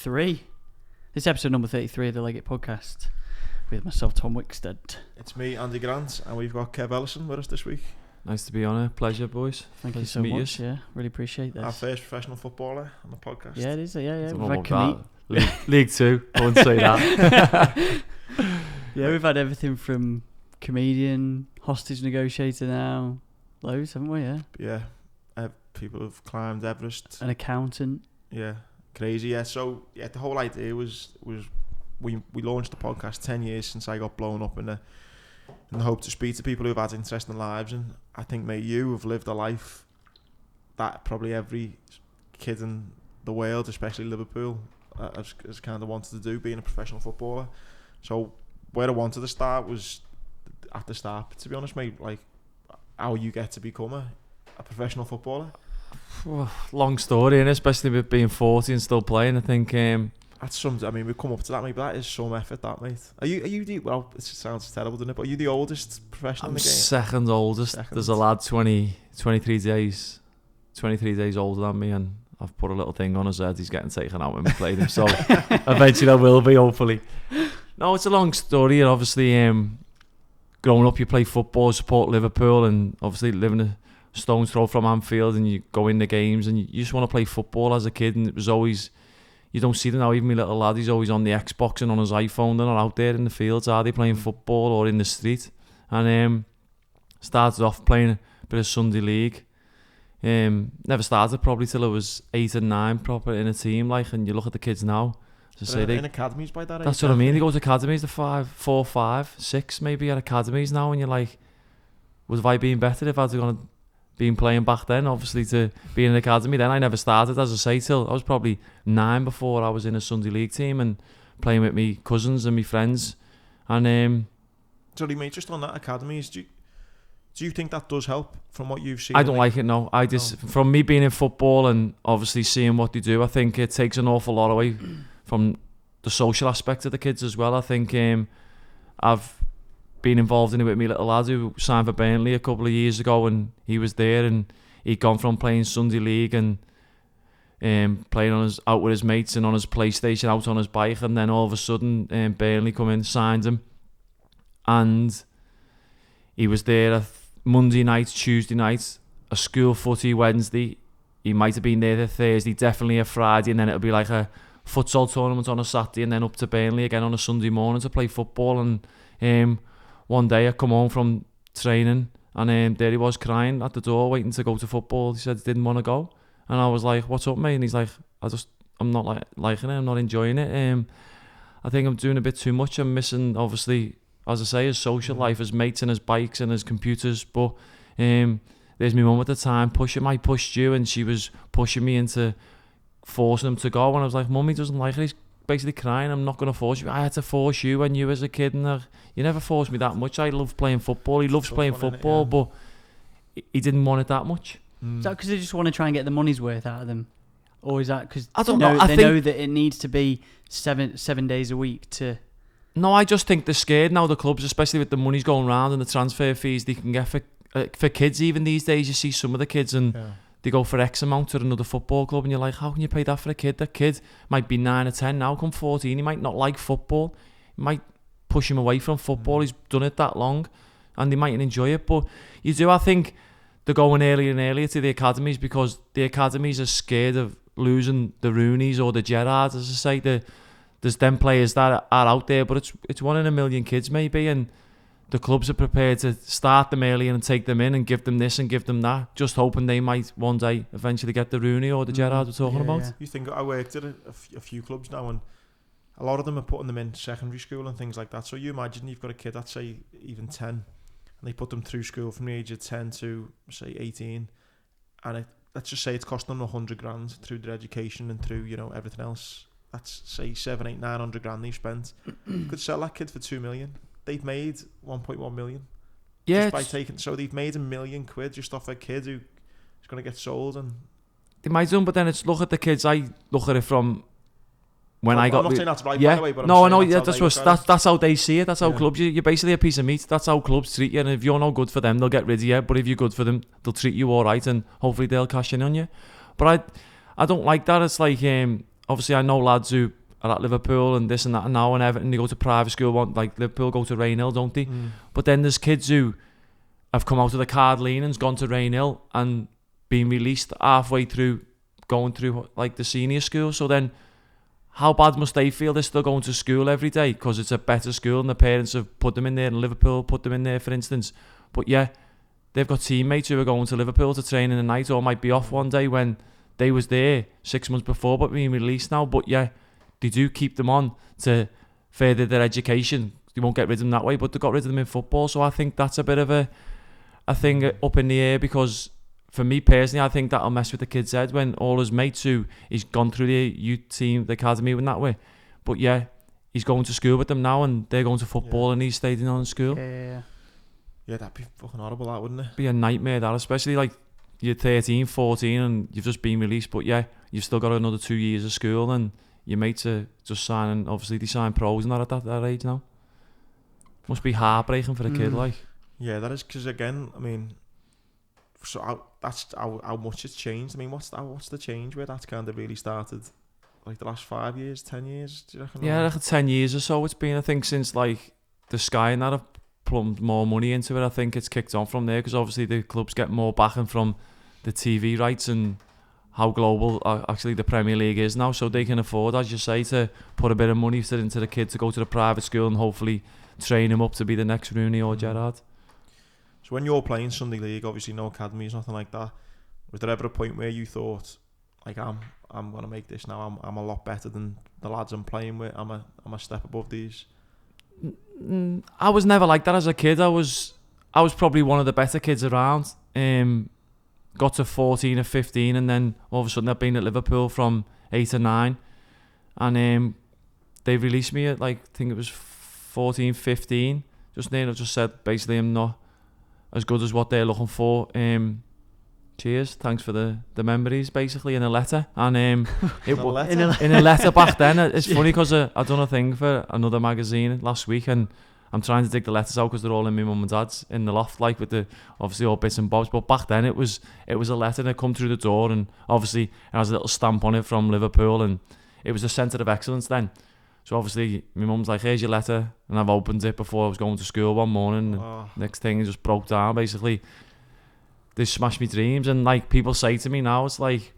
33. This is episode number 33 of the Leg It podcast with myself, Tom Wickstead. It's me, Andy Grant, and we've got Kevin Ellison with us this week. Nice to be on it. Pleasure, boys. Thank you so much. Yeah, really appreciate this. Our first professional footballer on the podcast. Yeah, it is. Yeah. We've had League 2. I wouldn't say that. Yeah, we've had everything from comedian, hostage negotiator now. Loads, haven't we? Yeah. Yeah. People have climbed Everest. An accountant. Yeah. Crazy. Yeah. So yeah, the whole idea was we launched the podcast 10 years since I got blown up in the hope to speak to people who've had interesting lives, and I think, mate, you have lived a life that probably every kid in the world, especially Liverpool, has kind of wanted to do, being a professional footballer. So where I wanted to start was at the start, to be honest, mate, like how you get to become a professional footballer. Long story, and especially with being 40 and still playing. I think that's some. I mean, we've come up to that, mate. But that is some effort, that, mate. Are you the? Well, it sounds terrible, doesn't it? But are you the oldest professional in the game? Second oldest. There's a lad 23 days older than me, and I've put a little thing on his head. He's getting taken out when we played him, so eventually I will be, hopefully. No, it's a long story, and obviously, growing up, you play football, support Liverpool, and obviously living a stone's throw from Anfield, and you go in the games, and you just want to play football as a kid, and it was always. You don't see them now. Even my little lad, he's always on the Xbox and on his iPhone. They're not out there in the fields, are they, playing football or in the street? And started off playing a bit of Sunday League. Never started probably till I was 8 and 9 proper in a team, like. And you look at the kids now. As I say, in academies by that age. That's what I mean. They go to academies, the 4, 5, 6 maybe at academies now, and you're like, would I been better if I'd gone? Been playing back then, obviously, to be in an academy then. I never started, as I say, till I was probably 9 before I was in a Sunday League team and playing with me cousins and me friends. And sorry, mate, just on that academies, do you think that does help from what you've seen? I don't like it, no. From me being in football and obviously seeing what they do, I think it takes an awful lot away from the social aspect of the kids as well. I think I've been involved in it with me little lad who signed for Burnley a couple of years ago, and he was there, and he'd gone from playing Sunday League and playing out with his mates and on his PlayStation, out on his bike, and then all of a sudden Burnley come in, signed him, and he was there a Monday night, Tuesday night, a school footy Wednesday, he might have been there the Thursday, definitely a Friday, and then it'll be like a futsal tournament on a Saturday, and then up to Burnley again on a Sunday morning to play football. And one day I come home from training, and there he was crying at the door waiting to go to football. He said he didn't want to go, and I was like, what's up, mate? And he's like, I'm not liking it, I'm not enjoying it. I think I'm doing a bit too much. I'm missing, obviously, as I say, his social life, his mates and his bikes and his computers. But there's my mum at the time I pushed you, and she was pushing me into forcing him to go, and I was like, Mum, he doesn't like it, he's basically crying, I'm not going to force you. I had to force you when you was a kid, and you never forced me that much. I love playing football, he loves playing football, but he didn't want it that much. Is that because they just want to try and get the money's worth out of them? Or is that because they know that it needs to be seven days a week to... No, I just think they're scared now, the clubs, especially with the money's going around and the transfer fees they can get for kids. Even these days, you see some of the kids and they go for X amount to another football club, and you're like, how can you pay that for a kid? That kid might be 9 or 10 now, come 14, he might not like football, it might push him away from football, he's done it that long, and they mightn't enjoy it. But you do, I think they're going earlier and earlier to the academies, because the academies are scared of losing the Rooneys or the Gerrards, as I say. There's them players that are out there, but it's 1 in a million kids maybe, and the clubs are prepared to start them early and take them in and give them this and give them that, just hoping they might one day eventually get the Rooney or the Gerrard we're talking about. Yeah. You think, I worked at a few clubs now, and a lot of them are putting them in secondary school and things like that. So you imagine you've got a kid that's, say, even 10, and they put them through school from the age of 10 to, say, 18, and let's just say it's costing them $100,000 through their education and through, everything else. That's, say, 700, 800, 900 grand they've spent. You could sell that kid for 2 million. They've made 1.1 million. Yeah, just by so they've made £1 million just off a kid who is going to get sold. And they might do, but then it's, look at the kids. I look at it from when I got. I'm not saying that's right, yeah. by the way, but no, I know. Yeah, that's how they see it. That's how clubs. You're basically a piece of meat. That's how clubs treat you. And if you're no good for them, they'll get rid of you. But if you're good for them, they'll treat you all right, and hopefully they'll cash in on you. But I don't like that. It's like obviously I know lads who are at Liverpool and this and that and now and Everton, they go to private school, like Liverpool go to Rainhill, don't they? But then there's kids who have come out of the card leanings, gone to Rainhill and been released halfway through going through like the senior school. So then how bad must they feel? They're still going to school every day because it's a better school and the parents have put them in there, and Liverpool put them in there, for instance. But yeah, they've got teammates who are going to Liverpool to train in the night or might be off one day when they was there 6 months before but being released now. But yeah, they do keep them on to further their education. They won't get rid of them that way, but they got rid of them in football. So I think that's a bit of a thing up in the air, because for me personally, I think that'll mess with the kid's head when all his mates who he's gone through the youth team, the academy in that way. But yeah, he's going to school with them now and they're going to football and he's staying on in school. Yeah, that'd be fucking horrible, that, wouldn't it? Be a nightmare, that, especially like you're 13, 14 and you've just been released, but yeah, you've still got another 2 years of school and your mates are just signing, obviously they sign pros and that at that age now. Must be heartbreaking for a kid, like. Yeah, that is, because again, I mean, so that's how much it's changed. I mean, what's the change where that's kind of really started? Like the last 5 years, 10 years, do you reckon? Yeah, like 10 years or so it's been, I think, since like the Sky and that have plumbed more money into it. I think it's kicked on from there, because obviously the clubs get more backing from the TV rights and how global actually the Premier League is now, so they can afford, as you say, to put a bit of money into the kid to go to the private school and hopefully train him up to be the next Rooney or Gerrard. So when you're playing Sunday League, obviously no academies, nothing like that, was there ever a point where you thought, like, I'm gonna make this now, I'm a lot better than the lads I'm playing with, I'm a step above these? I was never like that as a kid. I was probably one of the better kids around. Got to 14 or 15 and then all of a sudden I've been at Liverpool from 8 or 9 and they released me at, like, I think it was 14, 15. Just then I just said basically I'm not as good as what they're looking for. Cheers, thanks for the memories, basically, in a letter. And in a letter back then. It's funny because I done a thing for another magazine last week and I'm trying to dig the letters out because they're all in my mum and dad's in the loft, like, with the obviously all bits and bobs. But back then it was a letter that come through the door and obviously it has a little stamp on it from Liverpool and it was a centre of excellence then. So obviously my mum's like, here's your letter, and I've opened it before I was going to school one morning. Next thing, it just broke down, basically. They smashed my dreams, and like people say to me now, it's like,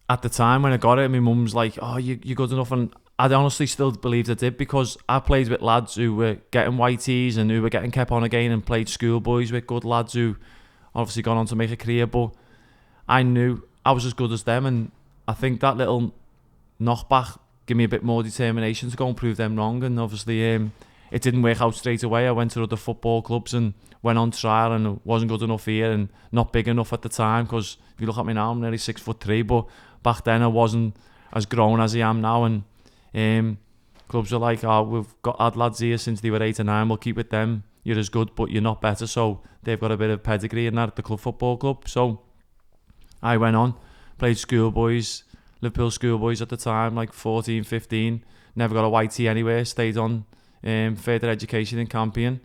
at the time when I got it, my mum's like, oh, you're good enough, and I honestly still believed I did, because I played with lads who were getting whiteys and who were getting kept on again, and played schoolboys with good lads who obviously gone on to make a career, but I knew I was as good as them, and I think that little knockback gave me a bit more determination to go and prove them wrong. And obviously it didn't work out straight away. I went to other football clubs and went on trial and wasn't good enough here and not big enough at the time, because if you look at me now, I'm nearly 6'3", but back then I wasn't as grown as I am now. And clubs are like, oh, we've had lads here since they were 8 or 9, we'll keep with them, you're as good but you're not better. So they've got a bit of pedigree in that at the club football club. So I went on, played schoolboys, Liverpool schoolboys at the time, like 14, 15. Never got a whitey anywhere. Stayed on further education in Campion.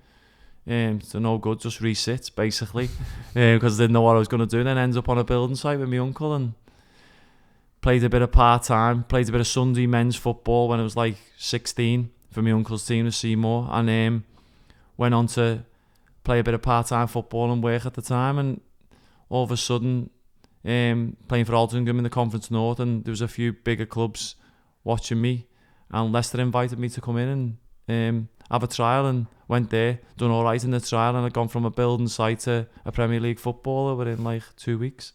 So no good, just resit basically, because I didn't know what I was going to do. Then ended up on a building site with my uncle and played a bit of part-time, played a bit of Sunday men's football when I was like 16 for my uncle's team, the Seymour, and went on to play a bit of part-time football and work at the time. And all of a sudden, playing for Altrincham in the Conference North, and there was a few bigger clubs watching me, and Leicester invited me to come in and have a trial, and went there, done all right in the trial, and I'd gone from a building site to a Premier League footballer within like 2 weeks.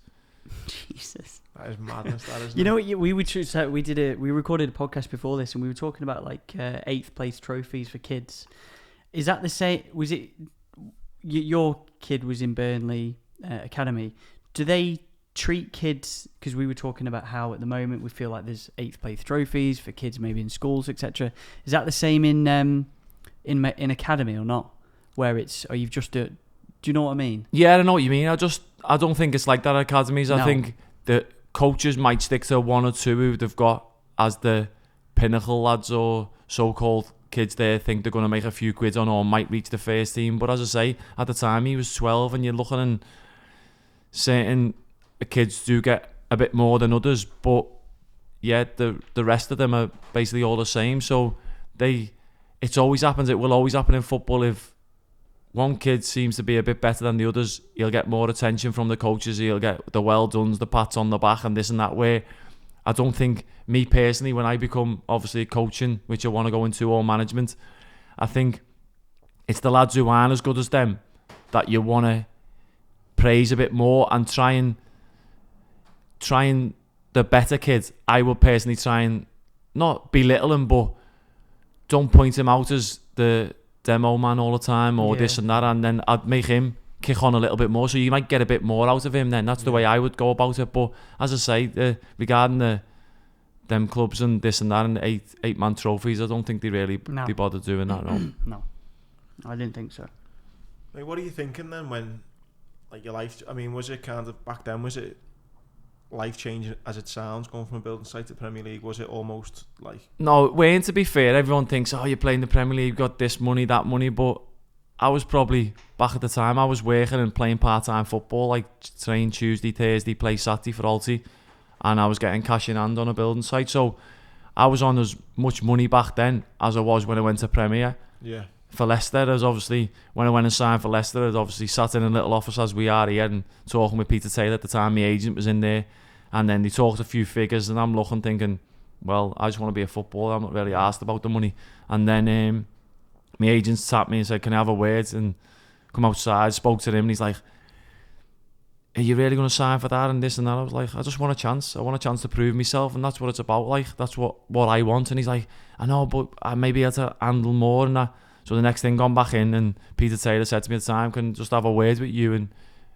Jesus, that is madness. That is. You know what? We recorded a podcast before this, and we were talking about like 8th place trophies for kids. Is that the same? Was it your kid was in Burnley Academy? Do they treat kids, because we were talking about how at the moment we feel like there's 8th place trophies for kids maybe in schools, etc. Is that the same in academy or not, where it's, or you've just do you know what I mean? Yeah, I know what you mean. I don't think it's like that at academies. No. I think the coaches might stick to 1 or 2 who they've got as the pinnacle lads or so-called kids they think they're going to make a few quid on or might reach the first team. But as I say, at the time he was 12 and you're looking, and certain kids do get a bit more than others, but yeah, the rest of them are basically all the same. So it always happens. It will always happen in football. If one kid seems to be a bit better than the others, he'll get more attention from the coaches. He'll get the well dones, the pats on the back, and this and that. Where I don't think, me personally, when I become obviously coaching, which I want to go into, or management, I think it's the lads who aren't as good as them that you want to praise a bit more and try and the better kids. I would personally try and not belittle him, but don't point him out as the demo man all the time or this and that, and then I'd make him kick on a little bit more, so you might get a bit more out of him then. That's the way I would go about it. But as I say, regarding them clubs and this and that and eight-man trophies, I don't think they really be bothered doing that. No, I didn't think so. Like, what are you thinking then when, like, your life, I mean, was it kind of, back then, was it life-changing as it sounds, going from a building site to the Premier League? Was it almost like... No, Wayne, to be fair, everyone thinks, oh, you're playing the Premier League, got this money, that money, but I was probably, back at the time, I was working and playing part-time football, like train Tuesday, Thursday, play Saturday for Alty, and I was getting cash in hand on a building site, so I was on as much money back then as I was when I went to Premier. Yeah. For Leicester, as obviously, when I went and signed for Leicester, I'd obviously sat in a little office as we are here and talking with Peter Taylor at the time. My agent was in there, and then they talked a few figures, and I'm looking thinking, well, I just want to be a footballer, I'm not really asked about the money. And then my agent tapped me and said, can I have a word? And come outside, spoke to him, and he's like, are you really going to sign for that and this and that? I was like, I just want a chance. I want a chance to prove myself, and that's what it's about. Like, that's what I want. And he's like, I know, but I maybe had to handle more and that. So the next thing, gone back in, and Peter Taylor said to me at the time, can just have a word with you and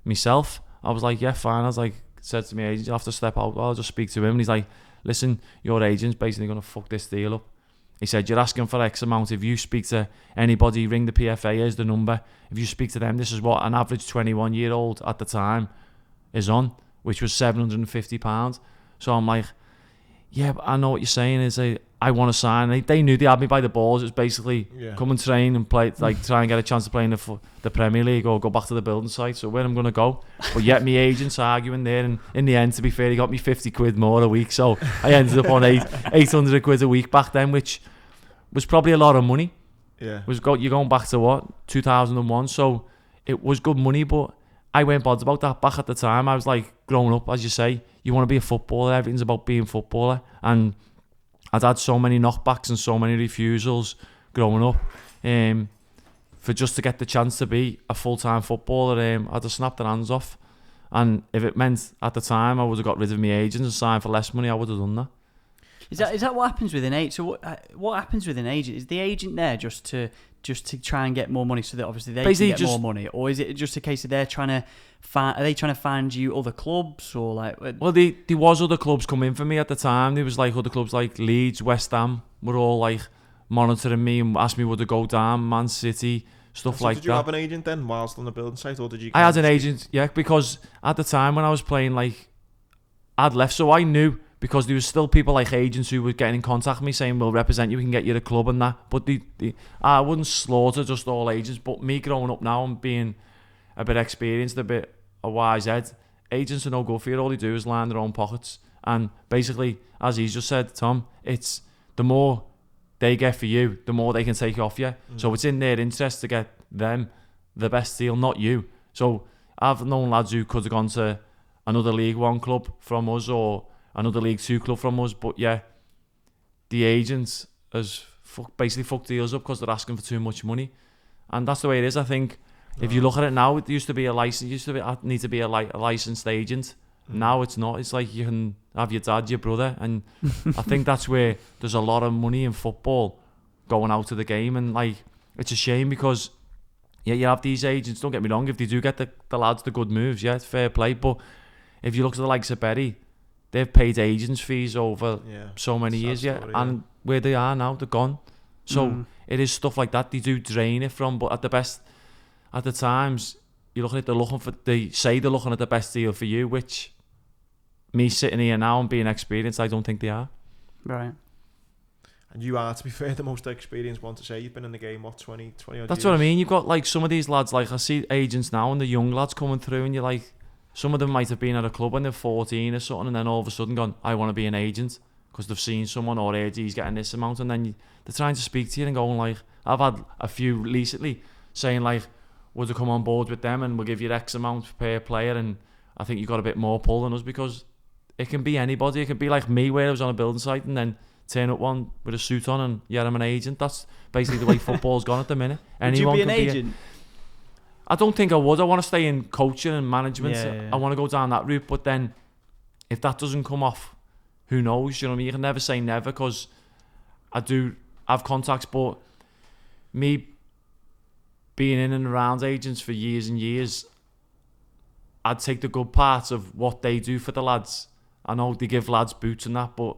myself? I was like, yeah, fine. I was like, said to my agent, you'll have to step out. I'll just speak to him. And he's like, listen, your agent's basically going to fuck this deal up. He said, you're asking for X amount. If you speak to anybody, ring the PFA, here's the number. If you speak to them, this is what an average 21-year-old at the time is on, which was £750. So I'm like, yeah, but I know what you're saying is I want to sign. They knew they had me by the balls. It was basically come and train and play, like try and get a chance to play in the Premier League or go back to the building site. So where I'm going to go? But yet my agent's arguing there, and in the end, to be fair, he got me 50 quid more a week. So I ended up on 800 quid a week back then, which was probably a lot of money. Yeah. You're going back to what? 2001. So it was good money, but I weren't bothered about that back at the time. I was like, growing up, as you say, you want to be a footballer. Everything's about being a footballer. And I'd had so many knockbacks and so many refusals growing up. For just to get the chance to be a full-time footballer, I'd have snapped their hands off. And if it meant at the time I would have got rid of my agent and signed for less money, I would have done that. Is that what happens with an agent? So what happens with an agent? Is the agent there just to try and get more money, so that obviously they basically can get more money, or is it just a case of they're trying to find you other clubs, or like? Well, there was other clubs coming for me at the time. There was like other clubs like Leeds, West Ham were all like monitoring me and asked me would I go down, Man City, stuff like that. Did you have an agent then whilst on the building site, or did you? I had an agent, yeah, because at the time when I was playing, like, I'd left, so I knew. Because there was still people like agents who were getting in contact with me saying, we'll represent you, we can get you the club and that. But I wouldn't slaughter just all agents. But me growing up now and being a bit experienced, a bit a wise head, agents are no good for you. All they do is line their own pockets. And basically, as he's just said, Tom, it's the more they get for you, the more they can take off you. So it's in their interest to get them the best deal, not you. So I've known lads who could have gone to another League One club from us, or another League Two club from us, but yeah, the agents has basically fucked deals up because they're asking for too much money, and that's the way it is. I think if you look at it now, it used to be a license. Need to be a licensed agent. Now it's not. It's like you can have your dad, your brother, and I think that's where there's a lot of money in football going out of the game, and like it's a shame because you have these agents. Don't get me wrong, if they do get the lads the good moves, yeah, it's fair play. But if you look at the likes of Berry, they've paid agents fees over so many years, and where they are now, they're gone. So it is stuff like that they do drain it from. But at the times, you look at it, they say they're looking at the best deal for you, which me sitting here now and being experienced, I don't think they are. Right. And you are, to be fair, the most experienced one to say. You've been in the game, what, 20 odd That's years? what I mean. You've got like some of these lads, like I see agents now and the young lads coming through, and you're like, some of them might have been at a club when they're 14 or something, and then all of a sudden gone, I want to be an agent, because they've seen someone or heard he's getting this amount, and then they're trying to speak to you and going like, I've had a few recently saying like, would you come on board with them and we'll give you X amount per player, and I think you've got a bit more pull than us, because it can be anybody. It can be like me, where I was on a building site and then turn up one with a suit on and yeah, I'm an agent. That's basically the way football's gone at the minute. Anyone would you be an agent? I don't think I would. I want to stay in coaching and management. Yeah. I want to go down that route, but then if that doesn't come off, who knows? You know what I mean? You can never say never, because I do have contacts, but me being in and around agents for years and years, I'd take the good parts of what they do for the lads. I know they give lads boots and that, but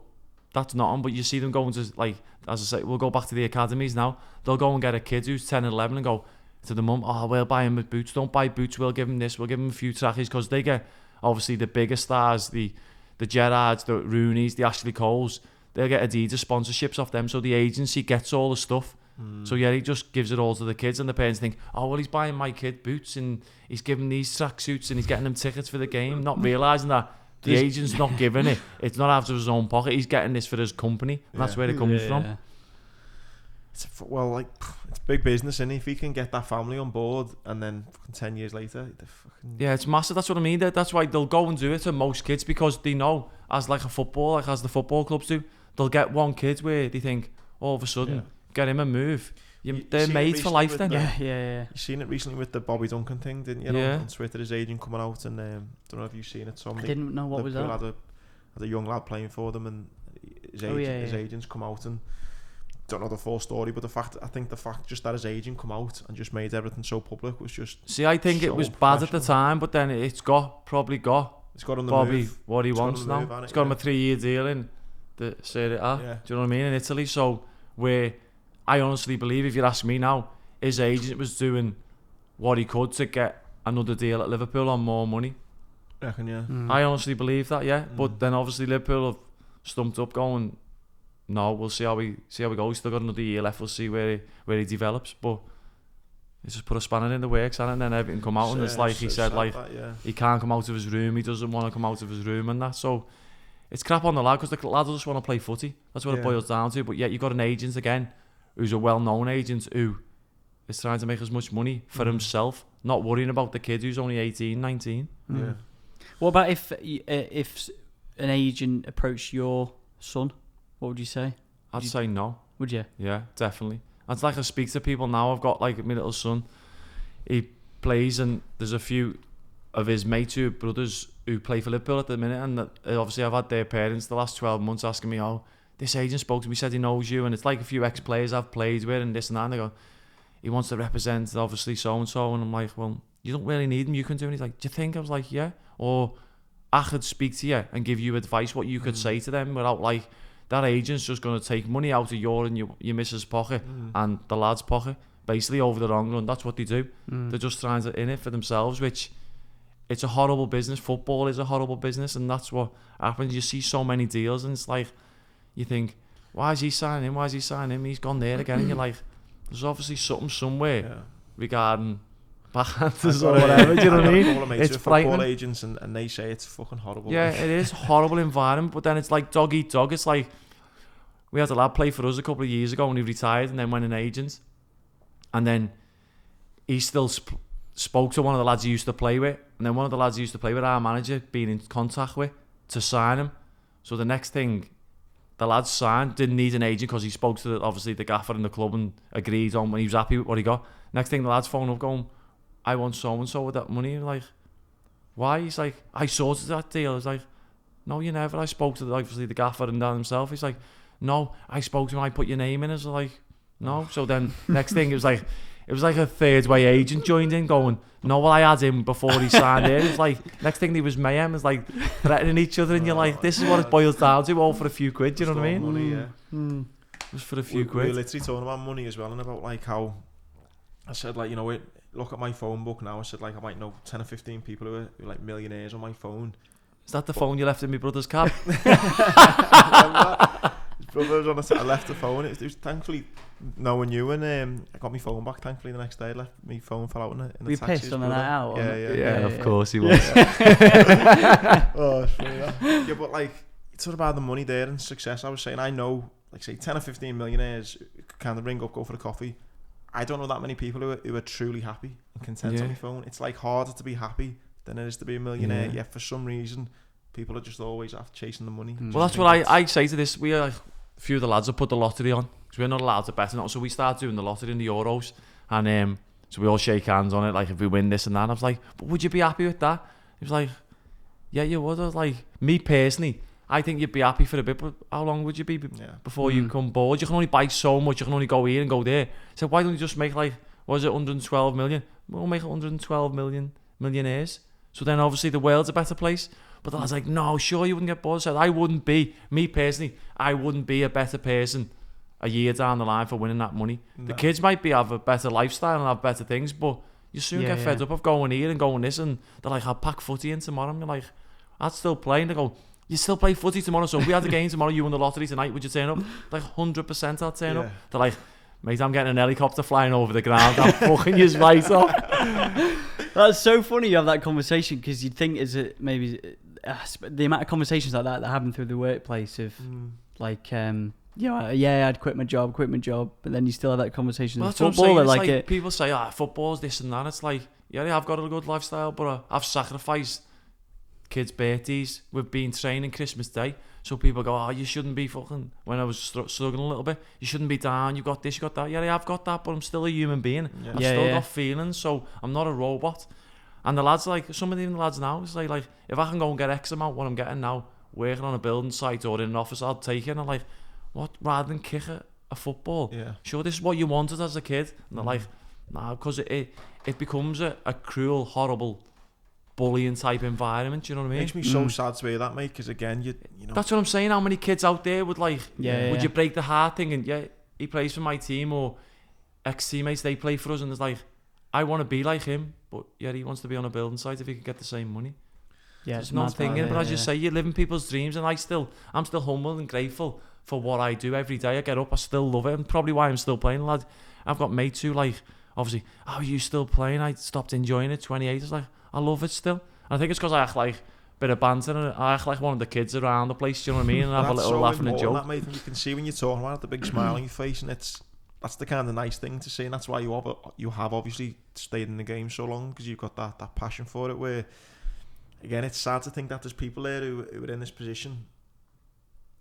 that's nothing. But you see them going to, like, as I say, we'll go back to the academies now. They'll go and get a kid who's 10 and 11 and go to the mum, oh, we'll buy him with boots. Don't buy boots, we'll give him this, we'll give him a few trackies, because they get, obviously, the bigger stars, the Gerrards, the Rooneys, the Ashley Coles, they'll get Adidas sponsorships off them, so the agency gets all the stuff. So yeah, he just gives it all to the kids, and the parents think, oh well, he's buying my kid boots and he's giving these tracksuits and he's getting them tickets for the game, not realising that the agent's not giving it. It's not out of his own pocket. He's getting this for his company, and that's where it comes from. It's big business, isn't it? If he can get that family on board, and then 10 years later, yeah, it's massive. That's what I mean. That's why they'll go and do it to most kids, because they know, as like a football, like as the football clubs do, they'll get one kid where they think, all of a sudden, get him a move. They're made for life then. Yeah. You seen it recently with the Bobby Duncan thing, didn't you? Yeah. On Twitter, his agent coming out, and don't know if you've seen it. I didn't know what was that. Had a young lad playing for them, and his agents come out, and don't know the full story, but I think the fact just that his agent come out and just made everything so public was just. See, I think it was bad at the time, but then it's probably got on the Bobby move. what he wants now. It's got him a 3-year deal in the Serie A. Yeah. Do you know what I mean? In Italy, so where I honestly believe, if you ask me now, his agent was doing what he could to get another deal at Liverpool on more money. I reckon, yeah. I honestly believe that, yeah. But then obviously Liverpool have stumped up, going, no, we'll see how he goes. He's still got another year left. We'll see where he develops. But he just put a spanner in the works, and then everything come out, and it's like he said, like he can't come out of his room. He doesn't want to come out of his room, and that. So it's crap on the lad, because the lad just want to play footy. That's what it boils down to. But yet you've got an agent again, who's a well-known agent, who is trying to make as much money for himself, not worrying about the kid who's only 18, 19. Yeah. What about if an agent approached your son? What would you say? I'd say no. Would you? Yeah, definitely. It's like I speak to people now. I've got like my little son. He plays, and there's a few of his mates who are brothers who play for Liverpool at the minute, and obviously I've had their parents the last 12 months asking me, oh, this agent spoke to me, said he knows you, and it's like a few ex-players I've played with and this and that, and they go, he wants to represent obviously so-and-so, and I'm like, well, you don't really need him, you can do it. And he's like, do you think? I was like, yeah. Or I could speak to you and give you advice, what you could say to them, without like, that agent's just going to take money out of your and your missus' pocket and the lad's pocket, basically over the long run. That's what they do. They're just trying to in it for themselves, which it's a horrible business. Football is a horrible business, and that's what happens. You see so many deals, and it's like, you think, why is he signing him? Why is he signing him? He's gone there again, and you're like, there's obviously something somewhere regarding backhanders or whatever. Do you know what I mean? It's football agents, and they say it's fucking horrible. Yeah, it is horrible environment. But then it's like dog eat dog. It's like, we had a lad play for us a couple of years ago, and he retired and then went an agent, and then he still spoke to one of the lads he used to play with, and then one of the lads he used to play with, our manager, being in contact with to sign him. So the next thing, the lad signed, didn't need an agent, because he spoke to obviously the gaffer in the club and agreed on when he was happy with what he got. Next thing, the lad's phone up going, I want so-and-so with that money. Like, why? He's like, I sorted that deal. I was like, no, you never. I spoke to obviously the gaffer and Dan himself. He's like, no, I spoke to him, I put your name in. I was like, no. So then next thing, it was like a third way agent joined in going, no, well, I had him before he signed in. It was like, next thing, he was mayhem. It's like threatening each other, and you're like, this is what it boils down to, all for a few quid. Do you know what I mean? Money, Just for a few quid. We were literally talking about money as well, and about like how I said, like, you know, look at my phone book now. I said, like, I might know 10 or 15 people who are like millionaires on my phone. Is that the phone you left in my brother's cab? His brother was on I left the phone. It was thankfully knowing you, and I got my phone back. Thankfully, the next day, I left my phone fell out in the We taxi. pissed on the night out. Yeah, of course he was. Oh, it's funny that. Yeah, but like it's sort of about the money there and success. I was saying, I know, like say 10 or 15 millionaires kind of ring up, go for a coffee. I don't know that many people who are truly happy and content on my phone. It's like harder to be happy than it is to be a millionaire. Yet for some reason, people are just always after chasing the money. Well, that's what I say to this. We are, a few of the lads have put the lottery on because we're not allowed to bet on it. So we start doing the lottery in the Euros, and so we all shake hands on it. Like if we win this and that, and I was like, "But would you be happy with that?" He was like, "Yeah, you would." I was like, "Me personally, I think you'd be happy for a bit, but how long would you be before you become bored? You can only buy so much. You can only go here and go there. So why don't you just make like, what is it, 112 million? We'll make 112 million millionaires. So then obviously the world's a better place." But I was like, "No, sure you wouldn't get bored." I said, I wouldn't be, me personally, I wouldn't be a better person a year down the line for winning that money. No. The kids might have a better lifestyle and have better things, but you soon get fed up of going here and going this, and they're like, "I'll pack footy in tomorrow." And you're like, "I'd still play." And they go, "You still play footy tomorrow? So if we had a game tomorrow, you won the lottery tonight, would you turn up?" Like 100% I'll turn up. They're like, "Mate, I'm getting an helicopter flying over the ground. I'm fucking you right up." That's so funny you have that conversation, because you'd think maybe the amount of conversations like that happen through the workplace of like I'd quit my job, but then you still have that conversation with football. Like people say, football's this and that. It's like, I've got a good lifestyle, but I've sacrificed kids' birthdays. We've been training Christmas Day, so people go, "You shouldn't be fucking," when I was struggling a little bit, "You shouldn't be down, you got this, you got that." Yeah, I've got that, but I'm still a human being. I've still got feelings, so I'm not a robot. And the lads, like, some of the lads now, it's like, if I can go and get X amount, what I'm getting now, working on a building site or in an office, I'll take it. And I'm like, what, rather than kick a football? Sure, this is what you wanted as a kid. And they're like, nah, because it becomes a cruel, horrible, bullying type environment. Do you know what I mean? It makes me so sad to hear that, mate, because again, you know. That's what I'm saying. How many kids out there would would you break the heart thing? And he plays for my team, or ex-teammates, they play for us, and it's like, I want to be like him, but he wants to be on a building site if he could get the same money. There's no thing, but as you say, you live in people's dreams, and I'm still humble and grateful for what I do every day. I get up, I still love it, and probably why I'm still playing, lad. I've got mates who like, obviously, you still playing? I stopped enjoying it, 28. It's like, I love it still. And I think it's because I act like a bit of banter, and I act like one of the kids around the place, do you know what I mean? And have a little laugh and a joke. That, mate, and you can see when you're talking about it, the big smile on your face, and that's the kind of nice thing to see, and that's why you have obviously stayed in the game so long, because you've got that passion for it. Where again, it's sad to think that there's people there who are in this position,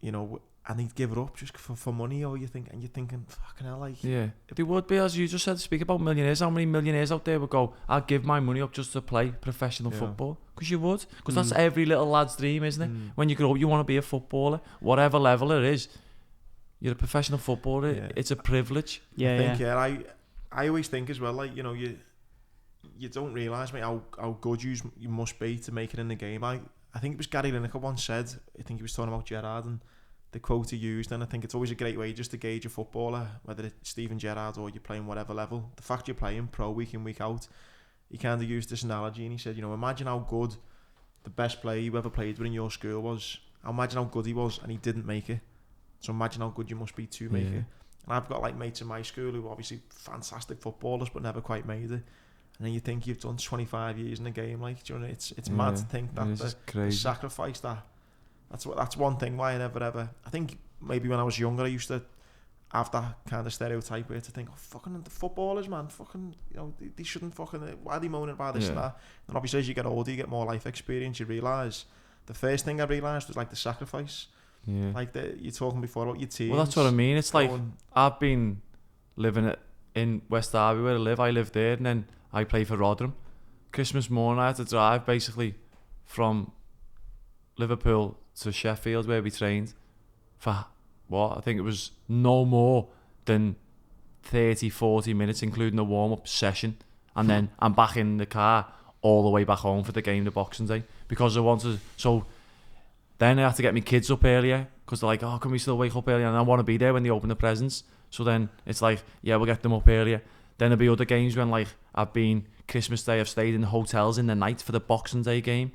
and they'd give it up just for money, or you're thinking, fucking hell, like they would be, as you just said, speak about millionaires. How many millionaires out there would go, "I'll give my money up just to play professional football"? Because you would, because that's every little lad's dream, isn't it? When you grow up, you want to be a footballer, whatever level it is. You're a professional footballer. It's a privilege. I always think as well, like, you don't realise, mate, how good you must be to make it in the game. I think it was Gary Lineker once said, I think he was talking about Gerrard, and the quote he used, and I think it's always a great way just to gauge a footballer, whether it's Steven Gerrard or you're playing whatever level. The fact you're playing pro week in, week out, he kind of used this analogy, and he said, imagine how good the best player you ever played with in your school was. Imagine how good he was, and he didn't make it. So imagine how good you must be to make it. And I've got like mates in my school who are obviously fantastic footballers but never quite made it. And then you think you've done 25 years in the game, like, do you know, it's mad to think that the sacrifice that's one thing why I never ever. I think maybe when I was younger I used to have that kind of stereotype where to think, fucking the footballers, man, fucking, they shouldn't fucking, why are they moaning about this and that? And obviously as you get older, you get more life experience, you realise. The first thing I realised was like the sacrifice. Like you're talking before about your teams. Well, that's what I mean. It's like I've been living in West Derby where I live. I live there, and then I play for Rotherham. Christmas morning, I had to drive basically from Liverpool to Sheffield where we trained for I think it was no more than 30-40 minutes, including a warm-up session, and then I'm back in the car all the way back home for the game, the Boxing Day, because I wanted. So then I have to get my kids up earlier, because they're like, can we still wake up earlier? And I want to be there when they open the presents. So then it's like, we'll get them up earlier. Then there'll be other games when, like, I've been Christmas Day, I've stayed in hotels in the night for the Boxing Day game.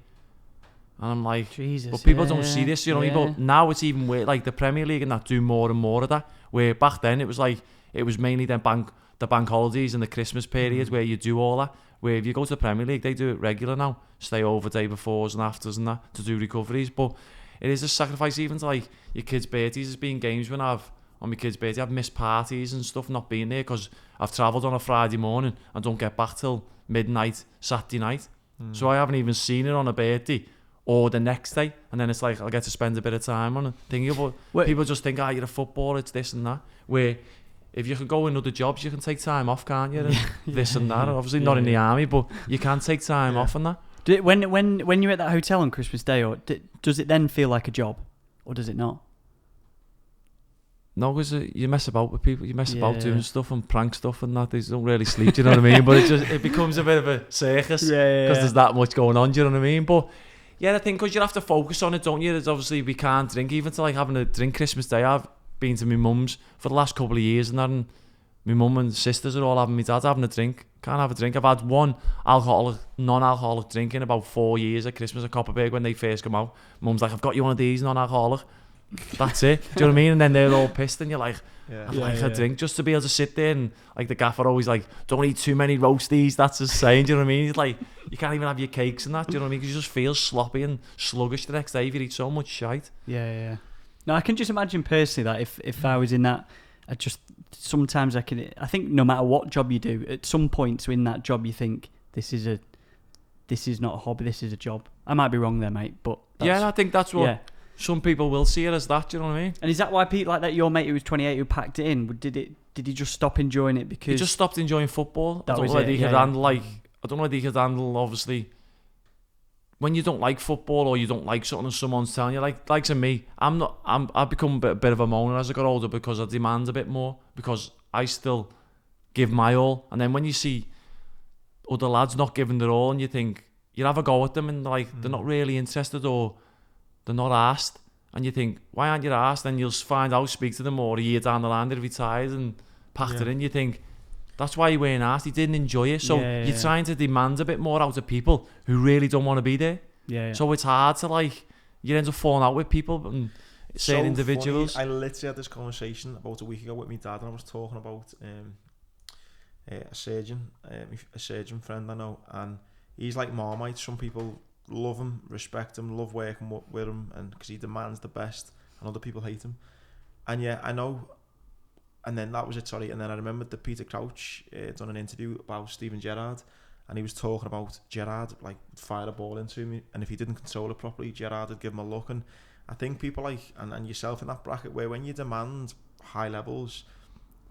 And I'm like, Jesus, but people don't see this, you know. But now it's even weird, like the Premier League and that do more and more of that. Where back then it was mainly the bank holidays and the Christmas period where you do all that. Where if you go to the Premier League, they do it regular now. Stay over day befores and afters and that to do recoveries. But it is a sacrifice even to like your kids' birthdays. There's been games when on my kids' birthday, I've missed parties and stuff not being there because I've travelled on a Friday morning and don't get back till midnight Saturday night. So I haven't even seen it on a birthday or the next day. And then it's like I'll get to spend a bit of time on it. Thinking about people just think, you're a footballer, it's this and that. Where if you can go in other jobs, you can take time off, can't you? And this and that. Obviously not in the army, but you can take time off and that. When you're at that hotel on Christmas Day, or does it then feel like a job, or does it not? No, because you mess about with people. You mess about doing stuff and prank stuff and that. They don't really sleep. Do you know what I mean? But it becomes a bit of a circus because there's that much going on. Do you know what I mean? But yeah, I think because you have to focus on it, don't you? There's obviously we can't drink even to like having a drink Christmas Day. I've been to my mum's for the last couple of years and that, and my mum and sisters are all having my dad having a drink. Can't have a drink. I've had one non-alcoholic drink in about 4 years at Christmas at Copperberg when they first come out. Mum's like, I've got you one of these non-alcoholic. That's it. Do you know what I mean? And then they're all pissed and you're like, I'd like a drink just to be able to sit there and like the gaffer always like, don't eat too many roasties. That's his saying. Do you know what I mean? It's like, you can't even have your cakes and that. Do you know what I mean? Because you just feel sloppy and sluggish the next day if you eat so much shite. Yeah. No, I can just imagine personally that if I was in that, sometimes I think no matter what job you do, at some points in that job you think this is not a hobby, this is a job. I might be wrong there, mate, but I think that's what some people will see it as that. Do you know what I mean? And is that why people like that, your mate who was 28 who packed it in, did he just stop enjoying it because he just stopped enjoying football? I don't know whether he could handle obviously. When you don't like football or you don't like something and someone's telling you, like to me, I've become a bit of a moaner as I got older because I demand a bit more because I still give my all. And then when you see other lads not giving their all and you think, you have a go at them and they're not really interested or they're not asked. And you think, why aren't you asked? Then you'll find out, speak to them or a year down the line, they've retired and packed it in. You think, that's why you weren't asked. He didn't enjoy it. So you're trying to demand a bit more out of people who really don't want to be there. Yeah. So it's hard to you end up falling out with people and certain individuals. Funny. I literally had this conversation about a week ago with my dad and I was talking about a surgeon friend I know, and he's like Marmite. Some people love him, respect him, love working with him, and because he demands the best, and other people hate him. And I know. And then that was it, sorry. And then I remembered that Peter Crouch done an interview about Steven Gerrard, and he was talking about Gerrard like fire a ball into me, and if he didn't control it properly, Gerrard would give him a look. And I think people and yourself in that bracket where when you demand high levels,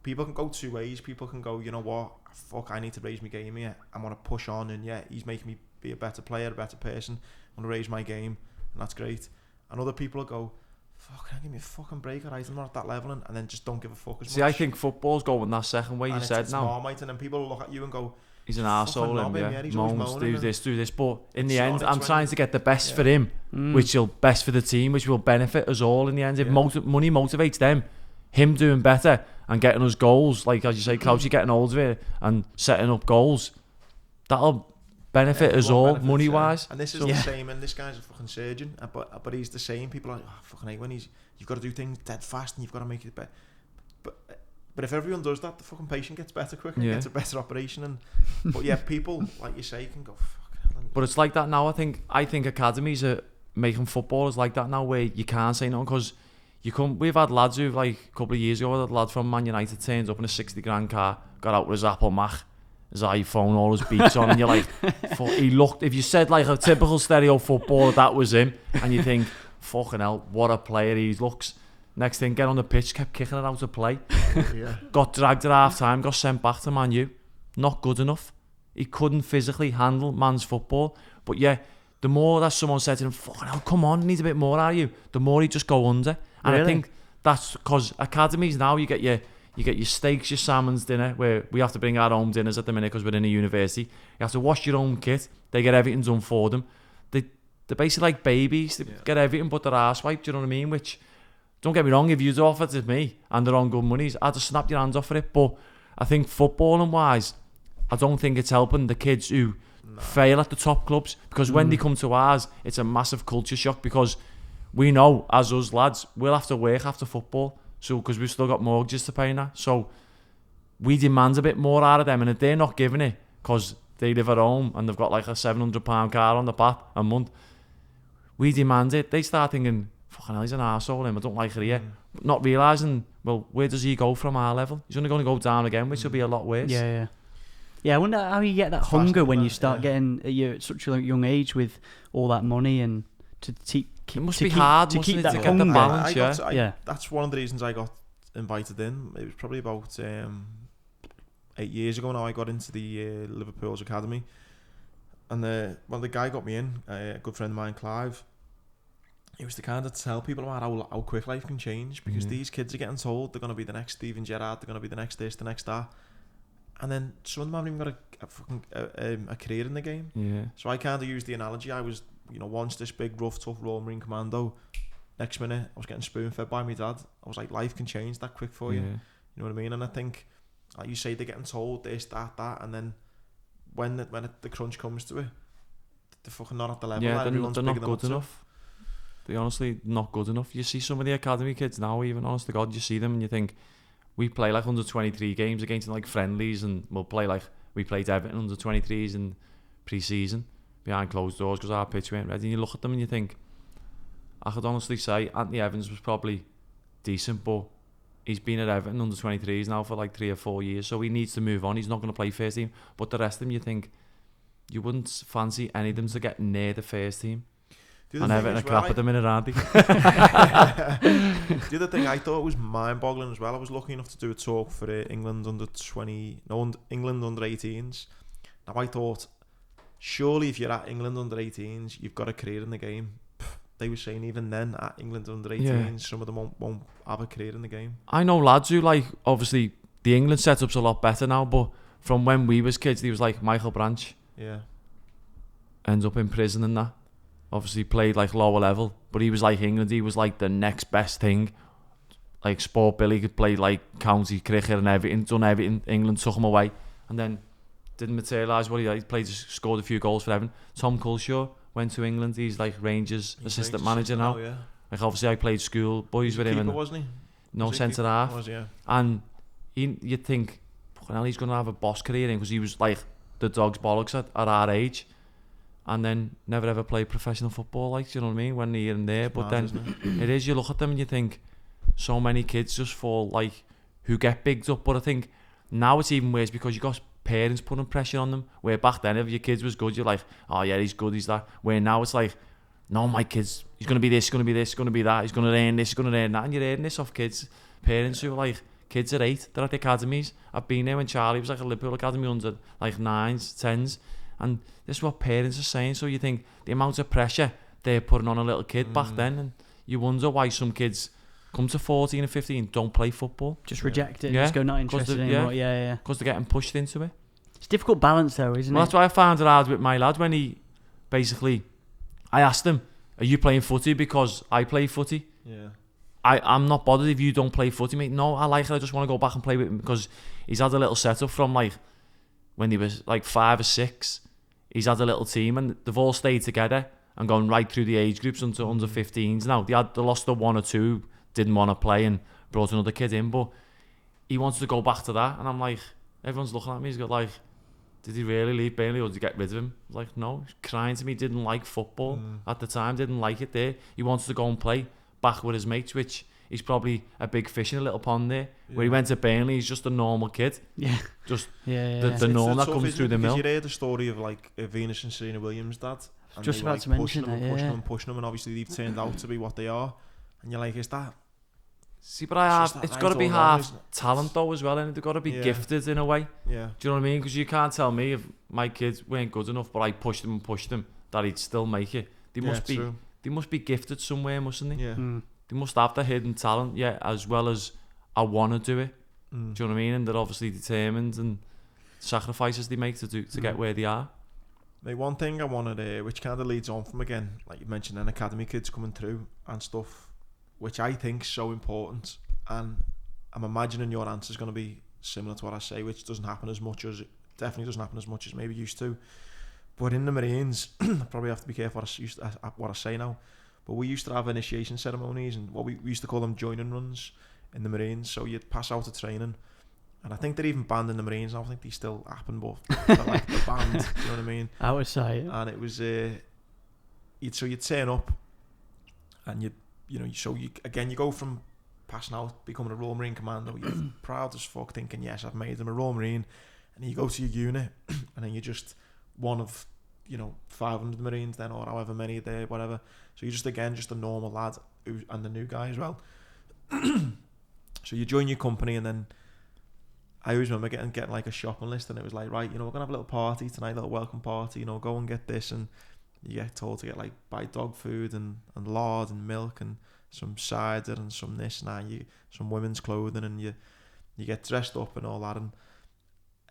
people can go two ways. People can go, you know what, fuck, I need to raise my game here. I want to push on, and he's making me be a better player, a better person. I want to raise my game, and that's great. And other people will go, fuck, give me a fucking break, alright, I'm not at that level, and then just don't give a fuck as much. See, I think football's going that second way you said now. Marmite, and then people will look at you and go, he's an arsehole, moans, do this, but in the end, I'm trying to get the best for him, which will best for the team, which will benefit us all in the end. If money motivates them, him doing better and getting us goals, like as you say, Crouchy getting older and setting up goals, that'll benefit us all money wise. And this is the same, and this guy's a fucking surgeon, but he's the same. People are like, fucking hate when you've got to do things dead fast and you've got to make it better. But if everyone does that, the fucking patient gets better quicker and gets a better operation. But people, like you say, can go, fucking hell. But it's like that now. I think academies are making footballers like that now, where you can't say nothing because we've had lads who a couple of years ago, a lad from Man United turns up in a 60 grand car, got out with his Apple Mac, his iPhone, all his beats on, and you're like, he looked, if you said a typical stereo footballer, that was him, and you think, fucking hell, what a player he looks. Next thing, get on the pitch, kept kicking it out of play. Got dragged at half time, got sent back to Man U. Not good enough. He couldn't physically handle man's football. But the more that someone said to him, fucking hell, come on, need a bit more, are you? The more he'd just go under. And I think that's because academies now, you get your steaks, your salmon's dinner, where we have to bring our own dinners at the minute because we're in a university. You have to wash your own kit. They get everything done for them. They're basically like babies. They get everything but their arse wiped, do you know what I mean? Which, don't get me wrong, if you'd offered it to me and they're on good monies, I'd have snapped your hands off for it. But I think footballing wise, I don't think it's helping the kids who fail at the top clubs, because when they come to ours, it's a massive culture shock, because we know, as us lads, we'll have to work after football, so because we've still got mortgages to pay now, so we demand a bit more out of them, and if they're not giving it because they live at home and they've got like a £700 car on the pat a month, we demand it. They start thinking, fucking hell, he's an arsehole, him, I don't like it here. Not realising, well, where does he go from our level? He's only going to go down again, which will be a lot worse. Yeah, I wonder how you get that hunger when you start getting at such a young age with all that money, and to keep. It must be hard, to keep that to get hunger. the balance. That's one of the reasons I got invited in. It was probably about 8 years ago now. I got into the Liverpool's academy, and the guy got me in, a good friend of mine, Clive. He was the kind of tell people about how quick life can change, because these kids are getting told they're going to be the next Steven Gerrard, they're going to be the next this, the next that, and then some of them haven't even got a career in the game. Yeah. So I kind of used the analogy. I was, once this big, rough, tough Royal Marine Commando. Next minute, I was getting spoon-fed by my dad. I was like, life can change that quick for you. You know what I mean? And I think, like you say, they're getting told this, that, and then when the crunch comes to it, they're fucking not at the level. Yeah, they're not good enough. They're honestly not good enough. You see some of the academy kids now, even, honest to God, you see them and you think, we play like under 23 games against like friendlies, and we played Everton under 23s in pre-season behind closed doors because our pitch weren't ready. And you look at them and you think, I could honestly say Anthony Evans was probably decent, but he's been at Everton under 23s now for like 3 or 4 years, so he needs to move on. He's not going to play first team. But the rest of them, you think, you wouldn't fancy any of them to get near the first team. And Everton are crap at the minute, aren't they? The other thing I thought was mind-boggling as well, I was lucky enough to do a talk for England under 18s. Now I thought, surely if you're at England under 18s, you've got a career in the game. They were saying even then at England under 18s, some of them won't have a career in the game. I know lads who, like, obviously the England setup's a lot better now, but from when we was kids, he was like Michael Branch. Yeah. Ends up in prison and that. Obviously played like lower level, but he was like England. He was like the next best thing. Like Sport Billy could play like county cricket and everything, done everything. England took him away, and then didn't materialise what he played. Scored a few goals for Everton. Tom Culshaw went to England. He's like Rangers assistant manager now. Yeah. Like obviously I played school boys with him. Keeper, and wasn't he? No centre half. Was, yeah. And you'd think, well, he's going to have a boss career in, because he was like the dog's bollocks at our age. And then never ever played professional football, like, do you know what I mean? When they're here and there, but then it is, you look at them and you think, so many kids just fall, like, who get bigged up. But I think now it's even worse because you got parents putting pressure on them. Where back then, if your kids was good, you're like, oh yeah, he's good, he's that. Where now it's like, no, my kids, he's gonna be this, he's gonna be this, he's gonna be that, he's gonna earn this, he's gonna earn that, and you're earning this off kids, parents who are like, kids at 8, they're at the academies. I've been there when Charlie was like a Liverpool academy under like 9s, 10s. And this is what parents are saying. So you think the amount of pressure they're putting on a little kid back then, and you wonder why some kids come to 14 and 15 don't play football. Just reject it. Just go not interested anymore. Yeah. Because they're getting pushed into it. It's a difficult balance though, isn't it? That's why I found it hard with my lad when he basically, I asked him, are you playing footy because I play footy? Yeah. I'm not bothered if you don't play footy, mate. No, I like it. I just want to go back and play with him, because he's had a little setup from like when he was like 5 or 6. He's had a little team and they've all stayed together and gone right through the age groups into under 15s now. They lost the 1 or 2, didn't want to play and brought another kid in, but he wants to go back to that. And I'm like, everyone's looking at me, he's got like, did he really leave Burnley or did he get rid of him? I was like, no, he's crying to me, didn't like football at the time, didn't like it there. He wants to go and play back with his mates, which he's probably a big fish in a little pond there. Where he went to Burnley, he's just a normal kid. Yeah. Just the norm that comes through the mill. You hear the story of like Venus and Serena Williams' dad. And just about like to mention that, pushing them, and obviously they've turned out to be what they are. And you're like, is that? See, but it's got to be half talent though as well, and they've got to be gifted in a way. Yeah. Do you know what I mean? Because you can't tell me if my kids weren't good enough, but I pushed them that he'd still make it. They must be gifted somewhere, mustn't they? Yeah. They must have the hidden talent, as well as I want to do it. Do you know what I mean? And they're obviously determined, and sacrifices they make to get where they are. Mate, one thing I wanted, which kind of leads on from again, like you mentioned, then academy kids coming through and stuff, which I think is so important. And I'm imagining your answer is going to be similar to what I say, which definitely doesn't happen as much as maybe used to. But in the Marines, I probably have to be careful what I say now. But we used to have initiation ceremonies, and what we used to call them joining runs in the Marines. So you'd pass out a training, and I think they're even banned in the Marines. I don't think they still happen, but they're like the band. Do you know what I mean? I would say, yeah. And it was you'd turn up, and you go from passing out, becoming a Royal Marine Commando. You're proud as fuck, thinking, yes, I've made them a Royal Marine, and then you go to your unit, and then you're just one of 500 Marines then, or however many there, whatever. So you're just a normal lad, and the new guy as well. So you join your company, and then I always remember getting like a shopping list, and it was like, right, we're gonna have a little party tonight, a little welcome party, go and get this, and you get told to get like buy dog food and lard and milk and some cider and some this and that, some women's clothing, and you get dressed up and all that, and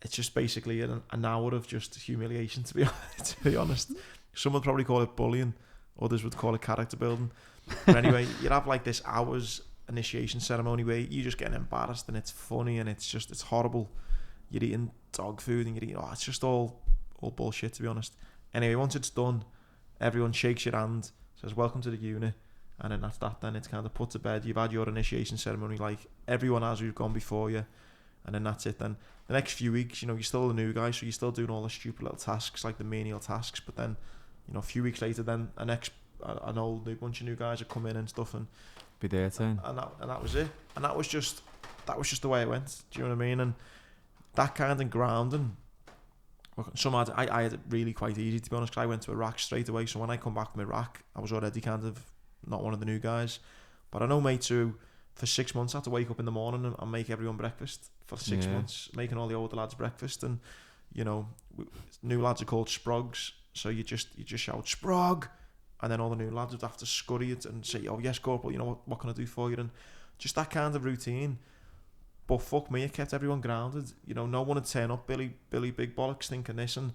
it's just basically an hour of just humiliation, to be honest. Some would probably call it bullying, others would call it character building. But anyway, you'd have like this hour's initiation ceremony where you're just getting embarrassed, and it's funny, and it's horrible. You're eating dog food, and it's just all bullshit, to be honest. Anyway, once it's done, everyone shakes your hand, says welcome to the unit, and then that's that. Then it's kind of put to bed. You've had your initiation ceremony like everyone has who's gone before you, and then that's it. Then the next few weeks, you're still a new guy, so you're still doing all the stupid little tasks, like the menial tasks. But then, a few weeks later, then an old new bunch of new guys would come in and stuff, and be there too. And that was it. And that was just the way it went. Do you know what I mean? And that kind of grounding. I had it really quite easy, to be honest, because I went to Iraq straight away. So when I come back from Iraq, I was already kind of not one of the new guys. But I know mates who, for 6 months, had to wake up in the morning and make everyone breakfast. For 6 months, making all the older lads breakfast. And, new lads are called sprogs. So you just shout, "Sprog!" And then all the new lads would have to scurry it and say, "Oh, yes, Corporal, what can I do for you?" And just that kind of routine. But fuck me, it kept everyone grounded. No one would turn up, Billy Big Bollocks thinking this. And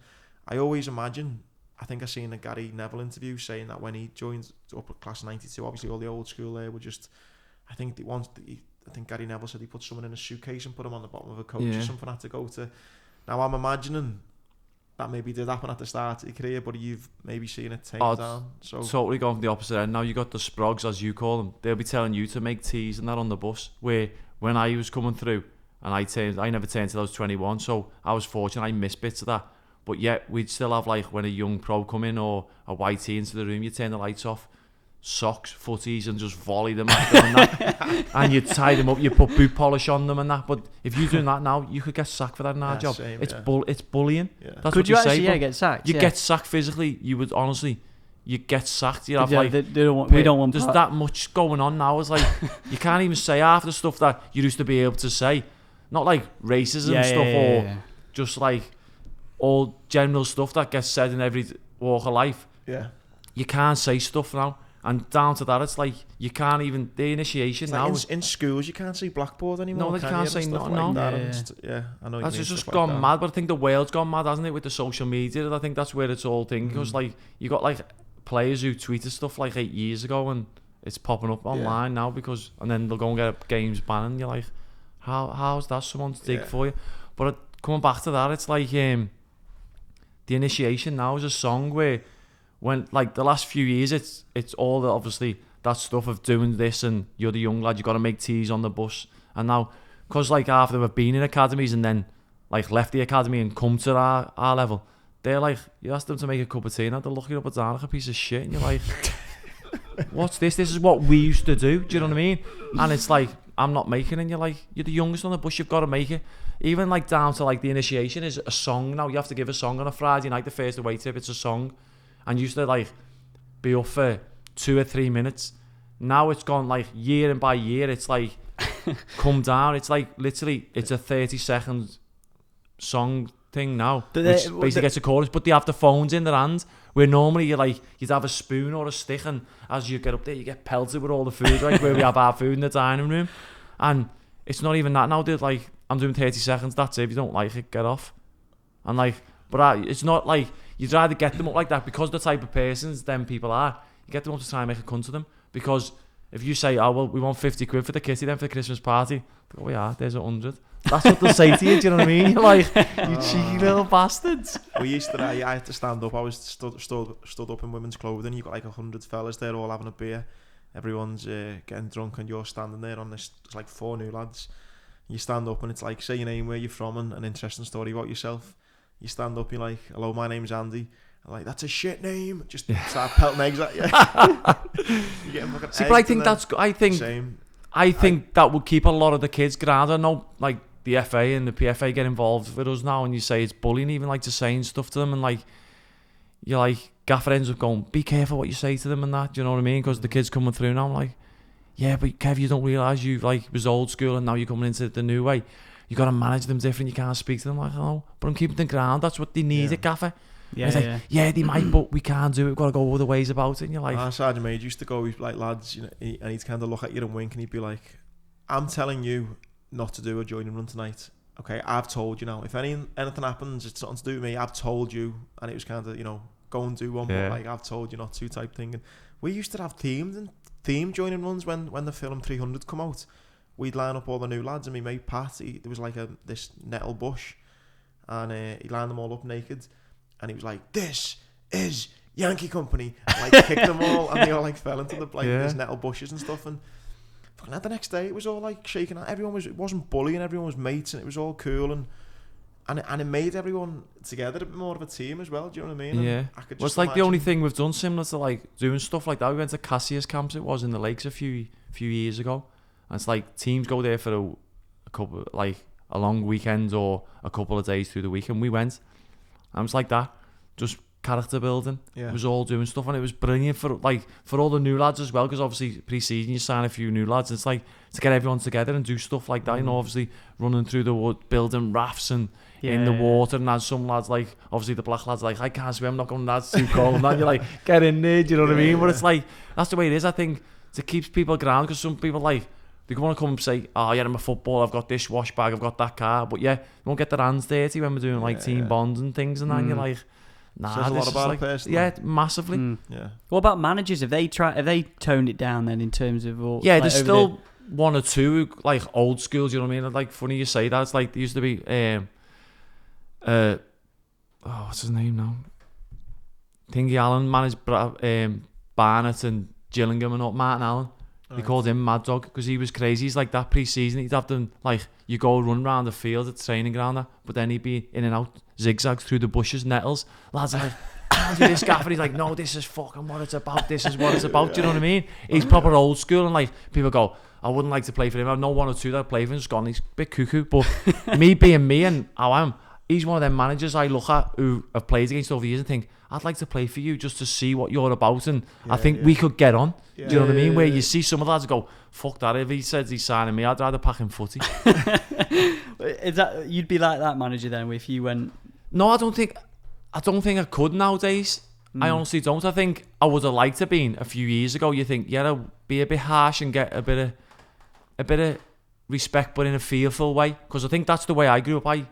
I always imagine, I think I seen a Gary Neville interview saying that when he joined up at class 92, obviously all the old school there were just, I think Gary Neville said he put someone in a suitcase and put him on the bottom of a coach or something, had to go to. Now I'm imagining that maybe did happen at the start of your career, but you've maybe seen it take down. So totally gone from the opposite end. Now you got the sprogs, as you call them. They'll be telling you to make teas and that on the bus. Where when I was coming through, and I never turned till I was 21, so I was fortunate. I missed bits of that. But yet we'd still have, like, when a young pro come in or a YT into the room, you turn the lights off, socks, footies, and just volley them at them and that. And you tie them up, you put boot polish on them and that. But if you're doing that now, you could get sacked for that in our job. Same, it's bullying. Yeah. That's could what you actually say. get sacked? You get sacked physically. You would honestly, you get sacked. You have we don't want. There's that much going on now. It's like you can't even say half the stuff that you used to be able to say. Not like racism or just like all general stuff that gets said in every walk of life. Yeah. You can't say stuff now. And down to that, it's like you can't even, the initiation like now. In schools, you can't say blackboard anymore. No, they can't say nothing. No. I know. That's just gone mad. But I think the world's gone mad, hasn't it, with the social media? I think that's where it's all thing. Because like you got like players who tweeted stuff like 8 years ago, and it's popping up online now and then they'll go and get games banned. And you're like, how's that someone's dig for you? But coming back to that, it's like the initiation now is a song where. When like the last few years, it's all the, obviously that stuff of doing this, and you're the young lad, you got to make teas on the bus. And now, because like half of them have been in academies and then like left the academy and come to our level, they're like, you ask them to make a cup of tea and they're looking up and down like a piece of shit, and you're like, what's this? This is what we used to do. Do you know what I mean? And it's like, I'm not making it. And you're like, you're the youngest on the bus, you've got to make it. Even like down to like the initiation is a song now. You have to give a song on a Friday night, the first away trip, it's a song. And used to like be up for 2 or 3 minutes. Now it's gone like year and by year. It's like come down. It's like literally it's a 30-second song thing now, which basically gets a chorus. But they have the phones in their hand, where normally you'd have a spoon or a stick, and as you get up there, you get pelted with all the food, like where we have our food in the dining room. And it's not even that now. They're like, I'm doing 30 seconds. That's it. If you don't like it, get off. And like, it's not like. You'd rather get them up like that because the type of persons them people are. You get them up to try and make a cunt of them. Because if you say, oh, well, we want 50 quid for the kitty then for the Christmas party, Oh yeah, there's 100. That's what they'll say to you, do you know what I mean? You're like, you cheeky little bastards. We used to, I had to stand up. I was stood up in women's clothing. You've got like 100 fellas there all having a beer. Everyone's getting drunk and you're standing there on this, it's like 4 new lads. You stand up and it's like, say your name, where you're from, and an interesting story about yourself. You stand up, you're like, hello, my name's Andy. I'm like, that's a shit name. Just start pelting eggs at you. You get fucking See, but I think that's, same. I think that would keep a lot of the kids grounded. I know, like, the FA and the PFA get involved with us now, and you say it's bullying, even like to saying stuff to them, and like, you're like, Gaffer ends up going, be careful what you say to them and that, do you know what I mean? Because the kids coming through now, I'm like, yeah, but Kev, you don't realise you like was old school and now you're coming into the new way. You got to manage them different. You can't speak to them like, oh, but I'm keeping them ground. That's what they need, it, Gaffer. Yeah, they might, but we can't do it. We've got to go other ways about it. And you're like, our Sergeant Major used to go with like lads, you know, and he'd kind of look at you and wink, and he'd be like, I'm telling you not to do a joining run tonight. Okay, I've told you now. If anything happens, it's something to do with me. I've told you. And it was kind of, you know, go and do one, but like, I've told you not to type thing. And we used to have theme joining runs when the film 300 come out. We'd line up all the new lads, and my mate Pat, there was like this nettle bush, and he lined them all up naked, and he was like, this is Yankee Company, and like kicked them all, and they all like fell into the these nettle bushes and stuff. And fucking the next day it was all like shaking out. It wasn't bullying, everyone was mates, and it was all cool, and it made everyone together a bit more of a team as well. Do you know what I mean? Yeah. Well, it's like the only thing we've done similar to like doing stuff like that. We went to Cassius camps, it was in the lakes a few years ago, and it's like teams go there for a couple, like a long weekend or a couple of days through the week, and we went, and it was like that, just character building. It was all doing stuff, and it was brilliant for all the new lads as well, because obviously pre-season you sign a few new lads. It's like to get everyone together and do stuff like that. You know, obviously running through the wood, building rafts and in the water, and as some lads, like obviously the black lads, like, I can't swim, I'm not going, that's too cold, and that you're like, get in there, do you know what I mean? But it's like, that's the way it is, I think, to keep people grounded, because some people like, they want to come and say, oh yeah, I'm a footballer, I've got this wash bag, I've got that car, but yeah, they won't get their hands dirty when we're doing like team bonds and things, and then you're like, nah, this is like, massively. Yeah. What about managers? Have they toned it down then in terms of all? Yeah, like, there's still one or two like old schools. You know what I mean? Like, funny you say that. It's like there used to be what's his name now? Thingy Allen managed Barnet and Gillingham and all. Martin Allen. They called him Mad Dog because he was crazy. He's like that pre-season. He'd have them like, you go run around the field at the training ground, but then he'd be in and out, zigzags through the bushes, nettles. Lads are like, can't do this, Gaffer. He's like, no, this is fucking what it's about. This is what it's about. Do you know what I mean? He's proper old school, and like people go, I wouldn't like to play for him. I've known one or two that play for him. Just gone, he's a bit cuckoo. But me being me and how I am, he's one of them managers I look at who have played against over the years and think, I'd like to play for you just to see what you're about, and I think we could get on. Do you know what I mean? Where you see some of the lads go, fuck that, if he says he's signing me, I'd rather pack him footy. Is that, you'd be like that manager then if you went? No, I don't think I could nowadays. I honestly don't. I think I would have liked to been a few years ago. You think, yeah, I'll be a bit harsh and get a bit of respect, but in a fearful way, because I think that's the way I grew up. I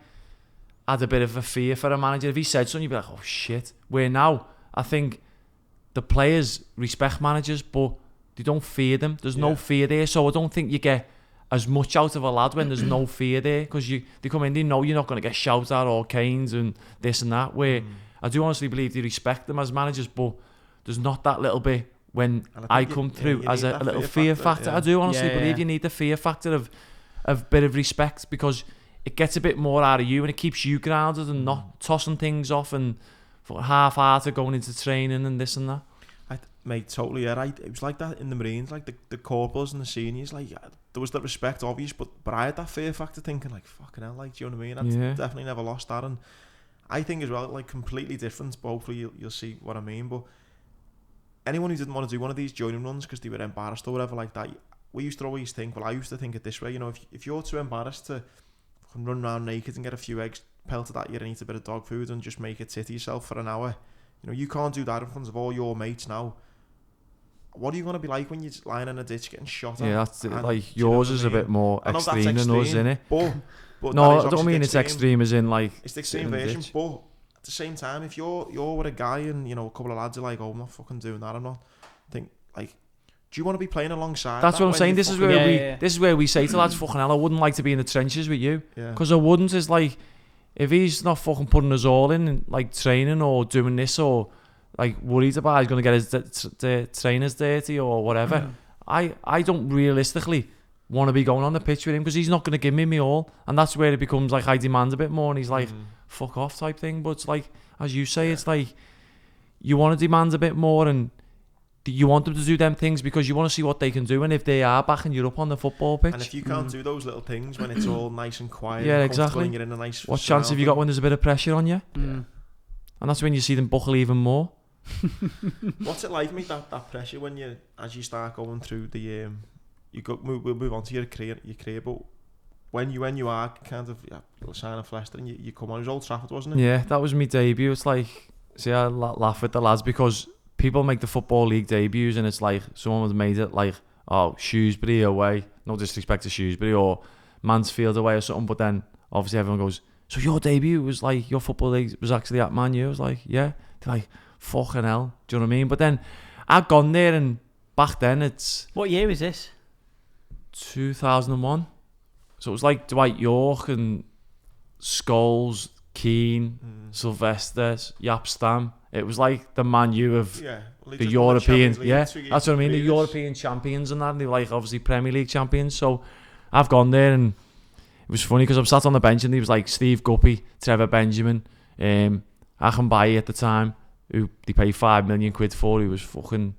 had a bit of a fear for a manager. If he said something, you'd be like, oh shit. Where now, I think the players respect managers, but they don't fear them. There's no fear there, so I don't think you get as much out of a lad when there's no fear there, because they come in, they know you're not going to get shouted at or canes and this and that, where I do honestly believe they respect them as managers, but there's not that little bit when I come through as a little fear factor. I do honestly believe you need the fear factor of bit of respect, because it gets a bit more out of you and it keeps you grounded and not tossing things off and half-hearted going into training and this and that. Mate, totally, yeah. It was like that in the Marines, like the corporals and the seniors, like there was that respect obvious, but I had that fear factor thinking like, fucking hell, like, do you know what I mean? I definitely never lost that, and I think as well, like, completely different, but hopefully you'll see what I mean. But anyone who didn't want to do one of these joining runs because they were embarrassed or whatever like that, we used to always think, well, I used to think it this way, you know, if you're too embarrassed to run around naked and get a few eggs pelted at you and eat a bit of dog food and just make a tit of yourself for an hour, you know, you can't do that in front of all your mates now. What are you going to be like when you're lying in a ditch getting shot at? Yeah, that's it. Like, yours is a bit more extreme than us, innit? But no, I don't mean it's extreme as in like, it's the extreme version, but at the same time, if you're with a guy and, you know, a couple of lads are like, oh, I'm not fucking doing that, I'm not, I think, like, do you want to be playing alongside? That's that what I'm when saying. you This is fucking- where this is where we say to lads, fucking hell, I wouldn't like to be in the trenches with you, Yeah. because I wouldn't. Is like, if he's not fucking putting us all in, like training or doing this, or like worried about he's gonna get his trainers dirty or whatever, I don't realistically want to be going on the pitch with him, because he's not going to give me all, and that's where it becomes like I demand a bit more, and he's like, fuck off type thing. But it's like, as you say, it's like you want to demand a bit more, and you want them to do them things because you want to see what they can do, and if they are backing you up on the football pitch. And if you can't do those little things when it's all nice and quiet, Yeah, and exactly. and you're in a nice What chance have you got when there's a bit of pressure on you? Mm. And that's when you see them buckle even more. What's it like, mate? That pressure when you, as you start going through the we'll move on to your career, but when you are kind of signing for Leicester and you come on, it was Old Trafford, wasn't it? Yeah, that was my debut. It's like, see, I laugh with the lads because people make the Football League debuts and it's like someone has made it like, oh, Shrewsbury away, no disrespect to Shrewsbury, or Mansfield away or something, but then obviously everyone goes, so your debut was like, your Football League was actually at Man U. I was like, yeah. They're like, fucking hell, do you know what I mean? But then I'd gone there, and back then it's... What year was this? 2001. So it was like Dwight York and Scholes, Keane, Sylvester, Jaap Stam. It was like the Man U of the European, that's what I mean, the European champions and that, and they were like obviously Premier League champions. So I've gone there, and it was funny because I'm sat on the bench and he was like Steve Guppy, Trevor Benjamin, Akinbaye at the time, who they paid £5 million for. He was fucking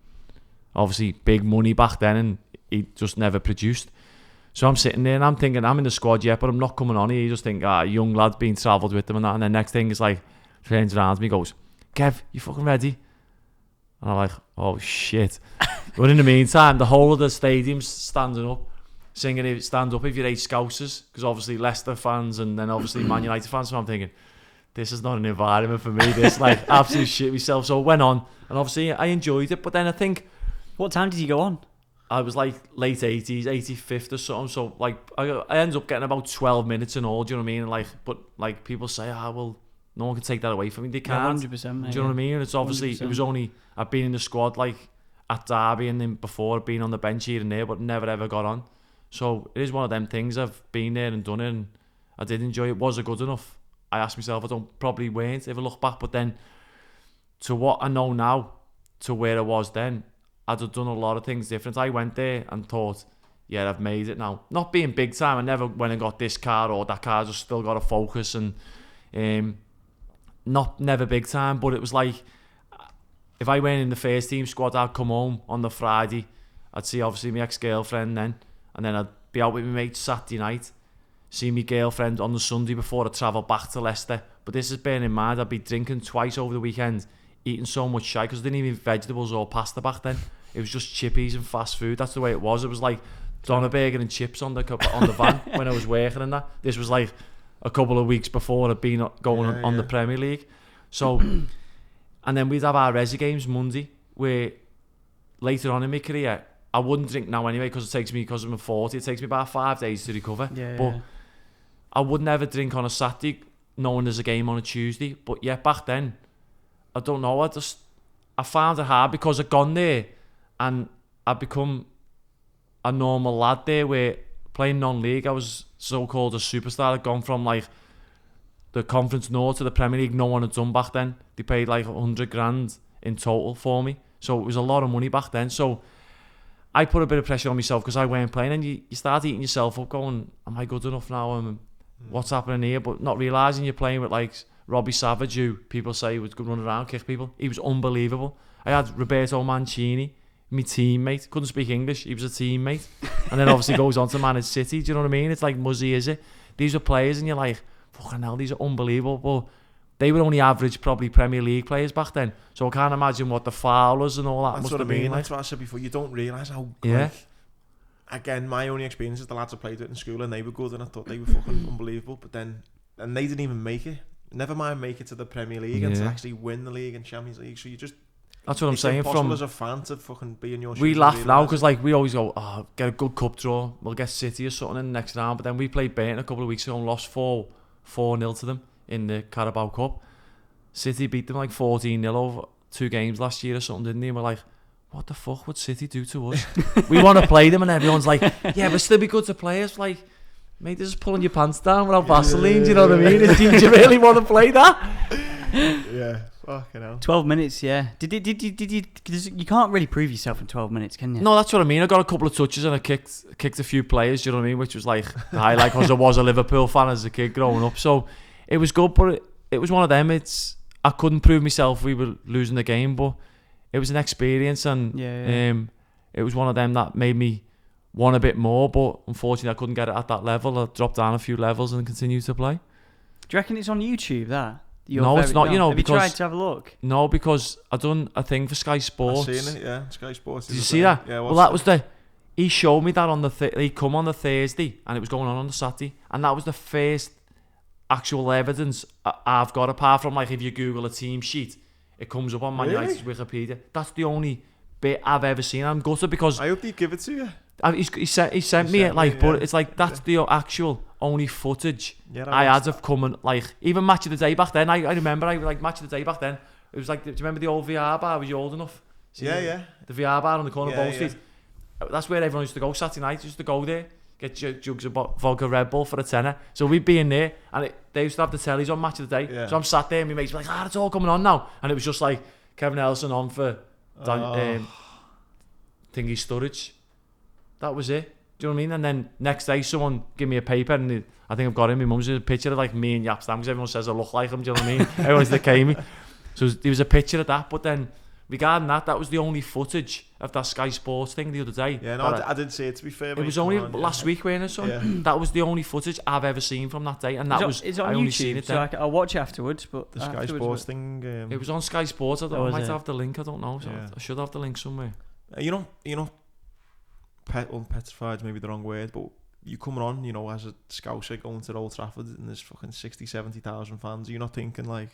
obviously big money back then, and he just never produced. So I'm sitting there and I'm thinking, I'm in the squad yet, but I'm not coming on here. You just think, young lad being travelled with them and that. And then next thing is like, turns around to me, goes, Kev, you fucking ready? And I'm like, oh shit. But in the meantime, the whole of the stadium's standing up, singing stand up if you're 8 Scousers, because obviously Leicester fans and then obviously Man United fans. So I'm thinking, this is not an environment for me. This like absolute shit myself. So I went on, and obviously I enjoyed it. But then I think, what time did you go on? I was like late 80s, 85th or something. So like I ended up getting about 12 minutes in all. Do you know what I mean? And like, but like people say, well, no one can take that away from me. They can't. 100%. Mate, do you know what I mean? It's obviously 100%. It was only I've been in the squad like at Derby, and then before I've been on the bench here and there, but never ever got on. So it is one of them things. I've been there and done it, and I did enjoy it. Was it good enough? I asked myself. I don't probably weren't if I look back, but then to what I know now, to where I was then, I'd have done a lot of things different. I went there and thought, yeah, I've made it now. Not being big time. I never went and got this car or that car. Just still got to focus and never big time. But it was like, if I went in the first team squad, I'd come home on the Friday. I'd see obviously my ex-girlfriend then, and then I'd be out with my mates Saturday night, see my girlfriend on the Sunday before I travel back to Leicester. But this is bearing in mind, I'd be drinking twice over the weekend, eating so much shite because I didn't even eat vegetables or pasta back then. It was just chippies and fast food. That's the way it was. It was like Donerburger and chips on the van when I was working and that. This was like a couple of weeks before I'd been going on the Premier League. So, and then we'd have our resi games Monday, where later on in my career, I wouldn't drink now anyway because it takes me, because I'm 40, it takes me about 5 days to recover. But I would never drink on a Saturday knowing there's a game on a Tuesday. But yeah, back then, I don't know, I found it hard because I'd gone there and I'd become a normal lad there, where playing non-league, I was so-called a superstar. I'd gone from like the Conference North to the Premier League, no one had done back then. They paid like 100 grand in total for me. So it was a lot of money back then. So I put a bit of pressure on myself because I weren't playing, and you start eating yourself up going, am I good enough now? What's happening here? But not realising you're playing with like Robbie Savage, who people say was good running around, kick people. He was unbelievable. I had Roberto Mancini, my teammate, couldn't speak English, he was a teammate. And then obviously goes on to manage City, do you know what I mean? It's like Muzzy, is it? These are players and you're like, fucking hell, these are unbelievable. But they were only average, probably Premier League players back then. So I can't imagine what the Fowlers and all that must have been like. That's what I said before. You don't realise how good. Yeah. Again, my only experience is the lads I played with in school, and they were good, and I thought they were fucking unbelievable. But then, and they didn't even make it. Never mind make it to the Premier League and to actually win the league and Champions League. So you just... That's what I'm saying. It's impossible as a fan to fucking be in your shoes. We laugh now because like we always go, get a good cup draw, we'll get City or something in the next round. But then we played Burton a couple of weeks ago and lost 4-0 to them in the Carabao Cup. City beat them like 14-0 over 2 games last year or something, didn't they? And we're like, what the fuck would City do to us? We want to play them, and everyone's like, yeah, but still be good to play us. Like, mate, this is pulling your pants down without Vaseline. Do you know what I mean? Do you really want to play that? Yeah, fucking hell. 12 minutes, yeah. Did you? Cause you can't really prove yourself in 12 minutes, can you? No, that's what I mean. I got a couple of touches and I kicked a few players. Do you know what I mean? Which was like the highlight because I was a Liverpool fan as a kid growing up. So it was good, but it was one of them. I couldn't prove myself. We were losing the game, but it was an experience, and it was one of them that made me want a bit more. But unfortunately, I couldn't get it at that level. I dropped down a few levels and continued to play. Do you reckon it's on YouTube, that? No, it's not. You know, have you tried to have a look? No, because I done a thing for Sky Sports. I've seen it, yeah. Sky Sports. Did you see that? Yeah. Well, that was he showed me that on he come on the Thursday, and it was going on the Saturday, and that was the first actual evidence I've got, apart from like if you Google a team sheet, it comes up on Man United's Wikipedia. That's the only bit I've ever seen. I'm gutted because I hope they give it to you. He sent me it, like, but it's like that's the actual only footage I had of coming, like, even Match of the Day back then. I remember, like, Match of the Day back then, it was like, do you remember the old VR bar? Was you old enough? Yeah. The VR bar on the corner of Bow Street. Yeah. That's where everyone used to go Saturday night. Used to go there, get jugs of vodka Red Bull for a tenner. So we'd be in there, and they used to have the tellies on Match of the Day. Yeah. So I'm sat there, and my mates were like, it's all coming on now. And it was just like Kevin Ellison on for Thingy Sturridge. That was it. Do you know what I mean? And then next day, someone give me a paper, and I think I've got it. My mum's a picture of like me and Yap Stam, because everyone says I look like him. Do you know what I mean? Everyone's the me. So there was a picture of that, but then regarding that was the only footage of that Sky Sports thing the other day. Yeah, no, I didn't see it, to be fair. It was only last week, weren't it, son? Yeah. That was the only footage I've ever seen from that day, and that it's on YouTube, seen it then. So I'll watch it afterwards. But the Sky Sports thing. It was on Sky Sports. I might have the link. I don't know. So I should have the link somewhere. You know. Petrified is maybe the wrong word, but you coming on, as a Scouser going to Old Trafford and there's fucking 60,000-70,000 fans, you're not thinking like...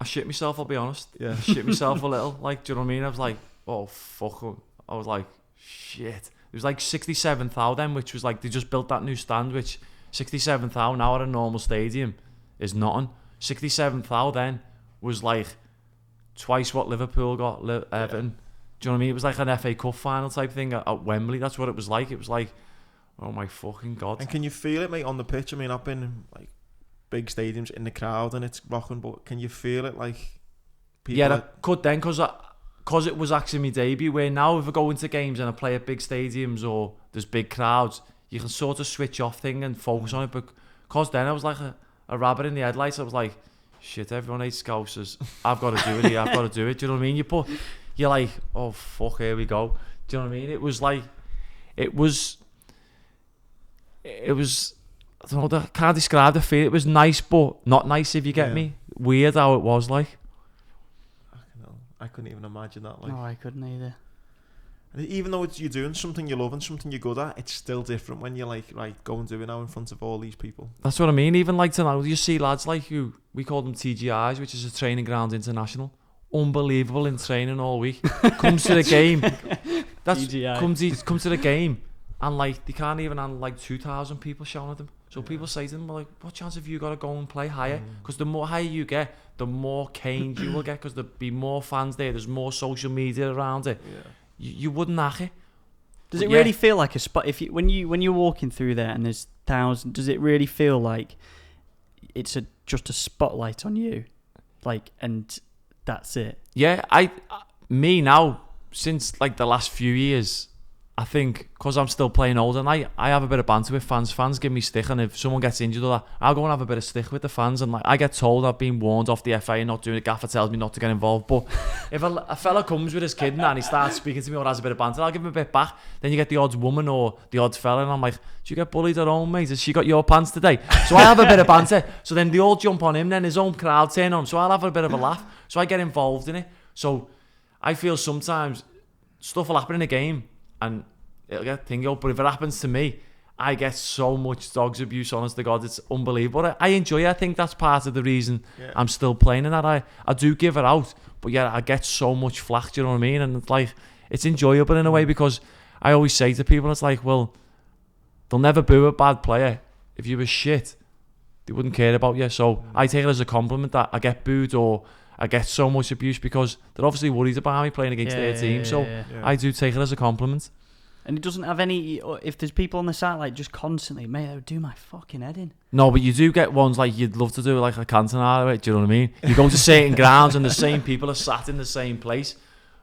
I shit myself, I'll be honest. Yeah. I shit myself a little. Like, do you know what I mean? I was like, oh, fuck. I was like, shit. It was like 67,000 then, which was like, they just built that new stand, which 67,000 now at a normal stadium is nothing. 67,000 then was like twice what Liverpool got, Everton. Do you know what I mean? It was like an FA Cup final type thing at Wembley. That's what it was like. It was like, oh my fucking God. And can you feel it, mate, on the pitch? I mean, I've been in like big stadiums in the crowd and it's rocking, but can you feel it like people? Yeah, I could then, because it was actually my debut, where now if I go into games and I play at big stadiums or there's big crowds, you can sort of switch off thing and focus on it. But because then I was like a rabbit in the headlights. I was like, shit, everyone hates Scousers. I've got to do it here. I've got to do it. Do you know what I mean? You're like, oh fuck, here we go. Do you know what I mean? It was like, it was, I don't know, I can't describe the feel. It was nice, but not nice, if you get me. Weird how it was like. I couldn't even imagine that. Like, no, I couldn't either. And even though you're doing something you love and something you're good at, it's still different when you're like, right, go and do it now in front of all these people. That's what I mean. Even like tonight, you see lads like who, we call them TGIs, which is a Training Ground International. Unbelievable in training all week. Comes to the game. That's comes to the game, and like they can't even handle like 2,000 people shouting at them. So people say to them, like, what chance have you got to go and play higher? Because the more higher you get, the more caned you will get, because there'll be more fans there. There's more social media around it. Yeah. You wouldn't hack it. Does it really feel like a spot? When you're walking through there and there's thousands, does it really feel like it's just a spotlight on you, like, and that's it? Yeah, me now, since like the last few years, I think because I'm still playing old and I have a bit of banter with fans. Fans give me stick, and if someone gets injured or that, I'll go and have a bit of stick with the fans. And like I get told, I've been warned off the FA not doing it. Gaffer tells me not to get involved. But if a fella comes with his kid and he starts speaking to me or has a bit of banter, I'll give him a bit back. Then you get the odd woman or the odd fella, and I'm like, do you get bullied at home, mate? Has she got your pants today? So I have a bit of banter. So then they all jump on him. Then his own crowd turn on him. So I'll have a bit of a laugh. So I get involved in it. So I feel sometimes stuff will happen in a game and it'll get thingy, but if it happens to me, I get so much dogs abuse, honest to God, it's unbelievable. I enjoy it. I think that's part of the reason I'm still playing in that. I do give it out, but yeah, I get so much flack, do you know what I mean? And it's like, it's enjoyable in a way, because I always say to people, it's like, well, they'll never boo a bad player. If you were shit, they wouldn't care about you. So I take it as a compliment that I get booed or I get so much abuse because they're obviously worried about me playing against their team. So I do take it as a compliment. And it doesn't have any. If there's people on the side like just constantly, mate, that would do my fucking head in. No, but you do get ones like you'd love to do like a Cantona. Do you know what I mean? You go to certain grounds and the same people are sat in the same place,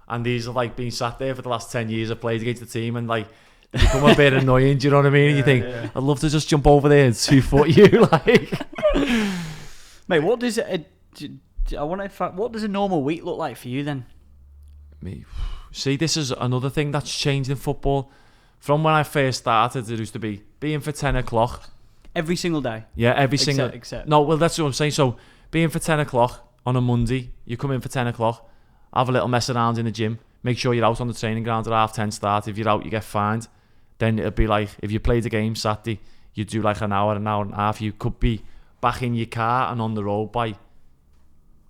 and these are like being sat there for the last 10 years. I've played against the team, and like they become a bit annoying. Do you know what I mean? And you think I'd love to just jump over there and 2-foot you, like. Mate, what does what does a normal week look like for you then? Me. See, this is another thing that's changed in football. From when I first started, it used to be being for 10 o'clock. Every single day? Yeah, every single... Except. No, well, that's what I'm saying. So, being for 10 o'clock on a Monday, you come in for 10 o'clock, have a little mess around in the gym, make sure you're out on the training ground at 10:30 start. If you're out, you get fined. Then it'd be like, if you played a game Saturday, you do like an hour and a half. You could be back in your car and on the road by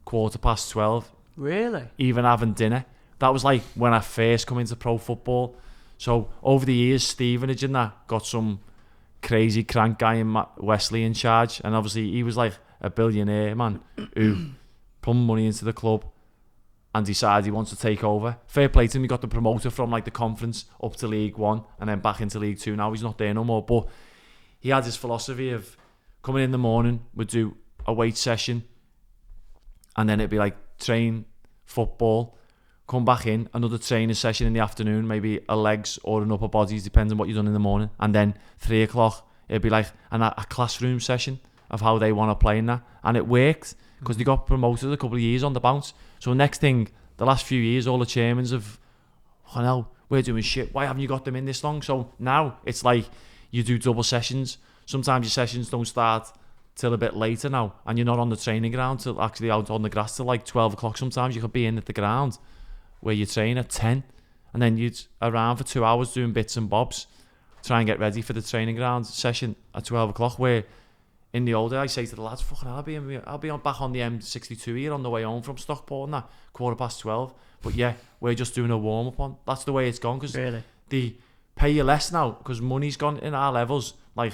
12:15. Really? Even having dinner. That was like when I first come into pro football. So over the years, Stevenage and that got some crazy crank guy in Wesley in charge, and obviously he was like a billionaire man who plumbed money into the club and decided he wants to take over. Fair play to him, he got the promoter from like the conference up to League One and then back into League Two. Now he's not there no more, but he had his philosophy of coming in the morning, would do a weight session, and then it'd be like train football, come back in, another training session in the afternoon, maybe a legs or an upper bodies, depends on what you've done in the morning. And then 3 o'clock, it'd be like a classroom session of how they want to play in that. And it worked because they got promoted a couple of years on the bounce. So next thing, the last few years, all the chairmans have, oh no, we're doing shit. Why haven't you got them in this long? So now it's like you do double sessions. Sometimes your sessions don't start till a bit later now. And you're not on the training ground till actually out on the grass till like 12 o'clock. Sometimes you could be in at the ground where you train at 10, and then you'd around for 2 hours doing bits and bobs, try and get ready for the training ground session at 12 o'clock, where in the old days I say to the lads, fucking hell, I'll be back on the M62 here on the way home from Stockport and that, 12:15. But yeah, we're just doing a warm-up on. That's the way it's gone, because really? They pay you less now, because money's gone in our levels. Like,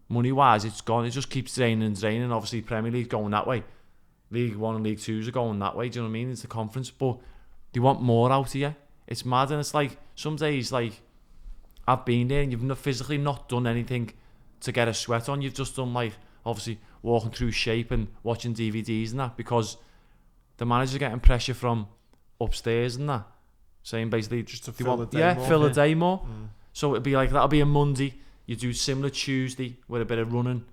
money-wise, it's gone. It just keeps draining and draining. Obviously, Premier League going that way. League 1 and League 2s are going that way, do you know what I mean? It's the conference, but they want more out of you. It's mad, and it's like some days, like I've been there and you've physically not done anything to get a sweat on. You've just done like obviously walking through shape and watching DVDs and that, because the manager's getting pressure from upstairs and that, saying basically just to fill the day more. Fill the day more. So it'd be like, that'll be a Monday. You do similar Tuesday with a bit of running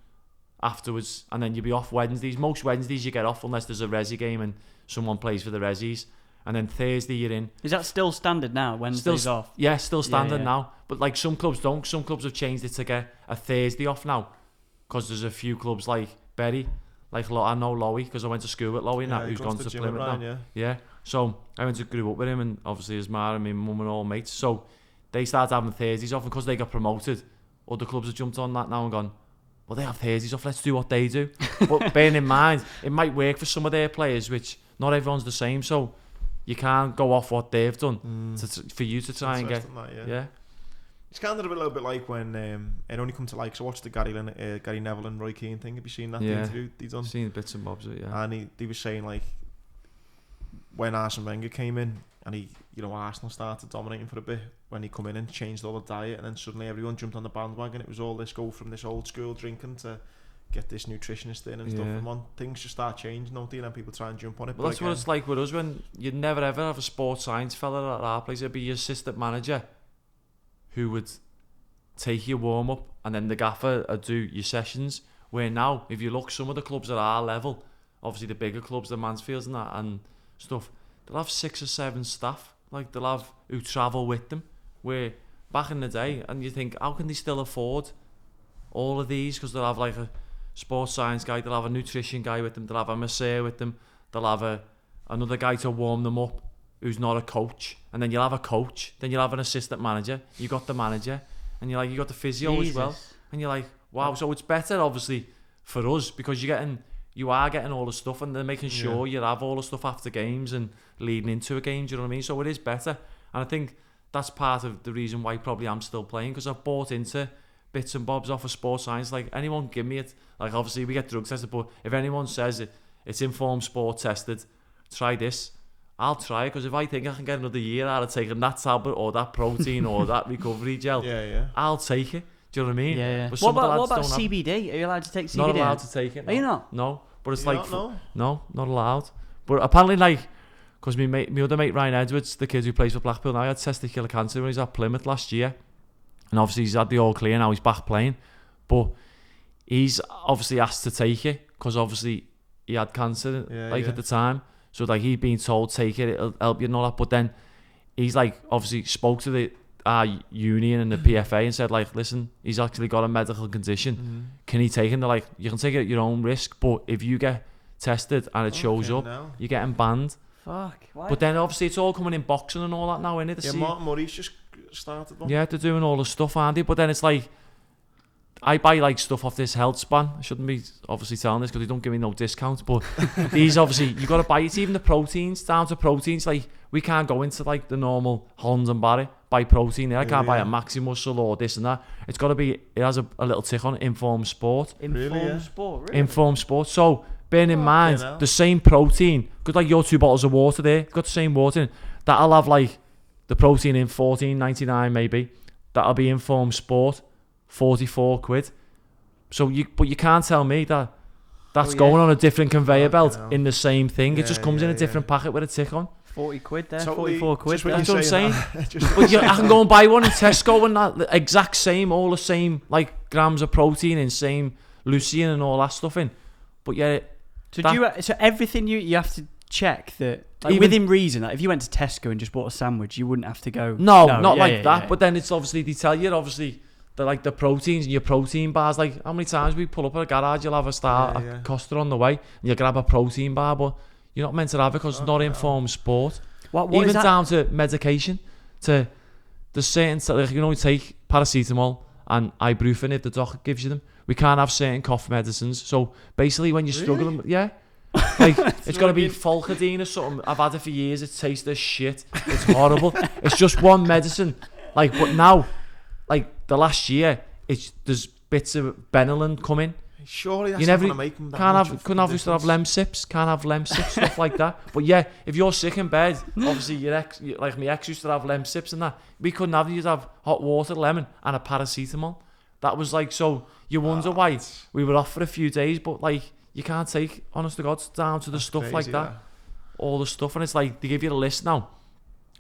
afterwards, and then you'll be off Wednesdays. Most Wednesdays you get off unless there's a resi game and someone plays for the resis. And then Thursday you're in. Is that still standard now? Wednesdays off? Yeah, still standard now. But like some clubs don't. Some clubs have changed it to get a Thursday off now, because there's a few clubs like Bury, like I know Lowy, because I went to school with Lowy now, who's gone to Plymouth now. Yeah. So I grew up with him, and obviously his ma and my mum and all mates. So they started having Thursdays off, and because they got promoted, other clubs have jumped on that now and gone, well, they have Thursdays off, let's do what they do. But bearing in mind, it might work for some of their players, which not everyone's the same. So you can't go off what they've done for you to try and get. That, yeah. It's kind of a little bit like when it only come to like, so I watched the Gary Neville and Roy Keane thing. Have you seen that interview he done? Seen bits and bobs of it, yeah. And he was saying like, when Arsene Wenger came in and Arsenal started dominating for a bit, when he come in and changed all the diet, and then suddenly everyone jumped on the bandwagon. It was all this go from this old school drinking to get this nutritionist in and stuff, and on things just start changing, don't they? And then people try and jump on it. Well, that's what it's like with us, when you'd never ever have a sports science fella at our place. It'd be your assistant manager who would take your warm up, and then the gaffer would do your sessions. Where now, if you look, some of the clubs at our level, obviously the bigger clubs, the Mansfields and that and stuff, they'll have 6 or 7 staff, like they'll have who travel with them. Where back in the day, and you think, how can they still afford all of these? Because they'll have like a sports science guy, they'll have a nutrition guy with them, they'll have a masseur with them, they'll have another guy to warm them up who's not a coach, and then you'll have a coach, then you'll have an assistant manager, you got the manager, and you're like, you got the physio as well, and you're like, wow. So it's better obviously for us, because you are getting all the stuff, and they're making sure you have all the stuff after games and leading into a game, do you know what I mean? So it is better, and I think that's part of the reason why probably I'm still playing, because I've bought into bits and bobs off of sports science. Like, anyone give me it, like obviously we get drug tested, but if anyone says it's informed sport tested, try this. I'll try it, because if I think I can get another year out of taking that tablet or that protein or that recovery gel, I'll take it. Do you know what I mean? Yeah. But What about CBD? Are you allowed to take CBD? Not allowed to take it. No. Are you not? No, but it's You like don't know? no, not allowed. But apparently, like, because my other mate Ryan Edwards, the kid who plays for Blackpool now, had testicular cancer when he was at Plymouth last year, and obviously he's had the all clear now. He's back playing, but he's obviously asked to take it because obviously he had cancer at the time. So like he'd been told, take it, it'll help you and all that. But then he's like obviously spoke to the union and the PFA and said like, listen, he's actually got a medical condition. Can he take it? And they're like, you can take it at your own risk, but if you get tested and it shows up, you're getting banned. Fuck. Why? But then obviously it's all coming in boxing and all that now, isn't it? Yeah, Martin Murray's just started one. Yeah, they're doing all the stuff, aren't they? But then it's like, I buy like stuff off this health span. I shouldn't be obviously telling this because they don't give me no discounts. But these obviously, you got to buy it. Even the proteins, down to proteins. Like we can't go into like the normal Holland and Barry, buy protein there. I can't buy a Maximuscle or this and that. It's got to be, it has a little tick on it, Informed Sport. Sport, really? Informed Sport. So bearing in mind, the same protein, because like your 2 bottles of water there, got the same water in, that'll have like the protein in $14.99 maybe. That'll be Informed Sport. 44 quid. So you can't tell me that's going on a different conveyor belt in the same thing. It just comes in a different packet with a tick on. 40 quid there, Totally, 44 quid there. That's what I'm saying. But I can go and buy one in Tesco and that the exact same, all the same like grams of protein and same leucine and all that stuff in. But yeah, so everything you have to check that like, Even- within reason. Like if you went to Tesco and just bought a sandwich, you wouldn't have to go. No, not like that. Yeah. But then it's obviously they tell you obviously the proteins and your protein bars. Like how many times we pull up at a garage, you'll have a Costa on the way and you grab a protein bar, but you're not meant to have it because it's not Informed Sport. What Even is that? down to medication, to the certain like you can only take paracetamol and ibuprofen if the doctor gives you them. We can't have certain cough medicines. So basically, when you're struggling, like it's got to be Folcadine or something. I've had it for years. It tastes as shit. It's horrible. It's just one medicine. Like, but now, like the last year, there's bits of Benelin coming. Surely that's You not never going to make them that can't much have of couldn't a have used to have difference. Lemsips, can't have Lemsips, stuff like that. But yeah, if you're sick in bed, obviously like my ex used to have Lemsips and that. We couldn't have. You'd have hot water, lemon, and a paracetamol. That was like, so you wonder why we were off for a few days, but like you can't take, honest to God, down to the stuff crazy, like that. All the stuff, and it's like they give you the list now,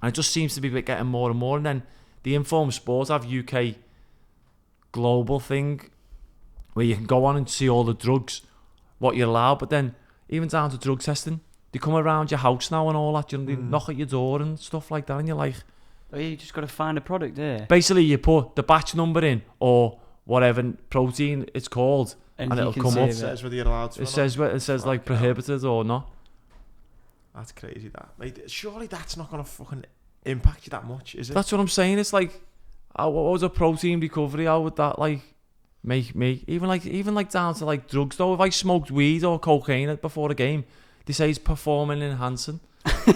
and it just seems to be getting more and more. And then the Informed Sport have UK global thing where you can go on and see all the drugs, what you're allowed, but then even down to drug testing, they come around your house now and all that, you know, they knock at your door and stuff like that, and you're like, Oh, yeah, you just got to find a product there. basically you put the batch number in or whatever protein it's called, and you it'll can come see up. It says whether you're allowed to. It says like prohibited or not. That's crazy. That, mate. Surely that's not going to fucking impact you that much, is it? That's what I'm saying. It's like, what was a protein recovery? How would that like make me? Even like down to like drugs though. If I smoked weed or cocaine before the game, they say it's performing enhancing.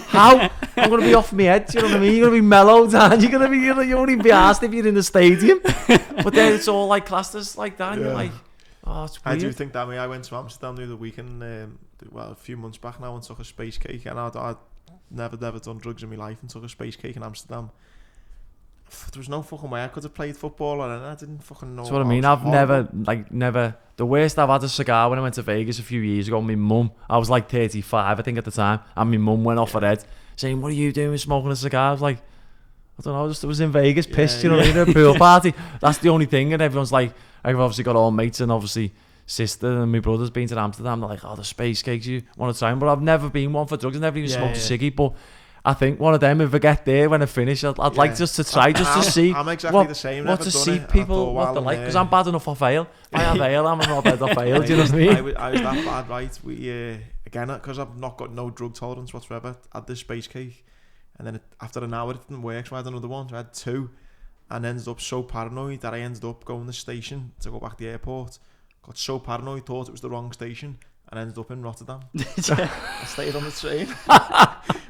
How? I'm gonna be off my head. Do you know what I mean? You're gonna be mellowed down. You only be asked if you're in the stadium. But then it's all like classed as like that, and you're like, oh, it's weird. I do think that way. I went to Amsterdam the other weekend, a few months back now, and took a space cake. And I'd never done drugs in my life, and took a space cake in Amsterdam. There was no fucking way I could have played football, and I didn't fucking know. That's what I mean. I've never. The worst I've had a cigar when I went to Vegas a few years ago. My mum, I was like 35, I think at the time, and my mum went off her head saying, "What are you doing smoking a cigar?" I was like, I don't know, I was in Vegas, pissed, you know, in a pool party. That's the only thing, and everyone's like, I've obviously got all mates and obviously sister and my brother's been to Amsterdam. They're like, oh, the space cakes, you want to try them? But I've never been one for drugs. I've never even smoked a ciggy, but I think one of them, if I get there when I finish, I'd like just to try, just to see. I'm exactly the same. What to see people, what they're like, because I'm bad enough off ale. If I have ale, I'm not bad off ale. Do you know what I mean? I was that bad, right? We again, because I've not got no drug tolerance whatsoever. Had this space cake, and then after an hour it didn't work, so I had another one. So I had two, and ended up so paranoid that I ended up going to the station to go back to the airport. Got so paranoid, thought it was the wrong station, and ended up in Rotterdam. I stayed on the train.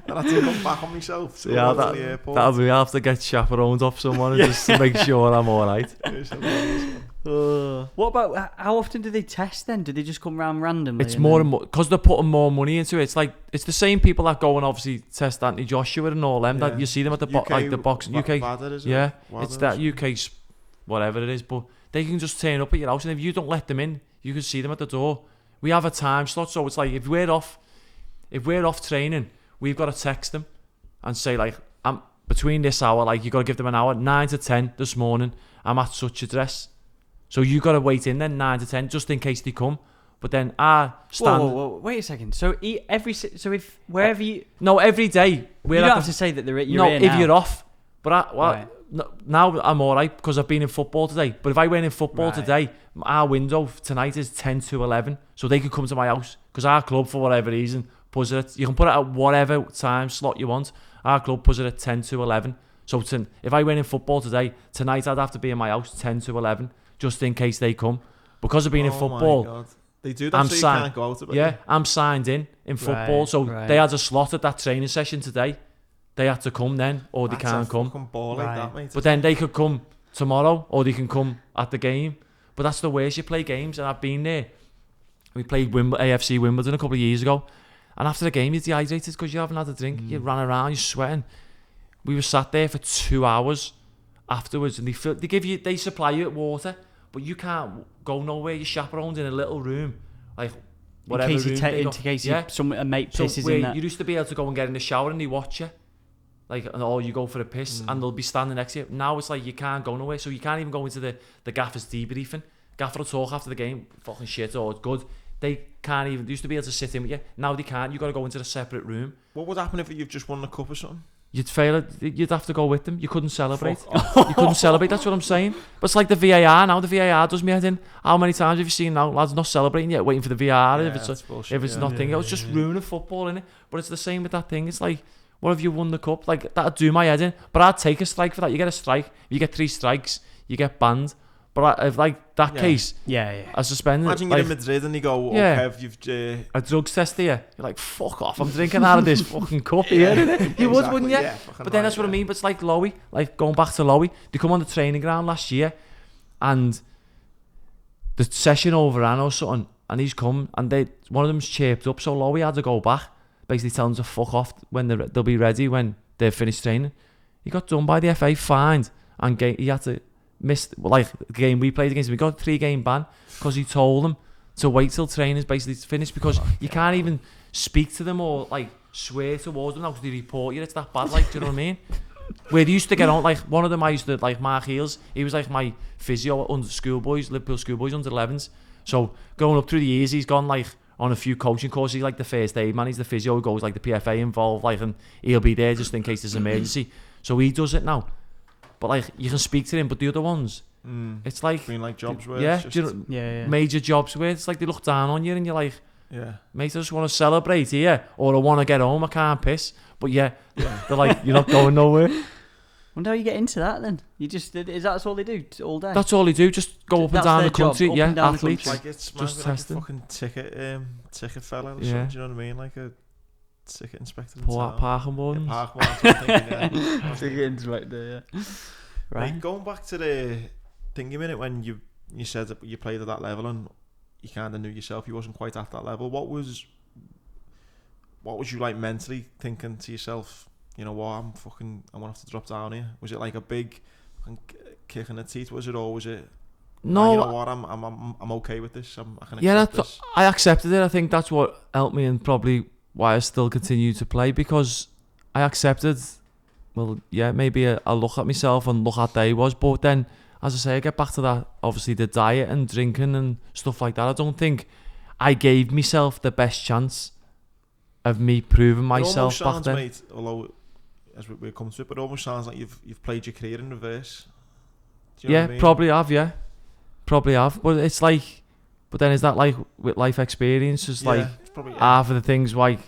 And I had to come back on myself to go to the airport. That'll be, I'll have to get chaperoned off someone just to make sure I'm alright. It was hilarious, man. What about how often do they test then? Do they just come around randomly? It's more and more because they're putting more money into it. It's like it's the same people that go and obviously test Anthony Joshua and all them that you see them at the like the boxing UK. Yeah, it's that UK's whatever it is, but they can just turn up at your house, and if you don't let them in, you can see them at the door. We have a time slot, so it's like if we're off training, we've got to text them and say like, I'm between this hour, like you got to give them an hour, 9 to 10 this morning. I'm at such address. So you got to wait in then 9 to 10 just in case they come. But then Whoa, wait a second. So if wherever you every day you don't have to say that you're if now. you're off. But now I'm alright because I've been in football today. But if I went in football today, our window tonight is 10 to 11, so they could come to my house because our club for whatever reason puts it. You can put it at whatever time slot you want. Our club puts it at 10 to 11. So if I went in football today, tonight I'd have to be in my house 10 to 11. Just in case they come. Because of being in football. My God. They do that so you can't go out of it. Yeah, I'm signed in football. So they had a slot at that training session today. They had to come then, or they can't come. Fucking ball like that, mate. But then they could come tomorrow, or they can come at the game. But that's the worst, you play games, and I've been there. We played AFC Wimbledon a couple of years ago. And after the game, you're dehydrated because you haven't had a drink. You ran around, you're sweating. We were sat there for 2 hours afterwards, and they supply you with water. But you can't go nowhere. You're chaperoned in a little room, like whatever in case a mate pisses in that. You used to be able to go and get in the shower and they watch you, or you go for a piss and they'll be standing next to you. Now it's like you can't go nowhere, so you can't even go into the gaffer's debriefing. Gaffer will talk after the game, fucking shit, or it's good. They can't even. They used to be able to sit in with you. Now they can't. You got to go into a separate room. What would happen if you've just won the cup or something? You'd fail it. You'd have to go with them. You couldn't celebrate. You couldn't celebrate. That's what I'm saying. But it's like the VAR now. The VAR does me head in. How many times have you seen now lads not celebrating yet, waiting for the VAR? Yeah, if it's nothing, it's just ruining football, innit? But it's the same with that thing. It's like, what if you won the cup? Like that'd do my head in. But I'd take a strike for that. You get a strike. If you get 3 strikes, you get banned. But if like that case, I suspended. Imagine you're in Madrid and you go, Kev, you've a drugs test here. You're like, fuck off! I'm drinking out of this fucking cup here. Innit? You would, wouldn't you? Yeah, but then that's what I mean. But it's like Lowy, like going back to Lowy. They come on the training ground last year, and the session overran or something, and he's come, and one of them's chirped up, so Lowy had to go back, basically telling them to fuck off when they'll be ready when they're finished training. He got done by the FA, fined, and he had to. Missed like the game we played against him. We got a 3-game ban because he told them to wait till training's basically finished because you can't even speak to them or like swear towards them now because they report you. It's that bad, like, do you know what I mean? Where they used to get on, like one of them I used to like, Mark Heels. He was like my physio under schoolboys, Liverpool schoolboys under 11s. So going up through the years, he's gone like on a few coaching courses. He's like the first aid man. He's the physio who goes like the PFA involved, like, and he'll be there just in case there's an emergency. So he does it now. But like you can speak to him, but the other ones, it's like being like jobs where major jobs where it's like they look down on you and you're like, mate, I just want to celebrate here, or I want to get home, I can't piss. But they're like, you're not going nowhere. Wonder how you get into that then. You just that's all they do all day. That's all they do. Just go up and down the country. Yeah, athletes. Like it's just testing. Like a fucking ticket fella. Or something, do you know what I mean? Like a ticket inspector. Parking ones. Ticket inspector, yeah. Right. Like, going back to the thing a minute when you said that you played at that level and you kind of knew yourself you wasn't quite at that level. What was you like mentally thinking to yourself? You know what? I'm gonna have to drop down here. Was it like a big kick in the teeth? Was it, or was it? No, you know what? I'm okay with this. I can accept this. I accepted it. I think that's what helped me and probably why I still continue to play, because I accepted, maybe I look at myself and look at how I was, but then, as I say, I get back to that, obviously the diet and drinking and stuff like that. I don't think I gave myself the best chance of me proving myself back sounds, then. Mate, although, as we'll come to it, but it almost sounds like you've played your career in reverse. Do you know what I mean? Probably have, but it's like, but then is that like with life experiences, like half of the things like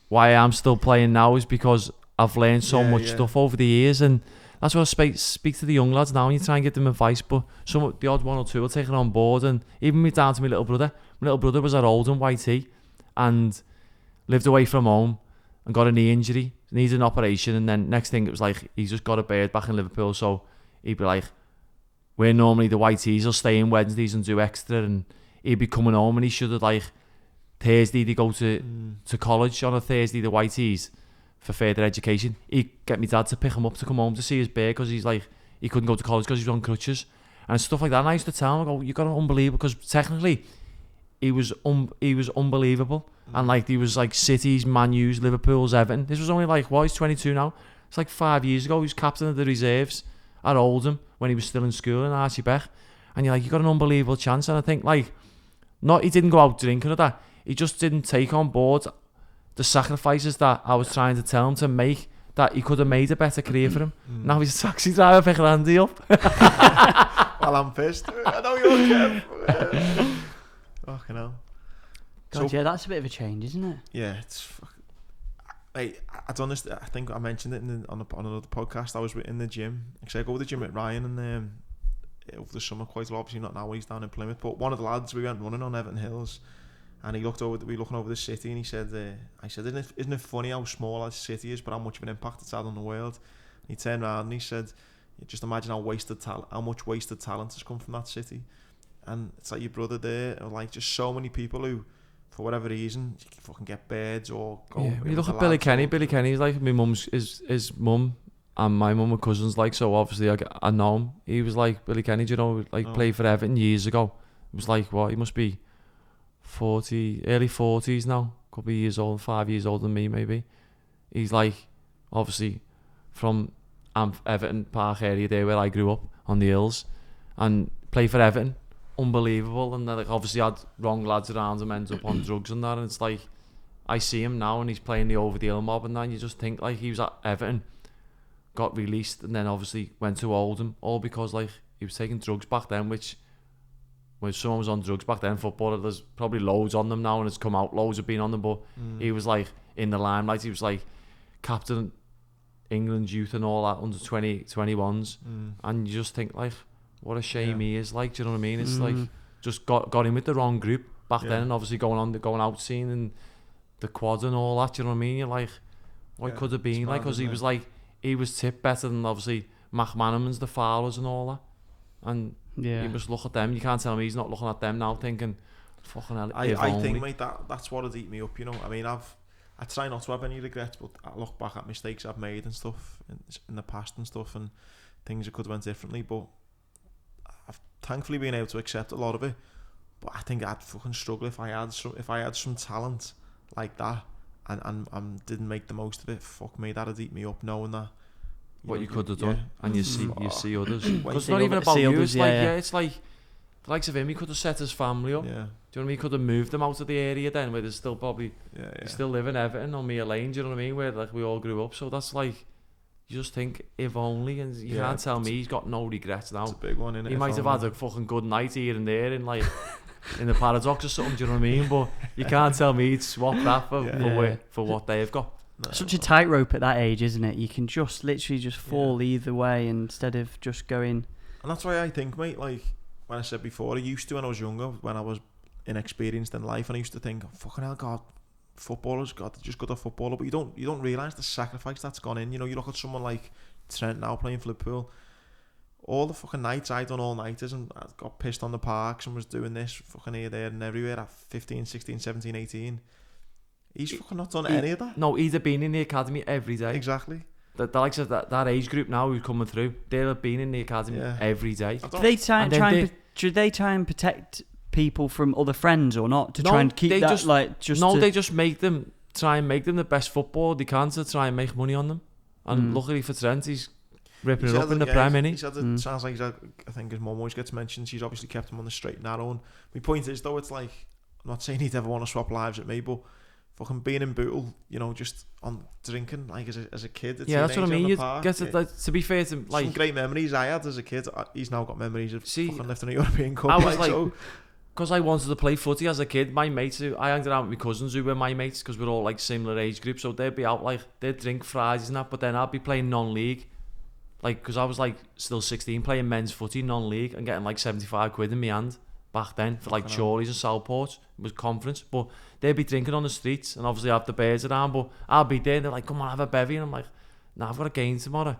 why I'm still playing now is because I've learned so much stuff over the years, and that's what I speak to the young lads now, and you try and give them advice, but the odd one or two will take it on board. And even me down to my little brother. My little brother was at Oldham YT and lived away from home and got a knee injury, needed an operation, and then next thing it was like he's just got a bird back in Liverpool, so he'd be like, where normally the whiteys will stay in Wednesdays and do extra, and he'd be coming home and he should have like Thursday they go to college on a Thursday, the whiteys, for further education. He'd get my dad to pick him up to come home to see his bear because he's like, he couldn't go to college because he was on crutches and stuff like that. And I used to tell him, I go, you got an unbelievable, because technically he was unbelievable. And like he was like City's, Man U's, Liverpool's, Everton. This was only like, what, he's 22 now. It's like 5 years ago. He was captain of the reserves at Oldham when he was still in school in Archie Beck. And you're like, you got an unbelievable chance. And I think like, not he didn't go out drinking or that. He just didn't take on board the sacrifices that I was trying to tell him to make, that he could have made a better career for him. Now he's a taxi driver picking Andy up. Well, I'm pissed. I know you're Kev. Fucking hell. God, yeah, that's a bit of a change, isn't it? Yeah, it's... Mate, I done this. I think I mentioned it on another podcast. I was in the gym. Actually, I go to the gym with Ryan and over the summer quite a lot. Obviously not now, he's down in Plymouth. But one of the lads, we went running on Everton Hills, and we looking over the city, and he said, I said, isn't it funny how small our city is, but how much of an impact it's had on the world? And he turned around and he said, just imagine how much wasted talent has come from that city. And it's like your brother there, or like just so many people who, for whatever reason, you can fucking get birds or go. Yeah, you look at Billy Kenny. Billy Kenny's like my mum's his mum, and my mum were cousins. Like, so obviously I know him. He was like Billy Kenny, do you know, like played for Everton years ago. It was like, what, he must be 40, early 40s now. Could be years old, 5 years older than me maybe. He's like, obviously from Everton Park area there where I grew up on the hills, and played for Everton. Unbelievable. And then like obviously had wrong lads around him, ends up on drugs and that, and it's like I see him now and he's playing the over the hill mob and that, and you just think like he was at Everton, got released, and then obviously went to Oldham, all because like he was taking drugs back then, which when someone was on drugs back then, footballer, there's probably loads on them now and it's come out, loads have been on them, but he was like in the limelight. He was like captain England's youth and all that, under 21s, and you just think like, what a shame he is, like, do you know what I mean? It's like, just got in with the wrong group back then, and obviously going out scene and the quad and all that, do you know what I mean? You're like, what could have been, like, because he was like, he was tipped better than obviously McManamans, the Fowlers and all that, and you must look at them, you can't tell me he's not looking at them now thinking, fucking hell, I think, mate, that's what would eat me up, you know. I mean, I try not to have any regrets, but I look back at mistakes I've made and stuff in the past and stuff, and things that could have went differently, but I've thankfully been able to accept a lot of it. But I think I'd fucking struggle if I had some talent like that and didn't make the most of it. Fuck me, that'd eat me up knowing that what you could have done, and you see others. Because it's not see even about you. others, It's like it's like the likes of him. He could have set his family up. Yeah. Do you know what I mean? He could have moved them out of the area then, where there's still probably they still live in Everton on Mere Lane. Do you know what I mean? Where like we all grew up. So that's like, you just think, if only, and you can't tell me he's got no regrets now. It's a big one, innit? He might have had a fucking good night here and there in like in the Paradox or something, do you know what I mean? But you can't tell me he'd swap that for what they've got. No. Such a tightrope at that age, isn't it? You can just literally just fall either way instead of just going. And that's why I think, mate, like when I said before, I used to when I was younger, when I was inexperienced in life, and I used to think, oh, fucking hell, God, footballers, God, they're just good at footballer, but you don't realise the sacrifice that's gone in. You know, you look at someone like Trent now playing for Liverpool. All the fucking nights I done all-nighters and I got pissed on the parks and was doing this fucking here, there and everywhere at 15, 16, 17, 18. He's fucking not done any of that. No, he'd have been in the academy every day. Exactly. The likes of that age group now who's coming through, they'll have been in the academy every day. Do they should they try and protect people from other friends or not to try and keep that just, like just? No, they just try and make them the best football they can to try and make money on them. And luckily for Trent, he's ripping it up in the Prem, innit? He said it sounds like I think his mum always gets mentioned. She's obviously kept him on the straight and narrow. And my point is, though, it's like, I'm not saying he'd ever want to swap lives with me, but fucking being in Bootle, you know, just on drinking like as a kid. That's what I mean. You get it, like, to be fair to like some great memories I had as a kid. He's now got memories of fucking lifting a European Cup. I was like, because I wanted to play footy as a kid. My mates, I hung around with my cousins who were my mates because we're all like similar age groups. So they'd be out like they'd drink Fridays and that, but then I'd be playing non-league. Like, because I was like still 16 playing men's footy non-league and getting like 75 quid in my hand back then for like Chorley's and Southport. It was conference, but they'd be drinking on the streets and obviously have the bears around, but I'll be there and they're like, come on, have a bevy, and I'm like, nah, I've got a game tomorrow.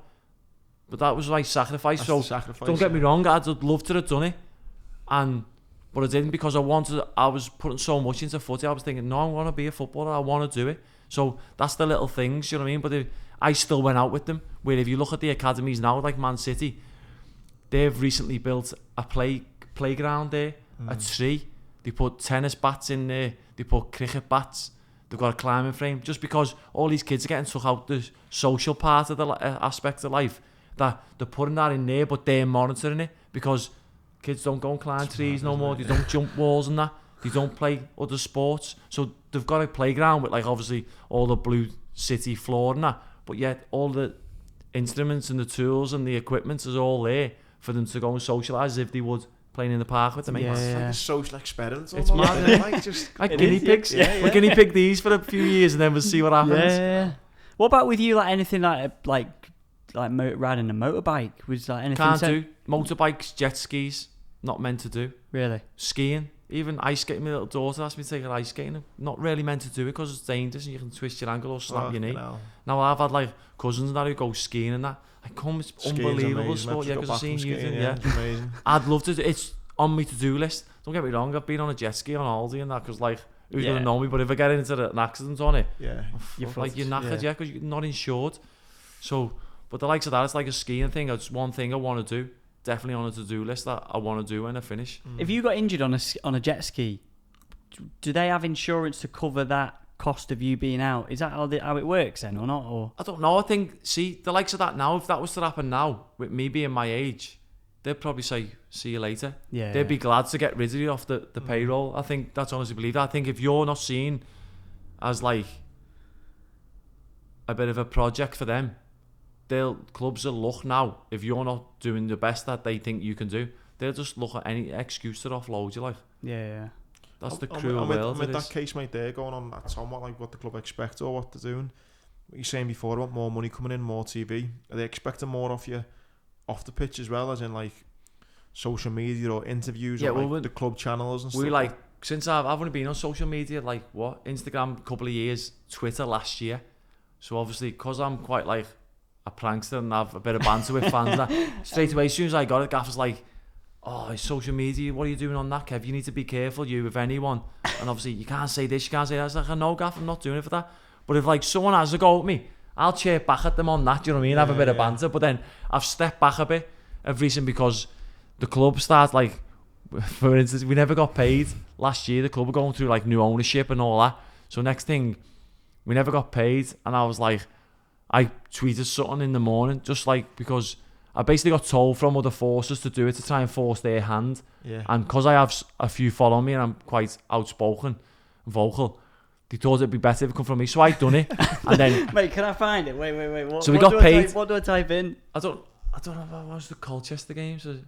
But that was like sacrifice. That's So the sacrifice, don't get me wrong, I'd love to have done it, but I didn't because I was putting so much into footy. I was thinking, no, I want to be a footballer. I want to do it. So that's the little things, you know what I mean? But I still went out with them. Where if you look at the academies now, like Man City, they've recently built a playground there, a tree. They put tennis bats in there. They put cricket bats. They've got a climbing frame. Just because all these kids are getting took out the social part of the aspect of life, that they're putting that in there, but they're monitoring it because kids don't go and climb trees no more. They don't jump walls and that. They don't play other sports. So they've got a playground with like obviously all the blue city floor and that, but yet all the instruments and the tools and the equipment is all there for them to go and socialise as if they would playing in the park with them. Yeah, It's yeah. like a social experiment. It's almost, mad, isn't it? Like just Like It guinea is, pigs. yeah. We'll guinea pig these for a few years and then we'll see what happens. Yeah. What about with you? Like anything like riding a motorbike? Was like anything? Can't do motorbikes, jet skis. Not meant to do. Really? Skiing, even ice skating. My little daughter asked me to take her ice skating. I'm not really meant to do it because it's dangerous and you can twist your ankle or snap your knee. Now I've had like cousins and that who go skiing and that. I come, it's unbelievable sport. Yeah, because I've seen you doing. Yeah, it's amazing. I'd love to do. It's on my to-do list. Don't get me wrong. I've been on a jet ski on Aldi and that because like who's gonna know me? But if I get into an accident on it, Yeah, You're like you're knackered, yeah, because you're not insured. So, but the likes of that, it's like a skiing thing. It's one thing I want to do. Definitely on a to-do list that I want to do when I finish. If you got injured on a jet ski, do they have insurance to cover that cost of you being out? Is that how it works then, or not? Or I don't know. I think, see, the likes of that now, if that was to happen now, with me being my age, they'd probably say, see you later. yeah, They'd be glad to get rid of you off the payroll. I think that's honestly believe that. I think if you're not seen as like a bit of a project for them, clubs will look now, if you're not doing the best that they think you can do, they'll just look at any excuse to offload you. Like, yeah. that's the cruel world. With it that is. case mate there going on, that's somewhat like what the club expect or what they're doing. What you're saying before about more money coming in, more TV. Are they expecting more off you off the pitch as well, as in like social media or interviews or like the club channels and stuff? We like, since I've only been on social media like what, Instagram a couple of years, Twitter last year. So obviously, because I'm quite like a prankster and have a bit of banter with fans, that straight away as soon as I got it, Gaffer's like, oh, it's social media, what are you doing on that, Kev? You need to be careful, you, with anyone. And obviously you can't say this, you can't say that. I was like, no, Gaff, I'm not doing it for that. But if like someone has a go at me, I'll cheer back at them on that, do you know what I mean? Have a bit of banter. But then I've stepped back a bit of recent because the club started like, for instance, we never got paid last year. The club were going through like new ownership and all that. So next thing, we never got paid, and I was like, I tweeted something in the morning, just like, because I basically got told from other forces to do it to try and force their hand. Yeah. And because I have a few following me and I'm quite outspoken, vocal, they thought it'd be better if it come from me. So I done it, and then Mate, can I find it? Wait. What, So we what got do paid. What do I type in? I don't know what was the Colchester game. So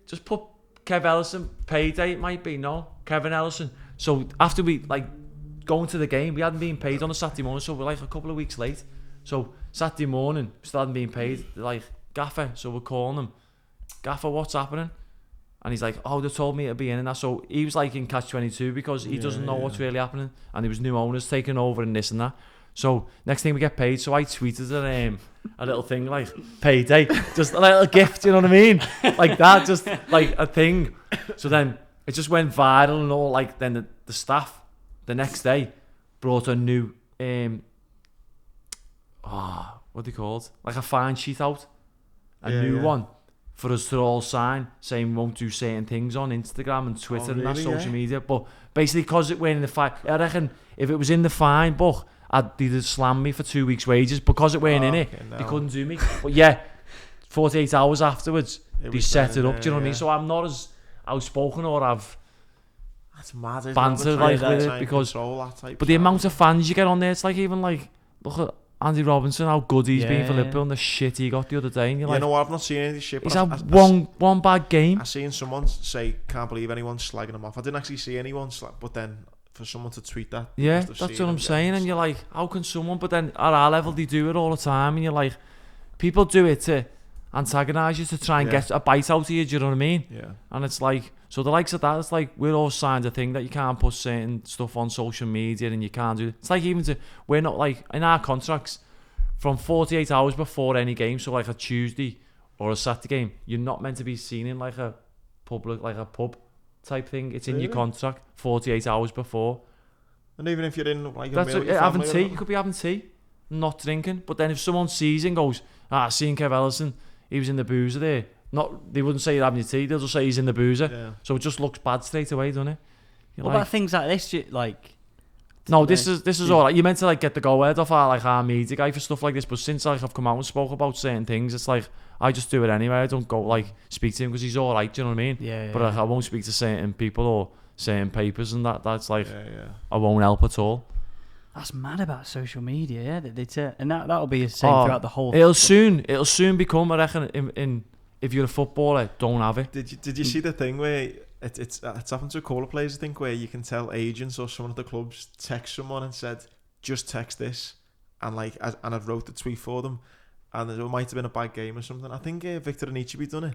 just put Kev Ellison paid. It might be Kevin Ellison. So after we like going to the game, we hadn't been paid on a Saturday morning, so we're like a couple of weeks late. So Saturday morning, we still hadn't been paid. They're like, Gaffer, so we're calling him, Gaffer, what's happening? And he's like, oh, they told me to be in and that. So he was like in catch-22 because he doesn't know what's really happening, and there was new owners taking over and this and that. So next thing we get paid, so I tweeted a little thing like payday, just a little gift, you know what I mean, like that, just like a thing. So then it just went viral and all. Like then the staff the next day brought a new what they called, like a fine sheet out, a new one for us to all sign, saying we won't do certain things on Instagram and Twitter and that social media. But basically, because it went in the fine, I reckon if it was in the fine book, they'd have slammed me for 2 weeks' wages. Because it weren't in it, they couldn't do me. But yeah, 48 hours afterwards, they set it up. Do you know what I mean? So I'm not as outspoken or that's mad, banter like with it, because but the amount of fans you get on there, it's like, even like, look at Andy Robinson, how good he's been for Liverpool and the shit he got the other day, and you're like, you know what, I've not seen any of this shit, he's had one bad game. I seen someone say, can't believe anyone's slagging him off. I didn't actually see anyone but then for someone to tweet that, yeah, that's what I'm saying. And you're like, how can someone? But then at our level, they do it all the time, and you're like, people do it to antagonise you, to try and get a bite out of you, do you know what I mean? Yeah. And it's like, so the likes of that, it's like, we're all signed a thing that you can't put certain stuff on social media, and you can't do it. It's like, even we're not like, in our contracts, from 48 hours before any game, so like a Tuesday or a Saturday game, you're not meant to be seen in like a pub type thing. It's in your contract 48 hours before. And even if you're in like a That's meal with your having family, tea. You could be having tea, not drinking. But then if someone sees and goes, seeing Kevin Ellison, he was in the boozer there. They wouldn't say you're having your tea. They'll just say he's in the boozer. Yeah. So it just looks bad straight away, doesn't it? What about things like this? Like, no, this is all right. You're meant to like get the go ahead off our media guy for stuff like this. But since like I've come out and spoke about certain things, it's like I just do it anyway. I don't go like speak to him because he's all right. Do you know what I mean? Yeah. But I won't speak to certain people or certain papers and that's like I won't help at all. That's mad about social media, yeah. And that'll be the same throughout the whole. It'll soon become. I reckon. In if you're a footballer, don't have it. Did you see the thing where it's happened to a couple of players? I think where you can tell agents or someone at the clubs text someone and said, just text this, and I wrote the tweet for them, and it might have been a bad game or something. I think Victor Anichebe done it.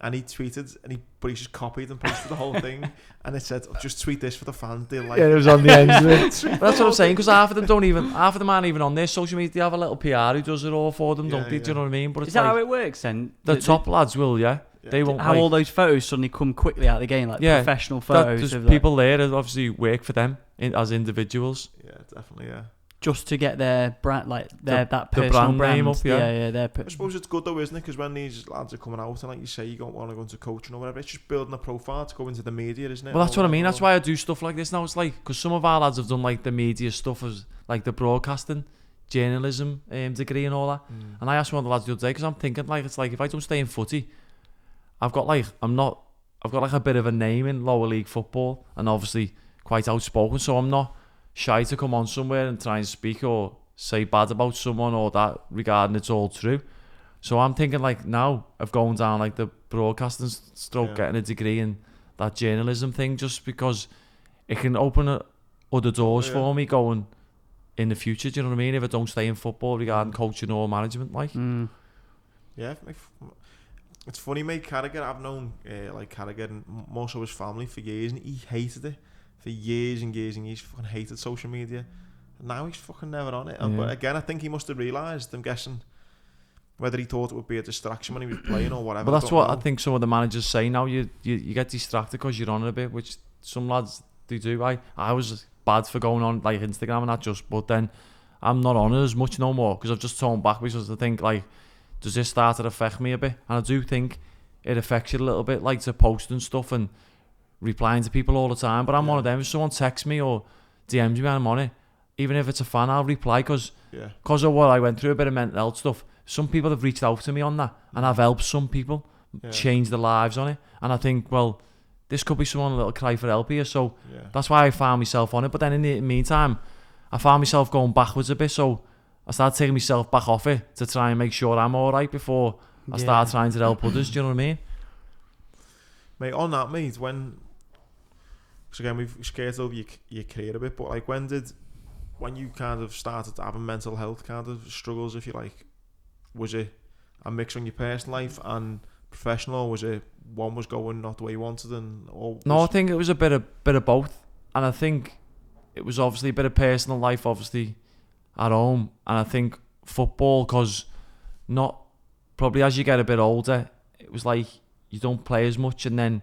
And he tweeted, but he just copied and pasted the whole thing, and it said, "Just tweet this for the fans." They like. Yeah, it was on the end of it. That's what I'm saying. Because half of them aren't even on their social media. They have a little PR who does it all for them, don't they? Do you know what I mean? But is that how it works then? The top lads will, yeah. They won't. How all those photos suddenly come quickly out of the game, like professional photos. There's people there that obviously work for them as individuals. Yeah, definitely, yeah. Just to get their brand, like that personal brand name up, I suppose it's good though, isn't it? Because when these lads are coming out and like you say, you don't want to go into coaching or whatever, it's just building a profile to go into the media, isn't it? Well, that's what I mean. That's why I do stuff like this now. It's like because some of our lads have done like the media stuff as like the broadcasting, journalism degree and all that. And I asked one of the lads the other day because I'm thinking like it's like if I don't stay in footy, I've got like a bit of a name in lower league football and obviously quite outspoken, so I'm not shy to come on somewhere and try and speak or say bad about someone or that regarding it's all true. So I'm thinking like now of going down like the broadcasting stroke, getting a degree in that journalism thing, just because it can open other doors for me going in the future. Do you know what I mean? If I don't stay in football regarding coaching or management, like. Yeah, it's funny, mate. Carragher, I've known Carragher and more so his family for years, and he hated it. For years and years and years, fucking hated social media. And now he's fucking never on it. But again, I think he must have realised, I'm guessing, whether he thought it would be a distraction when he was playing or whatever. But that's what I think some of the managers say now. You get distracted because you're on it a bit, which some lads they do. I was bad for going on like Instagram and that but then I'm not on it as much no more because I've just toned back because I think like, does this start to affect me a bit? And I do think it affects you a little bit, like to post and stuff and replying to people all the time. But I'm one of them. If someone texts me or DMs me and I'm on it, even if it's a fan, I'll reply because of what I went through, a bit of mental health stuff. Some people have reached out to me on that and I've helped some people change their lives on it. And I think, well, this could be someone a little cry for help here. So that's why I found myself on it. But then in the meantime, I found myself going backwards a bit. So I started taking myself back off it to try and make sure I'm all right before I start trying to help others. Do you know what I mean? Mate, on that, mate, because again, we've skirted over your career a bit, but like when you kind of started having mental health kind of struggles, if you like, was it a mix on your personal life and professional, or was it one was going not the way you wanted? No, I think it was a bit of both, and I think it was obviously a bit of personal life, obviously at home, and I think football, because not probably as you get a bit older, it was like you don't play as much, and then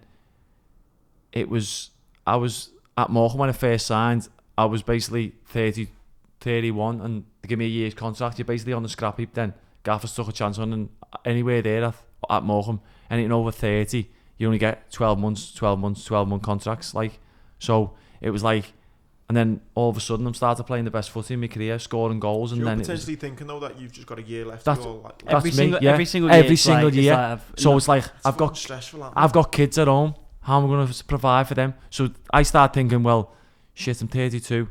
I was at Morecambe when I first signed. I was basically 30, 31, and they give me a year's contract. You're basically on the scrap heap then. Gaffers took a chance on, and anywhere there at Morecambe, anything over 30, you only get 12 month contracts. Like, so it was like, and then all of a sudden I'm started playing the best footy in my career, scoring goals, and you're then potentially thinking though that you've just got a year left. Every single year. So it's like I've got kids at home. How am I going to provide for them? So I start thinking, well, shit, I'm 32.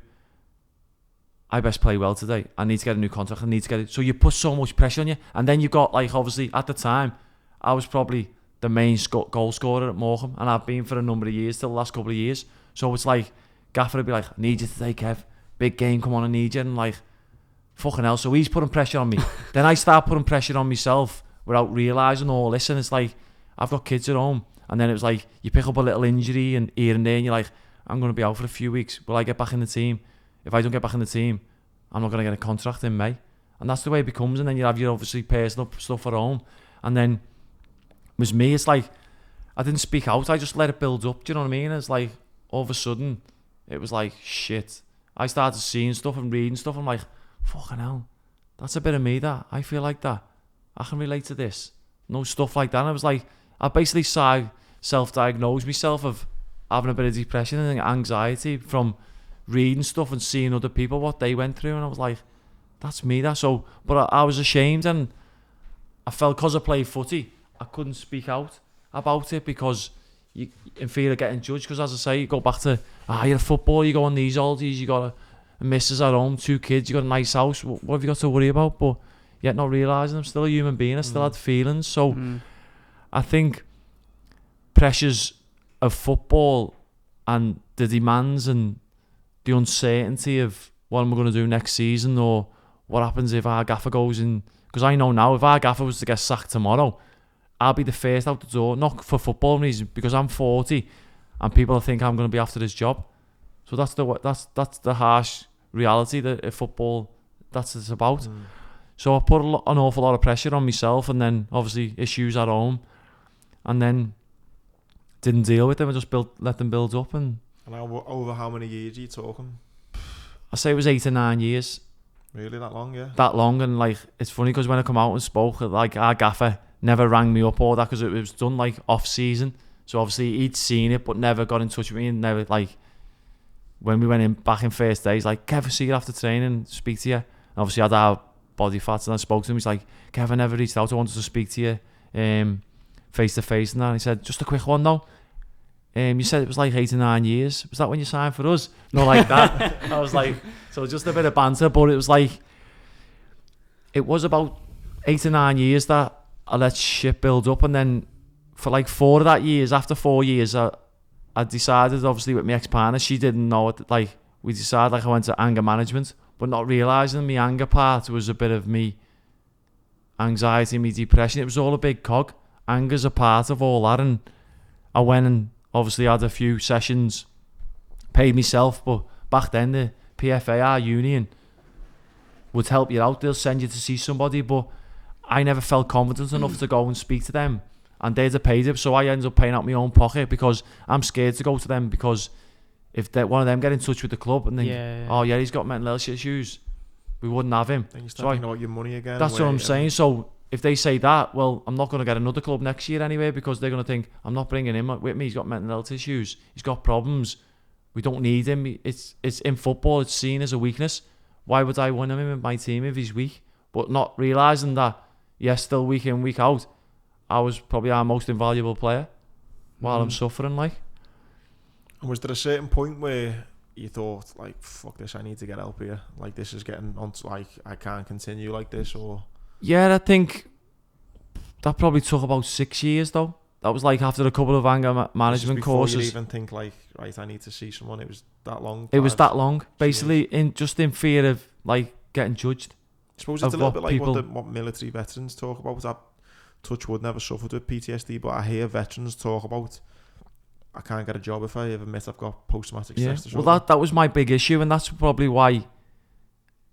I best play well today. I need to get a new contract. I need to get it. So you put so much pressure on you. And then you've got, like, obviously, at the time, I was probably the main goal scorer at Morecambe. And I've been for a number of years, till the last couple of years. So it's like, Gaffer would be like, I need you today, Kev. Big game, come on, I need you. And like, fucking hell. So he's putting pressure on me. Then I start putting pressure on myself without realising all this. And it's like, I've got kids at home. And then it was like, you pick up a little injury and here and there, and you're like, I'm going to be out for a few weeks. Will I get back in the team? If I don't get back in the team, I'm not going to get a contract in May. And that's the way it becomes. And then you have your obviously personal stuff at home. And then with me, it's like, I didn't speak out. I just let it build up. Do you know what I mean? It's like, all of a sudden, it was like, shit. I started seeing stuff and reading stuff. I'm like, fucking hell. That's a bit of me, that. I feel like that. I can relate to this. No stuff like that. And I was like, I basically self-diagnosed myself of having a bit of depression and anxiety from reading stuff and seeing other people, what they went through. And I was like, that's me, that. So, but I was ashamed, and I felt because I played footy, I couldn't speak out about it because you in fear of getting judged. Because as I say, you go back to, you're a footballer, you go on these oldies, you got a missus at home, 2 kids, you got a nice house, what have you got to worry about? But yet not realising I'm still a human being, I still had feelings. So I think pressures of football and the demands and the uncertainty of what am I going to do next season, or what happens if our gaffer goes in, because I know now if our gaffer was to get sacked tomorrow, I'll be the first out the door, not for football reasons, because I'm 40 and people think I'm going to be after this job. So that's the harsh reality that if football, that's what it's about. So I put an awful lot of pressure on myself, and then obviously issues at home, and then didn't deal with them and just let them build up. And over how many years are you talking? I say it was 8 or 9 years. Really, that long? Yeah. That long. And like, it's funny because when I come out and spoke, like, our gaffer never rang me up or that, because it was done like off season. So obviously he'd seen it but never got in touch with me, and never, like, when we went in back in first day, he's like, Kevin, see you after training, speak to you. And obviously I had our body fats, and I spoke to him. He's like, Kevin, never reached out, I wanted to speak to you face to face and that. And he said, just a quick one though. You said it was like 8 or 9 years. Was that when you signed for us? Not like that. I was like, so just a bit of banter, but it was like, it was about 8 or 9 years that I let shit build up. And then for like 4 of that years, after 4 years, I decided, obviously with my ex-partner, she didn't know it, like, we decided, like, I went to anger management, but not realising my anger part was a bit of me anxiety, me depression. It was all a big cog. Anger's a part of all that. And I went and obviously had a few sessions, paid myself, but back then the PFA, our union, would help you out. They'll send you to see somebody, but I never felt confident enough to go and speak to them, and they'd have paid it. So I ended up paying out my own pocket because I'm scared to go to them, because if one of them get in touch with the club and think, oh yeah, he's got mental health issues, we wouldn't have him. Then you start thinking about your money again. That's what I'm saying. So if they say that, well, I'm not going to get another club next year anyway, because they're going to think, I'm not bringing him with me, he's got mental health issues, he's got problems, we don't need him. It's in football, it's seen as a weakness. Why would I want him in my team if he's weak? But not realising that, yes, still week in, week out, I was probably our most invaluable player while I'm suffering, like. And was there a certain point where you thought, like, fuck this, I need to get help here, like, this is getting on, like, I can't continue like this? Or yeah, I think that probably took about 6 years though. That was like after a couple of anger management courses. Before you even think, like, right, I need to see someone. It was that long. It was that long, basically, in fear of, like, getting judged. I suppose it's a little bit like what military veterans talk about. That touch wood never suffered with PTSD, but I hear veterans talk about, I can't get a job if I ever admit I've got post-traumatic stress disorder. Well, that was my big issue, and that's probably why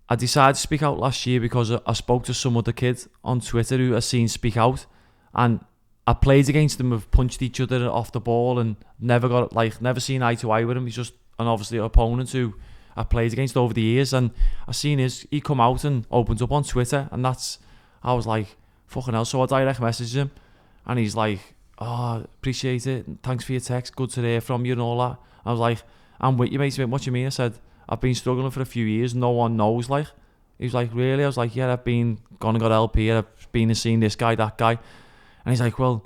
I decided to speak out last year, because I spoke to some other kid on Twitter who I seen speak out, and I played against him, we've punched each other off the ball and never seen eye to eye with him. He's just an obviously opponent who I played against over the years, and I seen he come out and opened up on Twitter, and I was like, fucking hell. So I direct messaged him, and he's like, oh, appreciate it, thanks for your text, good to hear from you and all that. I was like, I'm with you, mate. What do you mean? I said, I've been struggling for a few years, no one knows, like. He was like, really? I was like, yeah, I've been gone and got help here, I've been and seen this guy, that guy. And he's like, well,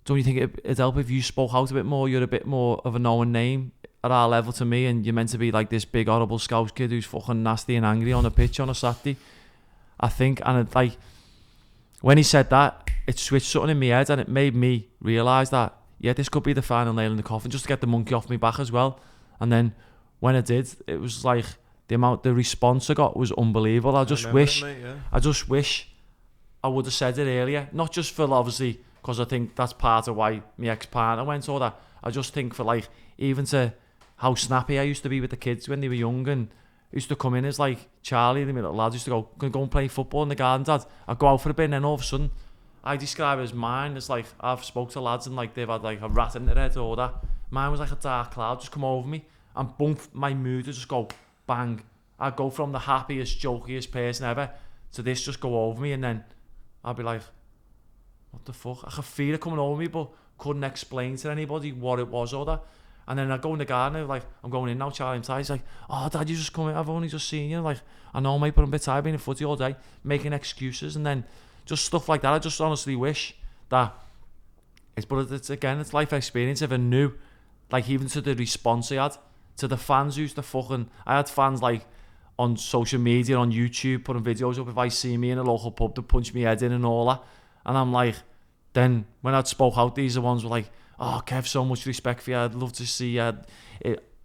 don't you think it'd help if you spoke out a bit more? You're a bit more of a known name at our level to me, and you're meant to be like this big horrible Scouse kid who's fucking nasty and angry on a pitch on a Saturday, I think. And it, like, when he said that, it switched something in my head, and it made me realise that, yeah, this could be the final nail in the coffin, just to get the monkey off my back as well. And then when I did, it was like the response I got was unbelievable. I just wish I would have said it earlier, not just for, obviously, because I think that's part of why my ex-partner went all that. I just think for, like, even to how snappy I used to be with the kids when they were young, and used to come in as like Charlie, the little lad used to go, "Can go and play football in the garden, Dad?" I'd go out for a bit, and then all of a sudden, I describe it as mine. It's like I've spoke to lads and like they've had like a rat in their head or that. Mine was like a dark cloud just come over me, and boom, my mood would just go bang. I'd go from the happiest, jokiest person ever to this just go over me, and then I'd be like, what the fuck? I could feel it coming over me, but couldn't explain to anybody what it was or that. And then I'd go in the garden, like, I'm going in now, Charlie, I'm tired. He's like, "Oh, Dad, you just come in, I've only just seen you." Like, "I know, mate, but I'm a bit tired being in footy all day," making excuses, and then just stuff like that. I just honestly wish that it's life experience. If I knew, like, even to the response I had to the fans who used to I had fans like on social media, on YouTube, putting videos up if I see me in a local pub to punch me head in and all that. And I'm like, then when I'd spoke out, these are ones were like, "Oh, Kev, so much respect for you. I'd love to see you.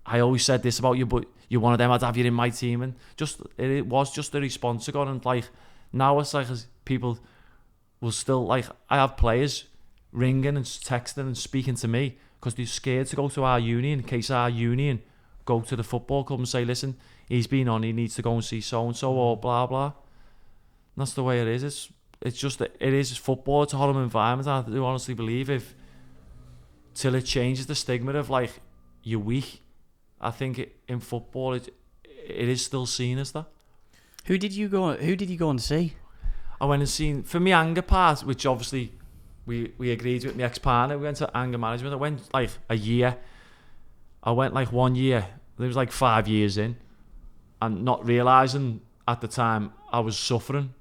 I always said this about you, but you're one of them. I'd have you in my team." And just it was just the response I got. And like now it's like people will still like, I have players ringing and texting and speaking to me because they're scared to go to our union in case our union go to the football club and say, "Listen, he's been on, he needs to go and see so and so," or blah blah. And that's the way it is. It's just that it is football. It's a horrible environment. I do honestly believe till it changes the stigma of like you're weak, I think in football it is still seen as that. Who did you go and see? I went and seen, for me, anger part, which obviously we agreed with my ex-partner. We went to anger management. I went like a year. I went like 1 year. There was like 5 years in, and not realising at the time I was suffering.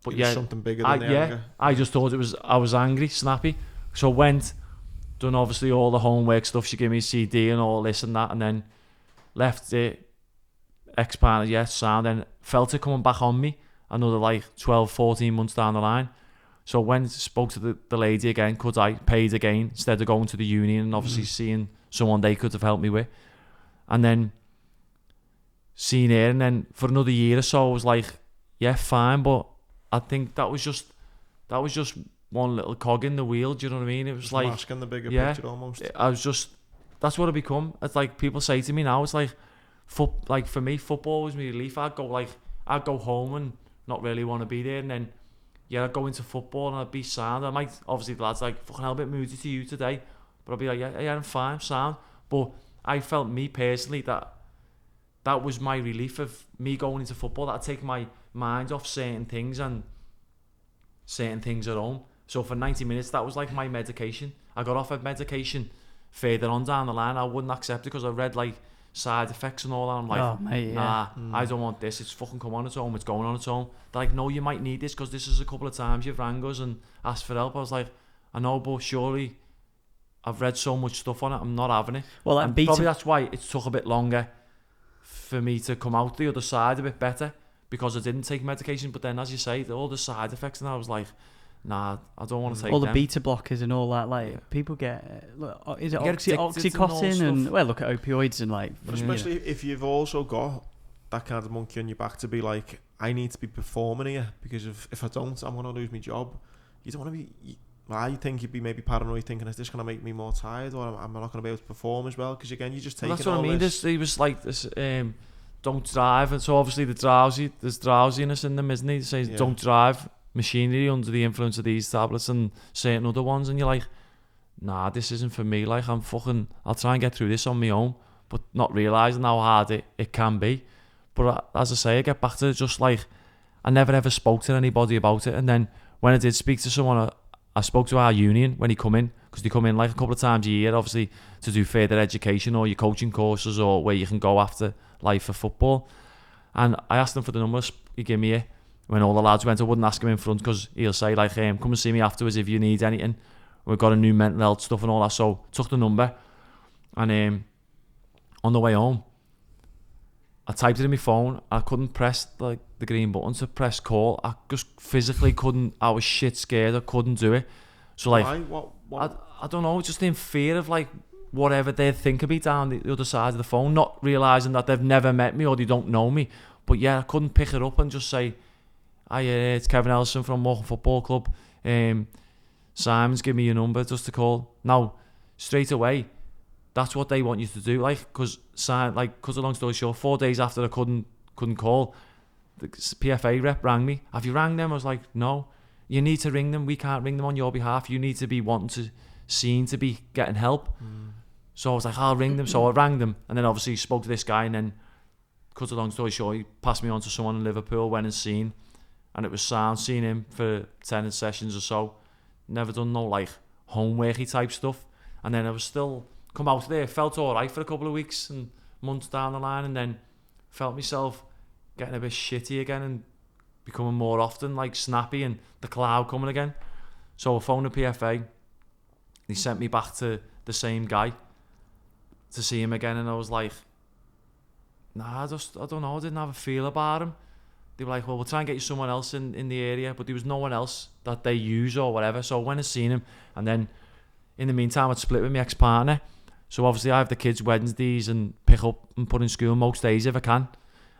But it was something bigger than the anger. I just thought I was angry, snappy. So went, done obviously all the homework stuff. She gave me a CD and all this and that, and then left the ex-partner, sound, and felt it coming back on me another like 12, 14 months down the line. So when spoke to the lady again, could I paid again instead of going to the union and obviously seeing someone they could have helped me with, and then seen her, and then for another year or so I was like, yeah, fine, but I think that was just one little cog in the wheel. Do you know what I mean? It was like masking the bigger picture almost. I was just, that's what I become. It's like people say to me now, it's like for me, football was my relief. I'd go home and not really want to be there, and then I'd go into football and I'd be sound. I might, obviously the lads like, "Fucking hell, a bit moody to you today," but I'd be like, yeah, I'm fine, sound. But I felt, me personally, that was my relief of me going into football, that I'd take my mind off certain things and certain things at home. So for 90 minutes, that was like my medication. I got off of medication further on down the line. I wouldn't accept it because I read like side effects and all that. I'm like, "Oh, mate, yeah. I don't want this. It's fucking come on its own. It's going on its own." They're like, "No, you might need this because this is a couple of times you've rang us and asked for help." I was like, "I know, but surely I've read so much stuff on it. I'm not having it." Well, and probably that's why it took a bit longer for me to come out the other side a bit better, because I didn't take medication. But then, as you say, all the side effects, and I was like, nah, I don't want to take all them. the beta blockers and all that. Like people get, is it Oxycontin and well, look at opioids and like. But especially if you've also got that kind of monkey on your back to be like, I need to be performing here, because if I don't, I'm gonna lose my job. You don't want to be. I think you'd be maybe paranoid, thinking, is this going to make me more tired, or am I not going to be able to perform as well? Because again, you just take. Well, that's what I mean. He was like this. Don't drive, and so obviously there's drowsiness in them, isn't he? He says don't drive machinery under the influence of these tablets and certain other ones, and you're like, nah, this isn't for me. Like, I'll try and get through this on my own, but not realising how hard it can be. But as I say, I get back to just like, I never ever spoke to anybody about it, and then when I did speak to someone, I spoke to our union when he come in, because they come in like a couple of times a year, obviously, to do further education or your coaching courses or where you can go after life for football. And I asked him for the numbers. He gave me it. When all the lads went, I wouldn't ask him in front, because he'll say like, come and see me afterwards if you need anything. We've got a new mental health stuff and all that. So took the number, and on the way home, I typed it in my phone. I couldn't press like the green button to press call. I just physically couldn't. I was shit scared. I couldn't do it. So like, why? I don't know, just in fear of like whatever they think of me down the other side of the phone, not realising that they've never met me or they don't know me. But yeah, I couldn't pick it up and just say, "Hi, it's Kevin Ellison from Morecambe Football Club. Simon's give me your number just to call." Now, straight away, that's what they want you to do. Like, because cut a long story short, 4 days after I couldn't call, the PFA rep rang me. Have you rang them? I was like, no. You need to ring them. We can't ring them on your behalf. You need to be wanting to be getting help. So I was like, I'll ring them. So I rang them, and then obviously spoke to this guy, and then cut a long story short, he passed me on to someone in Liverpool, went and seen, and it was sound, seeing him for 10 sessions or so. Never done no like homeworky type stuff. And then I was still come out there, felt alright for a couple of weeks and months down the line, and then felt myself getting a bit shitty again and becoming more often like snappy and the cloud coming again. So I phoned the PFA. He sent me back to the same guy to see him again, and I was like, nah, I don't know, I didn't have a feel about him. They were like, well, we'll try and get you someone else in the area, but there was no one else that they use or whatever. So I went and seen him, and then in the meantime I'd split with my ex-partner. So obviously I have the kids Wednesdays and pick up and put in school most days if I can.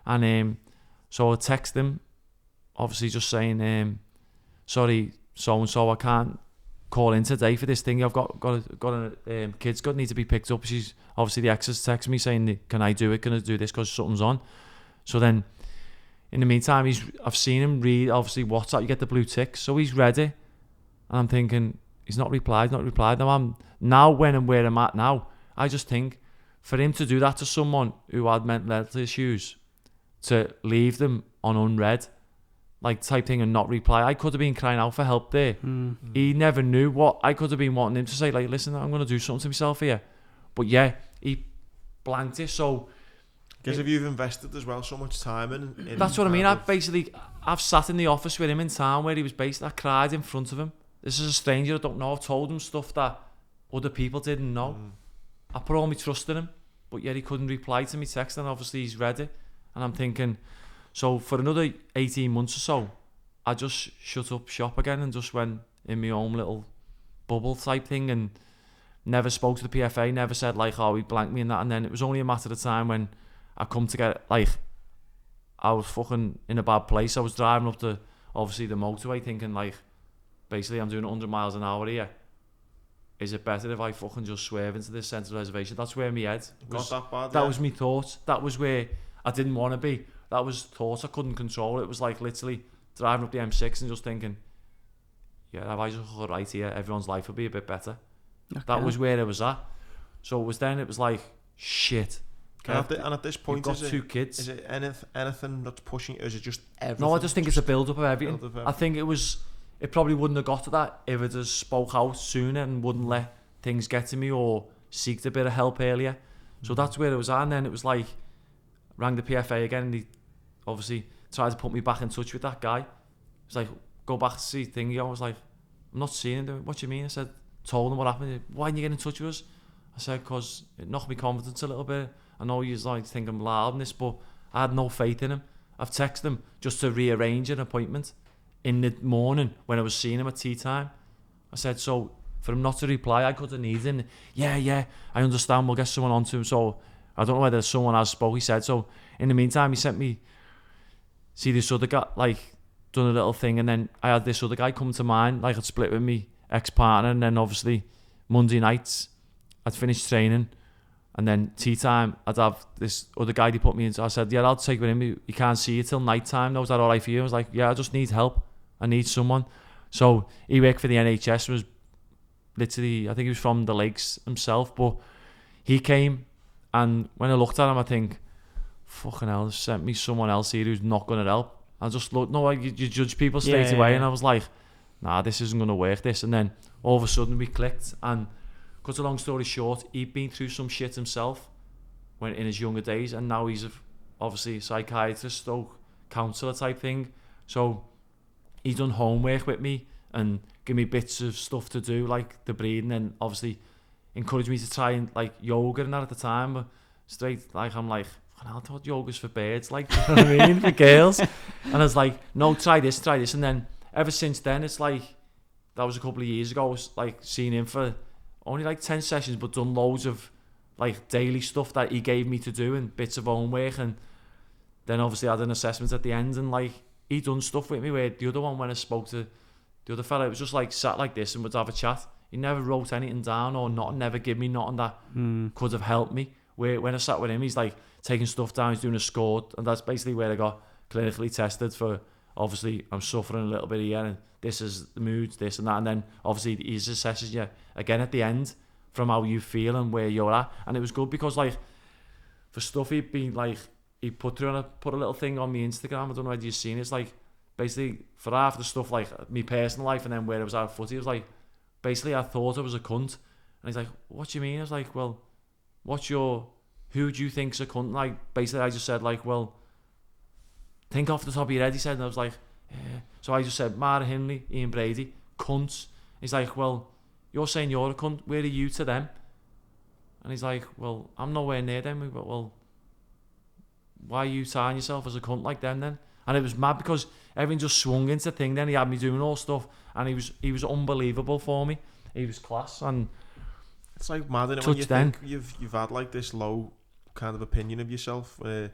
And so I text him, obviously just saying, sorry, so-and-so, I can't call in today for this thing. I've got a kids need to be picked up. She's obviously the ex has texted me saying, can I do it? Can I do this because something's on? So then in the meantime, I've seen him read obviously WhatsApp. You get the blue ticks, so he's ready. And I'm thinking he's not replied. Now when and where I'm at now, I just think for him to do that to someone who had mental health issues, to leave them on unread, like type thing, and not reply. I could have been crying out for help there. He never knew what I could have been wanting him to say, like, listen, I'm going to do something to myself here. But yeah, he blanked it. So because if you've invested as well so much time in that's what I mean. I've sat in the office with him in town where he was based. I cried in front of him. This is a stranger I don't know. I've told him stuff that other people didn't know. I put all my trust in him, but yet he couldn't reply to me text, and obviously he's read it. And I'm thinking, so for another 18 months or so, I just shut up shop again and just went in my own little bubble type thing, and never spoke to the PFA, never said like, oh, he blanked me and that. And then it was only a matter of time when I come to get, like, I was fucking in a bad place. I was driving up to, obviously, the motorway thinking, like, basically I'm doing 100 miles an hour here. Is it better if I fucking just swerve into this central reservation? That's where my head was. Got that bad, that was my thoughts. That was where I didn't want to be. That was thoughts I couldn't control. It was like literally driving up the M6 and just thinking, yeah, if I just got right here, everyone's life would be a bit better. Okay. That was where it was at. So it was like, shit. And at this point, you've got two kids. Is it anything that's pushing, or is it just everything? No, I just think it's a build-up of everything. I think it probably wouldn't have got to that if it just spoke out sooner and wouldn't let things get to me or seeked a bit of help earlier. So that's where it was at. And then it was like, rang the PFA again, and he obviously tried to put me back in touch with that guy. He was like, go back to see Thingy. I was like, I'm not seeing him. What do you mean? I said, told him what happened. Why didn't you get in touch with us? I said, because it knocked me confidence a little bit. I know you like think I'm loud in this, but I had no faith in him. I've texted him just to rearrange an appointment in the morning when I was seeing him at tea time. I said, so for him not to reply, I could have needed him. Yeah, I understand, we'll get someone on to him. So I don't know whether someone has spoke, he said. So in the meantime, he sent me, see this other guy, like, done a little thing, and then I had this other guy come to mind, like I'd split with me ex-partner, and then obviously Monday nights, I'd finished training, and then tea time, I'd have this other guy he put me in. So I said, yeah, I'll take with him. You can't see you till night time. No, is that all right for you? I was like, yeah, I just need help. I need someone. So he worked for the NHS, was literally, I think he was from the Lakes himself, but he came, and when I looked at him, I think, fucking hell, sent me someone else here who's not going to help. I just looked, you judge people straight away, and I was like, nah, this isn't going to work, this. And then all of a sudden we clicked, and cut a long story short, he'd been through some shit himself when in his younger days, and now he's obviously a psychiatrist or counsellor type thing. So he's done homework with me and give me bits of stuff to do, like the breathing, and obviously encouraged me to try and like yoga and that at the time. But straight, like, I'm like, I thought yoga's for birds, like, you know what I mean, for girls. And I was like, no, try this. And then ever since then, it's like, that was a couple of years ago, I was like seeing him for only like 10 sessions, but done loads of like daily stuff that he gave me to do and bits of homework, and then obviously had an assessment at the end, and like he done stuff with me where the other one, when I spoke to the other fella, it was just like sat like this and would have a chat. He never wrote anything down or nothing, never give me nothing that could have helped me. Where when I sat with him, he's like taking stuff down, he's doing a score, and that's basically where I got clinically tested for, obviously, I'm suffering a little bit here, and this is the mood, this and that, and then obviously he assesses you again at the end from how you feel and where you're at. And it was good because, like, for stuff he'd been like, he put a little thing on my Instagram, I don't know whether you've seen it, it's like, basically, for half the stuff, like, me personal life, and then where I was out footy, it was like, basically, I thought I was a cunt. And he's like, what do you mean? I was like, well, who do you think's a cunt? Like, basically, I just said, like, well, think off the top of your head, he said, and I was like, yeah. So I just said, Mara Hindley, Ian Brady, cunts. He's like, well, you're saying you're a cunt, where are you to them? And he's like, well, I'm nowhere near them. We went, well, why are you tying yourself as a cunt like them then? And it was mad because everything just swung into thing then. He had me doing all stuff, and he was unbelievable for me. He was class, and it's like mad, isn't it, when you think you've had like this low kind of opinion of yourself where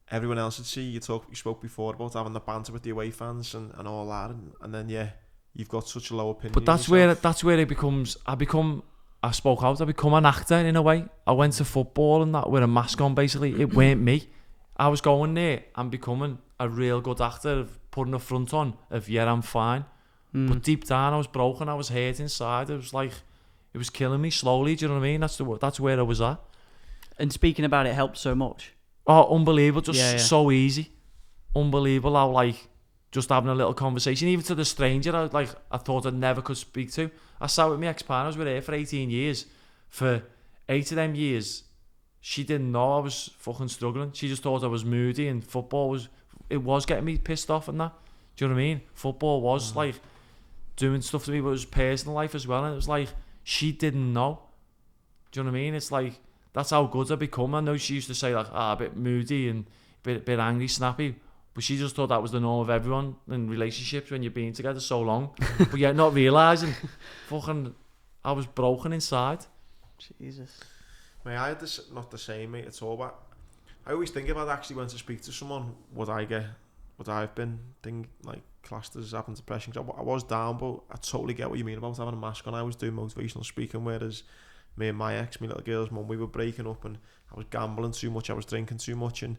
everyone else would see you spoke before about having the banter with the away fans and all that, and then you've got such a low opinion. But that's where it becomes. I become an actor in a way. I went to football and that with a mask on. Basically, it weren't me. I was going there and becoming a real good actor, of putting a front on of I'm fine. But deep down I was broken, I was hurt inside. It was like, it was killing me slowly, do you know what I mean? That's where I was at. And speaking about it helped so much. Oh, unbelievable, just so easy. Unbelievable how, like, just having a little conversation, even to the stranger I thought I never could speak to. I sat with my ex-partner, I was with her for 18 years. For 8 of them years, she didn't know I was fucking struggling. She just thought I was moody, and football was getting me pissed off and that. Do you know what I mean? Football was like doing stuff to me, but it was personal life as well. And it was like, she didn't know. Do you know what I mean? It's like, that's how good I've become. I know she used to say like, a bit moody and a bit angry, snappy. But she just thought that was the norm of everyone in relationships when you've been together so long. But yet not realising, fucking, I was broken inside. Jesus. Mate, I had this, not the same, mate, at all, but I always think about actually when to speak to someone, would I've been like classed as having depression. Cause I was down, but I totally get what you mean about having a mask on. I was doing motivational speaking, whereas me and my ex, my little girl's mum, we were breaking up, and I was gambling too much, I was drinking too much, and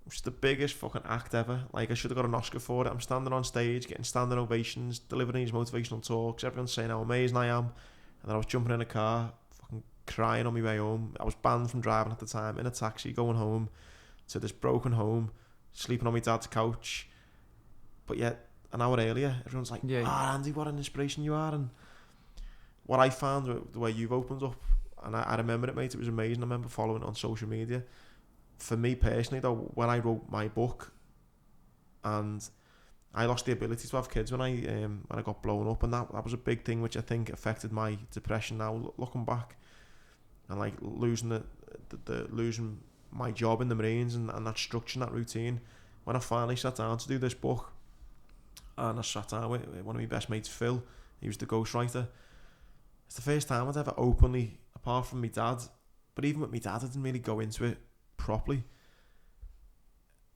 it was the biggest fucking act ever. Like, I should have got an Oscar for it. I'm standing on stage, getting standing ovations, delivering these motivational talks, everyone's saying how amazing I am, and then I was jumping in a car, fucking crying on my way home. I was banned from driving at the time, in a taxi, going home to this broken home, sleeping on my dad's couch. But yet, an hour earlier, everyone's like, Andy, what an inspiration you are. And what I found, the way you've opened up, and I remember it, mate, it was amazing. I remember following it on social media. For me personally, though, when I wrote my book, and I lost the ability to have kids when I got blown up, and that was a big thing which I think affected my depression now, looking back, and like losing losing my job in the Marines and that structure and that routine. When I finally sat down to do this book, and I sat down with one of my best mates, Phil, he was the ghostwriter. It's the first time I'd ever openly, apart from my dad, but even with my dad, I didn't really go into it properly.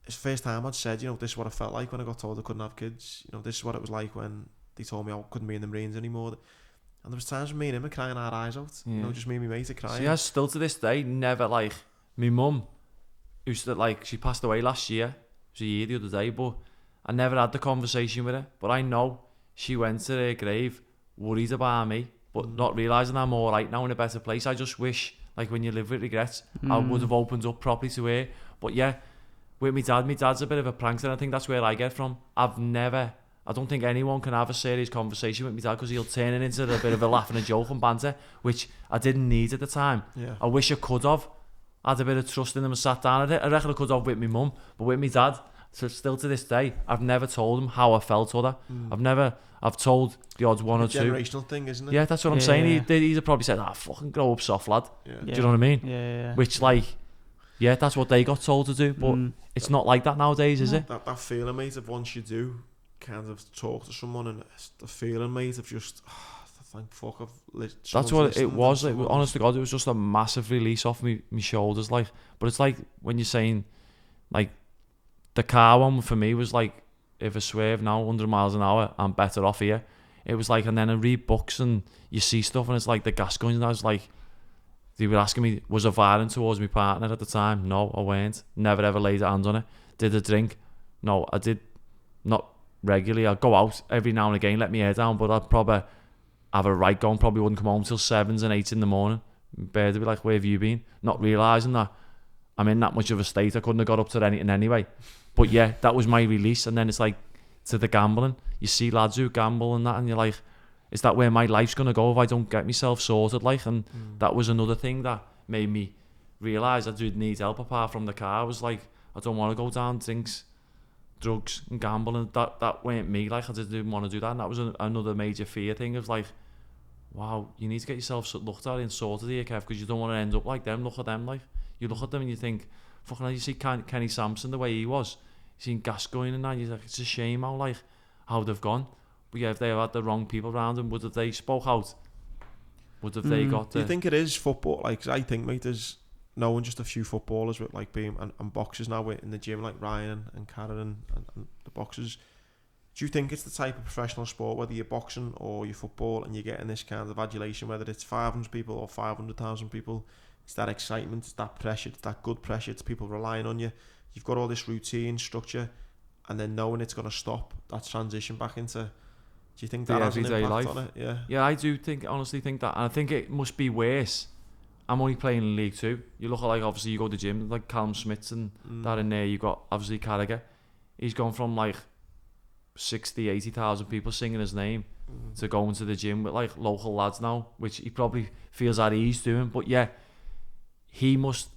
It's the first time I'd said, this is what I felt like when I got told I couldn't have kids. This is what it was like when they told me I couldn't be in the Marines anymore. And there was times when me and him were crying our eyes out. Just me and my mate are crying. She has still to this day never, like, my mum used to, like, she passed away last year. It was a year the other day, but I never had the conversation with her. But I know she went to her grave worried about me, but not realising I'm alright now, in a better place. I just wish, like, when you live with regrets, I would have opened up properly to her. But yeah, with my dad's a bit of a prankster. I think that's where I get from. I don't think anyone can have a serious conversation with my dad, because he'll turn it into a bit of a laugh and a joke and banter, which I didn't need at the time. I wish I could have had a bit of trust in him and sat down. I reckon I could have with my mum, but with my dad, so still to this day, I've never told him how I felt or that. I've told the odds one or two. Generational thing, isn't it? Yeah, that's what I'm saying. He'd have probably said, fucking grow up soft, lad. Do you know what I mean? Yeah. Which, like, yeah, that's what they got told to do, but it's not like that nowadays, is it? That feeling, mate, of once you do kind of talk to someone, and the feeling, mate, of just, thank fuck, that's what it was. Honest to God, it was just a massive release off me shoulders, like. But it's like when you're saying, like, the car one for me was like, if I swerve now 100 miles an hour, I'm better off here. it was like, and then I read books and you see stuff and it's like the Gascoignes, and I was like, they were asking me, was I violent towards my partner at the time? No, I weren't. Never ever laid a hand on her. Did I drink? No, I did not regularly. I'd go out every now and again, let my hair down, but I'd probably have a right going, probably wouldn't come home till 7s and 8s in the morning. Bird would be like, where have you been? Not realising that I'm in that much of a state, I couldn't have got up to anything anyway. But yeah, that was my release. And then it's like, to the gambling, you see lads who gamble and that, and you're like, is that where my life's going to go if I don't get myself sorted? Like, and that was another thing that made me realise I did need help apart from the car. I was like, I don't want to go down drinks, drugs and gambling. That weren't me. Like, I didn't want to do that. And that was another major fear thing of like, wow, you need to get yourself looked at and sorted here, Kev, because you don't want to end up like them. Look at them, like, you look at them and you think, fucking hell, you see Kenny Sampson the way he was, you see Gascoigne and that, you're like, it's a shame how they've gone. But yeah, if they had the wrong people around them, would have they spoke out? Would have they got Do you think it is football? Like, 'cause I think, mate, there's knowing just a few footballers with like being and boxers now in the gym, like Ryan and Karen and the boxers. Do you think it's the type of professional sport, whether you're boxing or you're football, and you're getting this kind of adulation, whether it's 500 people or 500,000 people? It's that excitement, it's that pressure, it's that good pressure, it's people relying on you. You've got all this routine, structure, and then knowing it's going to stop, that transition back into... Do you think that has an impact life on it? Yeah, I do honestly think that. And I think it must be worse. I'm only playing in League 2. You look at, like, obviously you go to the gym, like Callum Smiths and that in there. You've got, obviously, Carragher. He's gone from, like, 60, 80,000 people singing his name to going to the gym with, like, local lads now, which he probably feels at ease doing. But, yeah, he must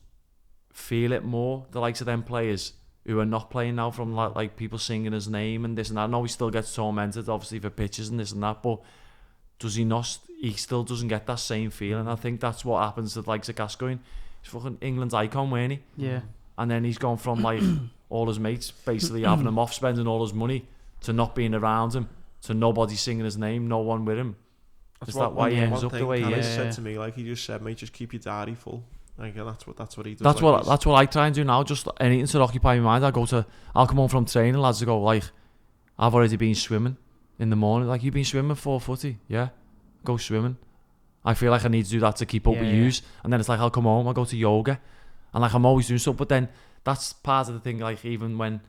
feel it more, the likes of them players who are not playing now, from like people singing his name and this and that. I know he still gets tormented, obviously, for pitches and this and that, but does he not? He still doesn't get that same feeling. I think that's what happens to the likes of Gascoigne. He's fucking England's icon, weren't he? Yeah. And then he's gone from like all his mates basically having him off, spending all his money, to not being around him, to nobody singing his name, no one with him. Is that why he ends up the way he is? Said to me, like, he just said, mate, just keep your diary full. Like, that's what he does. That's what I try and do now. Just anything to occupy my mind. I'll come home from training, lads to go, like, I've already been swimming in the morning. Like, you've been swimming 4 footy? Yeah, go swimming. I feel like I need to do that to keep up with yous. And then it's like, I'll come home, I'll go to yoga, and like, I'm always doing stuff. But then that's part of the thing. Like, even when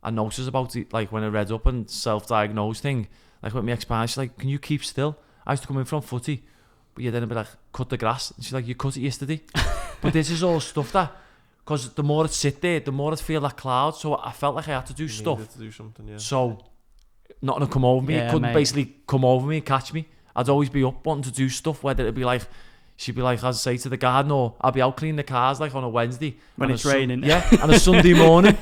I notice about it, like when I read up and self-diagnosed thing, like with my ex-partner, she's like, can you keep still? I used to come in from footy, but yeah, then I'd be like, cut the grass. And she's like, you cut it yesterday. But this is all stuff that, because the more I'd sit there, the more I'd feel that cloud. So I felt like I had to do stuff. To do something, yeah. So nothing to come over me. It couldn't basically come over me and catch me. I'd always be up wanting to do stuff, whether it'd be like, she'd be like, as I say, to the garden, or I'll be out cleaning the cars like on a Wednesday. When it's raining. Yeah, and a Sunday morning,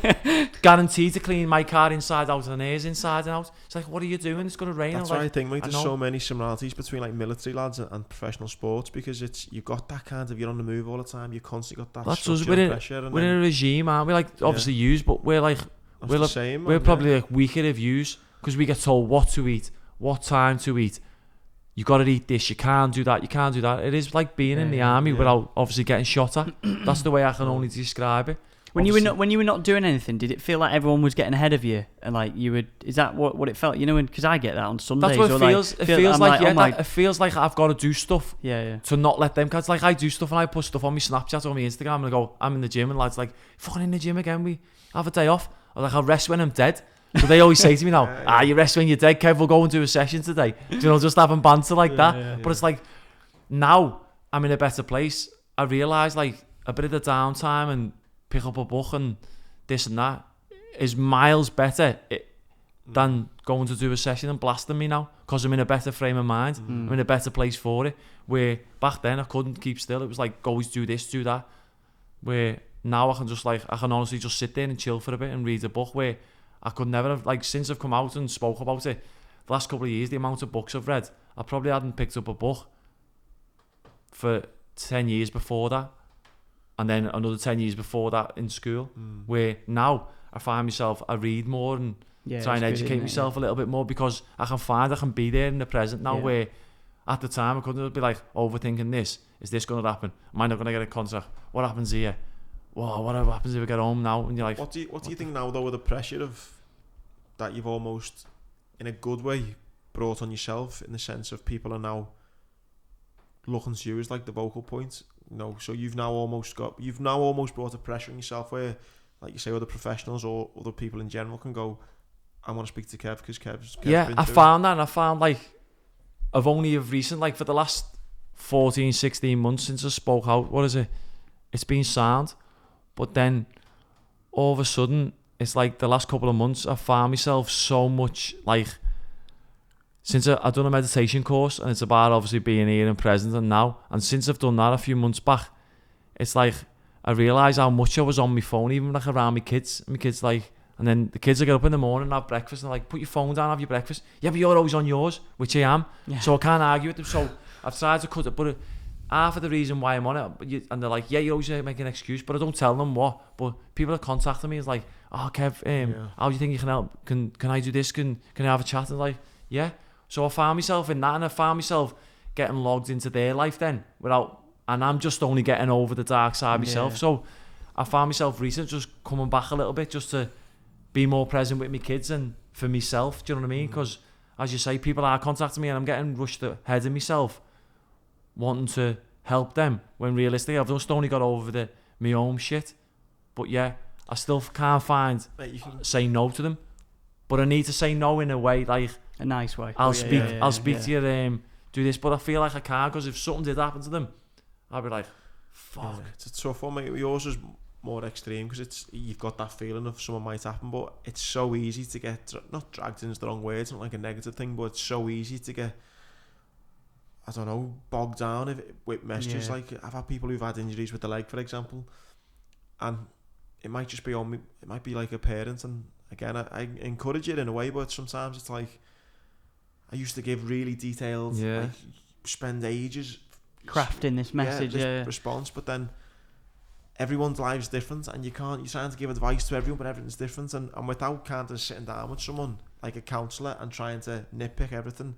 guaranteed to clean my car inside out and hers inside and out. It's like, what are you doing? It's going to rain. That's why I think, mate, there's so many similarities between like military lads and professional sports, because you've got that kind of, you're on the move all the time, you constantly got that structure and pressure. We're in a regime, aren't we? Like, obviously yous, but we're like, we're probably like weaker of yous, because we get told what to eat, what time to eat. You got to eat this, you can't do that, you can't do that. It is like being in the army without obviously getting shot at. That's the way I can only describe it. When you were not doing anything, did it feel like everyone was getting ahead of you, and like you would? Is that what it felt? You know, because I get that on Sundays. That's what it feels. Like, it feels like it feels like I've got to do stuff. Yeah. To not let them. Cause like I do stuff and I put stuff on my Snapchat or my Instagram and I go, I'm in the gym, and lads like, fucking in the gym again. We have a day off. I'm like, I'll rest when I'm dead. So they always say to me now, you rest when you're dead, Kev, we'll go and do a session today. You know, just having banter like that. Yeah. But it's like, now I'm in a better place. I realise like a bit of the downtime and pick up a book and this and that is miles better than going to do a session and blasting me now, because I'm in a better frame of mind. I'm in a better place for it. Where back then I couldn't keep still. It was like, always do this, do that. Where now I can honestly just sit there and chill for a bit and read a book, where I could never have, like, since I've come out and spoke about it, the last couple of years, the amount of books I've read, I probably hadn't picked up a book for 10 years before that, and then another 10 years before that in school, where now I find myself, I read more and try and educate myself a little bit more, because I can be there in the present now, where at the time I couldn't be like overthinking this. Is this going to happen? Am I not going to get a contract? What happens here? Whoa, what happens if we get home now? And you're like, what do you think now, though, with the pressure of that you've almost, in a good way, brought on yourself in the sense of people are now looking to you as like the vocal point. You know, so you've now almost brought a pressure on yourself where, like you say, other professionals or other people in general can go, I want to speak to Kev because Kev's yeah, been I through found that, and I found like I've only of recent, like for the last 14, 16 months since I spoke out, what is it? It's been sound. But then all of a sudden, it's like the last couple of months, I found myself so much like, since I've done a meditation course, and it's about obviously being here and present and now, and since I've done that a few months back, it's like I realised how much I was on my phone, even like around my kids. My kids like, and then the kids will get up in the morning and have breakfast, and they're like, put your phone down, have your breakfast. Yeah, but you're always on yours, which I am. Yeah. So I can't argue with them. So I've tried to cut it, but half of the reason why I'm on it, and they're like, yeah, you always make an excuse, but I don't tell them what. But people are contacting me, it's like, oh Kev, how do you think you can help? Can I do this? Can I have a chat? And like, yeah. So I found myself in that, and I found myself getting logged into their life then and I'm just only getting over the dark side myself. Yeah. So I found myself recently just coming back a little bit, just to be more present with my kids and for myself. Do you know what I mean? Because as you say, people are contacting me, and I'm getting rushed ahead of myself, wanting to help them, when realistically I've just only got over my own shit. But yeah, I still can't find say no to them. But I need to say no in a way like a nice way. I'll speak to you, do this, but I feel like I can't, because if something did happen to them, I'd be like, fuck. Yeah, it's a tough one, mate. Yours is more extreme because you've got that feeling of something might happen, but it's so easy to get, not dragged into the wrong way, it's not like a negative thing, but it's so easy to get, I don't know, bogged down with messages. Like, I've had people who've had injuries with the leg, for example, and it might just be on me, it might be like a parent, and again, I encourage it in a way, but sometimes it's like, I used to give really detailed, like, spend ages crafting this message, response, but then everyone's lives different, and you're trying to give advice to everyone, but everything's different, and without kind of sitting down with someone like a counsellor and trying to nitpick everything,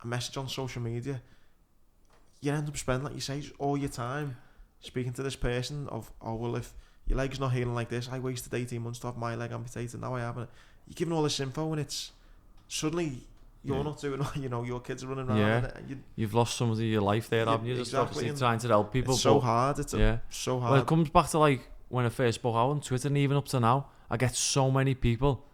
a message on social media, you end up spending, like you say, all your time speaking to this person of, oh well, if your leg's not healing like this, I wasted 18 months to have my leg amputated, now I haven't. You're giving all this info, and it's suddenly you're not doing, you know, your kids are running around, and you've lost some of your life there, haven't you? Just obviously trying to help people. It's so hard. So hard. Well, it comes back to like when I first spoke out on Twitter, and even up to now, I get so many people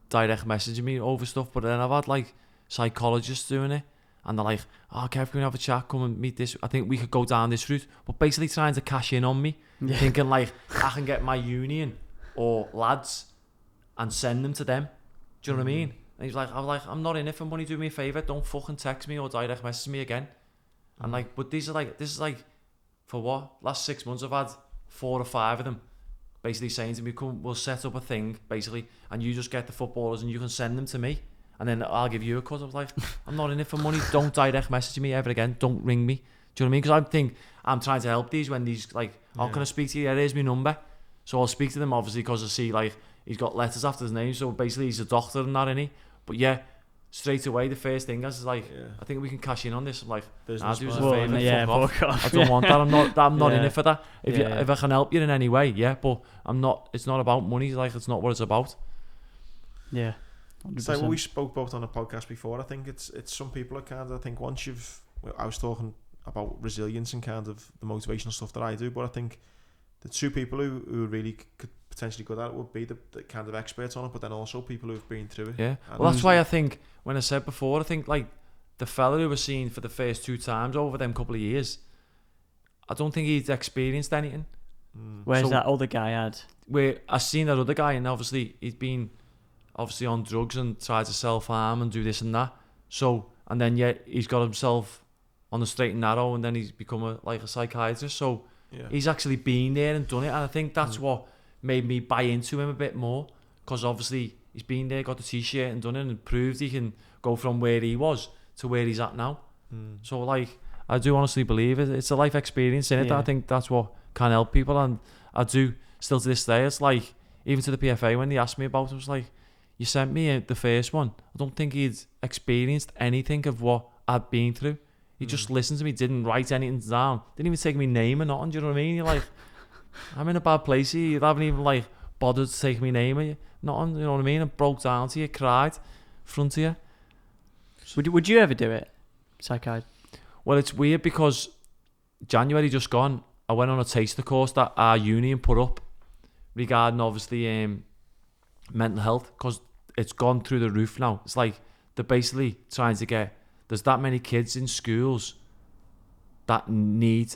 direct messaging me over stuff. But then I've had like psychologists doing it, and they're like, "Oh, Kev, can we have a chat? Come and meet this. I think we could go down this route." But basically trying to cash in on me, thinking like I can get my union or lads and send them to them. Do you know what I mean? And he's like, I'm not in it for money, do me a favour, don't fucking text me or direct message me again. And like, but this is like, for what? Last 6 months I've had 4 or 5 of them basically saying to me, come, we'll set up a thing, basically, and you just get the footballers and you can send them to me, and then I'll give you a cut. I was like, I'm not in it for money, don't direct message me ever again, don't ring me. Do you know what I mean? Because I think I'm trying to help these when these, like, how can I speak to you? Yeah, here's my number. So I'll speak to them, obviously, because I see, like, he's got letters after his name, so basically he's a doctor and that, innit? But yeah, straight away the first thing is like, I think we can cash in on this. I'm like, I'll do us a favour, fuck off. I don't want that. I'm not in it for that. If I can help you in any way, but I'm not. It's not about money. Like, it's not what it's about. Yeah. 100%. It's like what we spoke about on a podcast before. I think it's some people are kind of, I think once I was talking about resilience and kind of the motivational stuff that I do, but I think the two people who really could potentially good at it would be the kind of experts on it, but then also people who've been through it. Yeah. Well, that's why I think, when I said before, I think like the fella who was seen for the first 2 times over them couple of years, I don't think he'd experienced anything. Where's that other guy had? Where I seen that other guy, and obviously he'd been on drugs and tried to self-harm and do this and that. So, and then he's got himself on the straight and narrow, and then he's become a psychiatrist. So he's actually been there and done it, and I think that's what made me buy into him a bit more, because obviously he's been there, got the t-shirt and done it, and proved he can go from where he was to where he's at now. So like, I do honestly believe it's a life experience in it. I think that's what can help people, and I do still to this day. It's like, even to the PFA, when they asked me about it, it was like, you sent me the first one, I don't think he'd experienced anything of what I'd been through. He just listened to me, didn't write anything down, didn't even take me name or nothing. Do you know what I mean? You're like, I'm in a bad place here. You haven't even like bothered to take me name or nothing. You know what I mean? I broke down to you, cried in front of you. Would you ever do it, psychiatry? Well, it's weird because January just gone, I went on a taster course that our union put up regarding obviously mental health, because it's gone through the roof now. It's like they're basically trying to get, there's that many kids in schools that need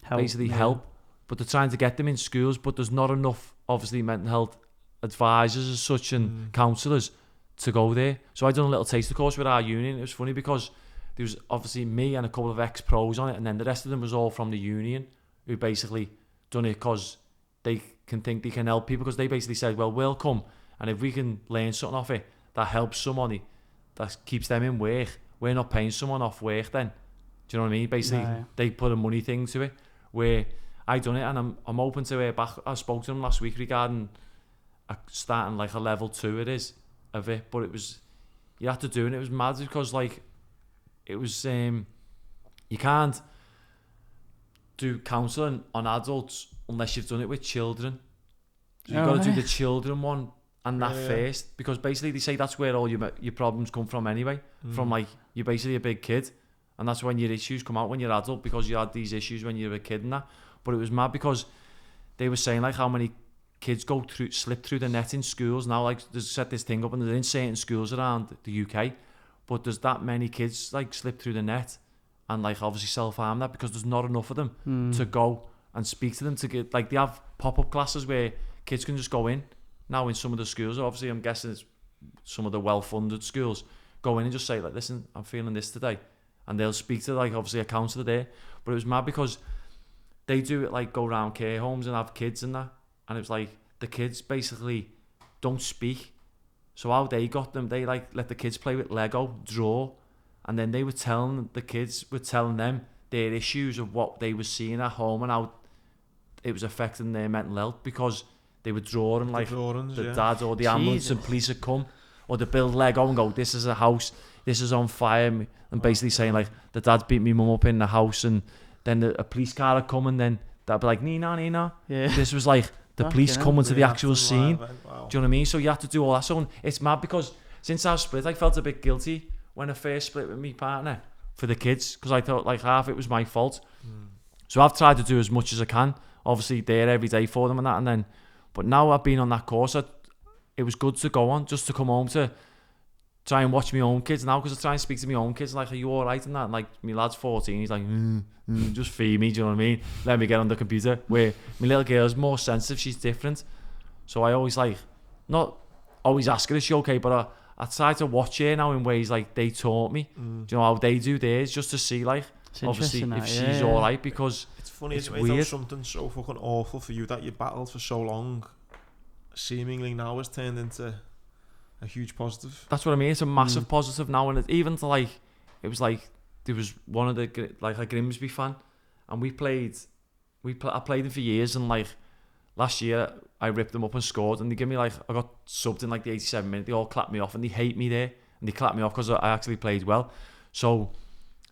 help, but they're trying to get them in schools, but there's not enough obviously mental health advisors as such and counsellors to go there. So I done a little taster course with our union. It was funny because there was obviously me and a couple of ex-pros on it, and then the rest of them was all from the union who basically done it because they can think they can help people, because they basically said, well, we'll come, and if we can learn something off it that helps somebody, that keeps them in work, we're not paying someone off work then. Do you know what I mean? Basically, they put a money thing to it, where I done it, and I'm open to it back. I spoke to them last week regarding starting like a level 2 it is of it, but it was, you had to do it, and it was mad because like it was you can't do counselling on adults unless you've done it with children. So you've got to do the children one and that first, because basically they say that's where all your problems come from anyway. From like, you're basically a big kid, and that's when your issues come out when you're adult, because you had these issues when you were a kid and that. But it was mad because they were saying like how many kids slip through the net in schools now. Like, they set this thing up, and they're in certain schools around the UK, but there's that many kids like slip through the net and like obviously self-harm that, because there's not enough of them to go and speak to them, to get, like, they have pop-up classes where kids can just go in now in some of the schools. Obviously I'm guessing it's some of the well-funded schools, go in and just say like, listen, I'm feeling this today, and they'll speak to like obviously a counsellor there. But it was mad because they do it like, go around care homes and have kids and that, and it was like the kids basically don't speak. So how they got them, they like let the kids play with Lego, draw, and then they were telling them their issues of what they were seeing at home and how it was affecting their mental health, because they were drawing like the dad or the ambulance and police had come, or they build Lego and go, this is a house, this is on fire, and basically saying like, the dad beat me mum up in the house, and then a police car had come, and then they'd be like, Nina. This was like the police coming to the actual scene. Wow. Do you know what I mean? So you have to do all that. So it's mad because since I've split, I felt a bit guilty when I first split with my partner for the kids, because I thought like half it was my fault. So I've tried to do as much as I can, obviously there every day for them and that, and then, but now I've been on that course, it was good to go on, just to come home to try and watch my own kids now, because I try and speak to my own kids like, are you alright and that, and like my lad's 14, he's like just feed me, do you know what I mean, let me get on the computer, where my little girl's more sensitive, she's different. So I always like, not always ask her is she okay, but I try to watch her now in ways like they taught me. Do you know how they do theirs, just to see like obviously if she's alright, because it's funny, it's weird. weird. Something so fucking awful for you that you battled for so long seemingly now has turned into a huge positive. That's what I mean, it's a massive positive now, and even to like, it was like there was one of the like a Grimsby fan, and I played them for years, and like last year I ripped them up and scored, and they give me like, I got subbed in like the 87 minute, they all clapped me off, and they hate me there, and they clapped me off because I actually played well. So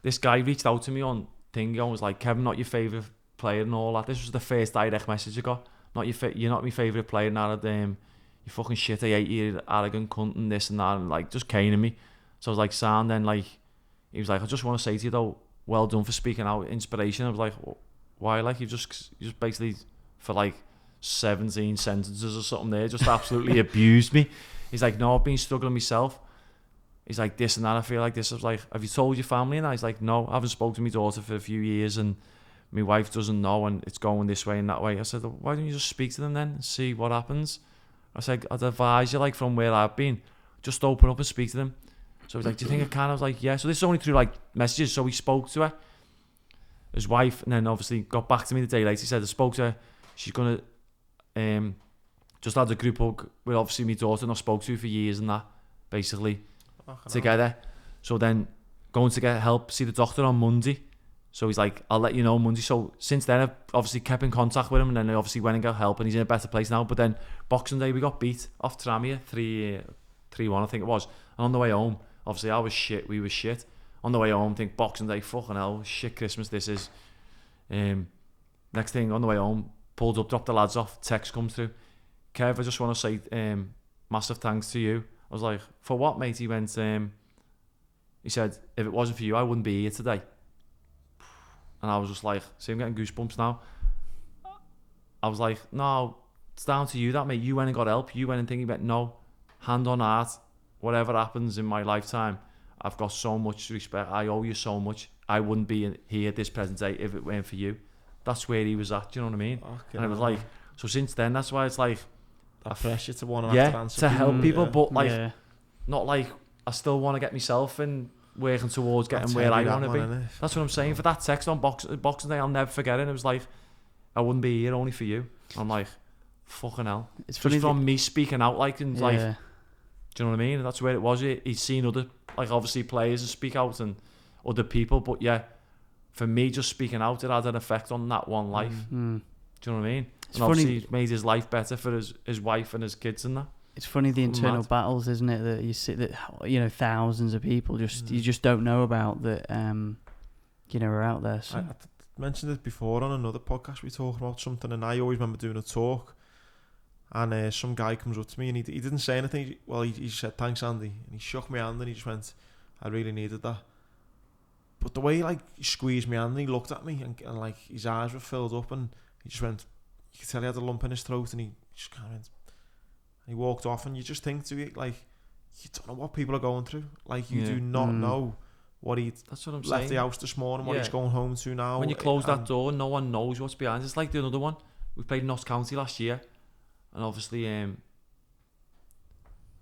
this guy reached out to me on Thingy and was like, Kevin, not your favourite player and all that. This was the first direct message I got. You're not my favourite player, and you fucking shit, I hate you, arrogant cunt, and this and that, and like just caning me. So I was like, Sam, then like, he was like, I just want to say to you though, well done for speaking out, inspiration. I was like, why? Like, you just basically for like 17 sentences or something there, just absolutely abused me. He's like, no, I've been struggling myself. He's like, this and that, I feel like this. I was like, have you told your family? And he's like, no, I haven't spoken to my daughter for a few years, and my wife doesn't know, and it's going this way and that way. I said, why don't you just speak to them then and see what happens? I said, I'd advise you, like, from where I've been, just open up and speak to them. So he's like, do you think I can? I was like, yeah. So this is only through like messages. So he spoke to her, his wife, and then obviously got back to me the day later. He said, I spoke to her, she's gonna just had a group hug with obviously my daughter, and I spoke to her for years and that, basically together. So then going to get help, see the doctor on Monday. So he's like, I'll let you know Monday. So since then, I've obviously kept in contact with him, and then I obviously went and got help, and he's in a better place now. But then Boxing Day, we got beat off Tranmere 3-1, I think it was. And on the way home, obviously I was shit, we were shit. On the way home, think Boxing Day, fucking hell, shit Christmas this is. Next thing, on the way home, pulled up, dropped the lads off, text comes through. Kev, I just want to say massive thanks to you. I was like, for what, mate? He went, He said, if it wasn't for you, I wouldn't be here today. And I was just like, see, I'm getting goosebumps now. I was like, no, it's down to you, that mate. You went and got help. You went and thinking about, no, hand on heart, whatever happens in my lifetime, I've got so much respect. I owe you so much. I wouldn't be here at this present day if it weren't for you. That's where he was at, do you know what I mean? Okay. And it was like, so since then, that's why it's like, that pressure to want to have to answer to help people, but like, Yeah. not like, I still want to get myself and working towards getting where I want to be. That's what I'm saying. For that text on Boxing Day, I'll never forget it. It was like, I wouldn't be here only for you. I'm like, fucking hell. It's Just funny from me speaking out, like, and like, yeah. do you know what I mean? That's where it was. He's seen other, like, obviously players and speak out and other people, but yeah, for me, just speaking out, it had an effect on that one life. Mm. Do you know what I mean? It's And obviously, funny. it made his life better for his wife and his kids and that. It's funny the internal Mad. battles, isn't it? That you see that thousands of people you just don't know about that. Are out there. So. I mentioned it before on another podcast. We talked about something, and I always remember doing a talk. And some guy comes up to me, and he didn't say anything. Well, he said, "Thanks, Andy," and he shook my hand, and he just went, "I really needed that." But the way he squeezed my hand, and he looked at me, and like his eyes were filled up, and he just went. You could tell he had a lump in his throat, and he just kind of went. And he walked off, and you just think to it, like, you don't know what people are going through. Like, you do not know what he That's what I'm left saying. the house this morning, what he's going home to now. When you close that door, no one knows what's behind. It's like the other one. We played Notts County last year, and obviously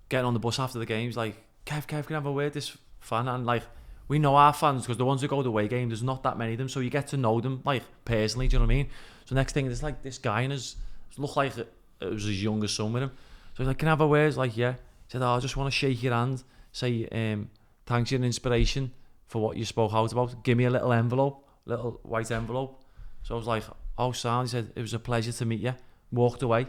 getting on the bus after the game, he's like, Kev, can I have a word this fan? And like, we know our fans, because the ones who go to the away game, there's not that many of them, so you get to know them, like, personally, do you know what I mean? So next thing, there's like this guy, and it looked like it was his youngest son with him. So he's like, can I have a word? He's like, yeah. He said, I just want to shake your hand, say, thanks, you're an inspiration for what you spoke out about. Give me a little envelope, little white envelope. So I was like, oh, sound. He said, it was a pleasure to meet you. Walked away.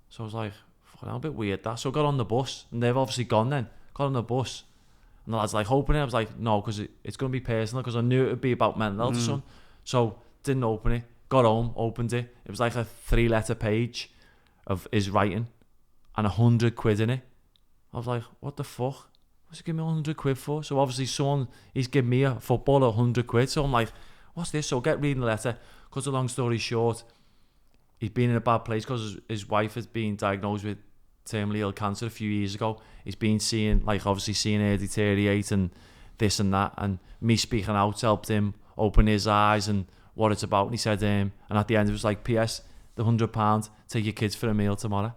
So I was like, fucking hell, a bit weird that. So I got on the bus, and they've obviously gone then. Got on the bus, and the lad's like, open it. I was like, no, because it's going to be personal, because I knew it would be about mental health or something. So didn't open it. Got home, opened it. It was like a 3-letter page of his writing and 100 quid in it. I was like, what the fuck? What's he giving me 100 quid for? So obviously he's giving me a footballer 100 quid. So I'm like, what's this? So I get reading the letter. Cut a long story short, he'd been in a bad place because his wife had been diagnosed with terminally ill cancer a few years ago. He's been seeing her deteriorate and this and that. And me speaking out helped him open his eyes and what it's about. And he said, and at the end it was like, P.S. the £100, take your kids for a meal tomorrow.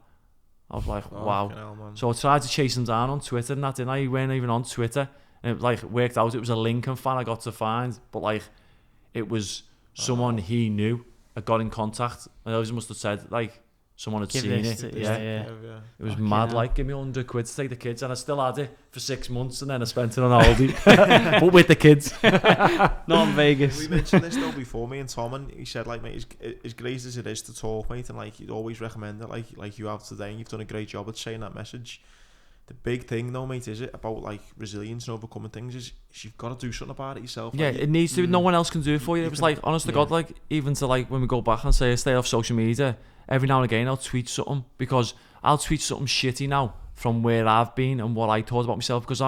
I was like, wow. Hell, So I tried to chase him down on Twitter and that, didn't I? He weren't even on Twitter. And it like worked out. It was a Lincoln fan I got to find. But like, it was someone he knew had got in contact. And I must have said, like, someone had seen it. Yeah. It was mad, like, give me 100 quid to take the kids. And I still had it for 6 months, and then I spent it on Aldi. But with the kids. Not in Vegas. We mentioned this though before, me and Tom, and he said, like, mate, as great as it is to talk, mate, and like he'd always recommend it, like you have today, and you've done a great job at saying that message. The big thing though, mate, is it about like resilience and overcoming things, is you've got to do something about it yourself. Yeah, like, it needs to. No one else can do it for you. It was like, honest to God, like, even to like when we go back and say stay off social media, every now and again I'll tweet something, because I'll tweet something shitty now from where I've been and what I thought about myself, because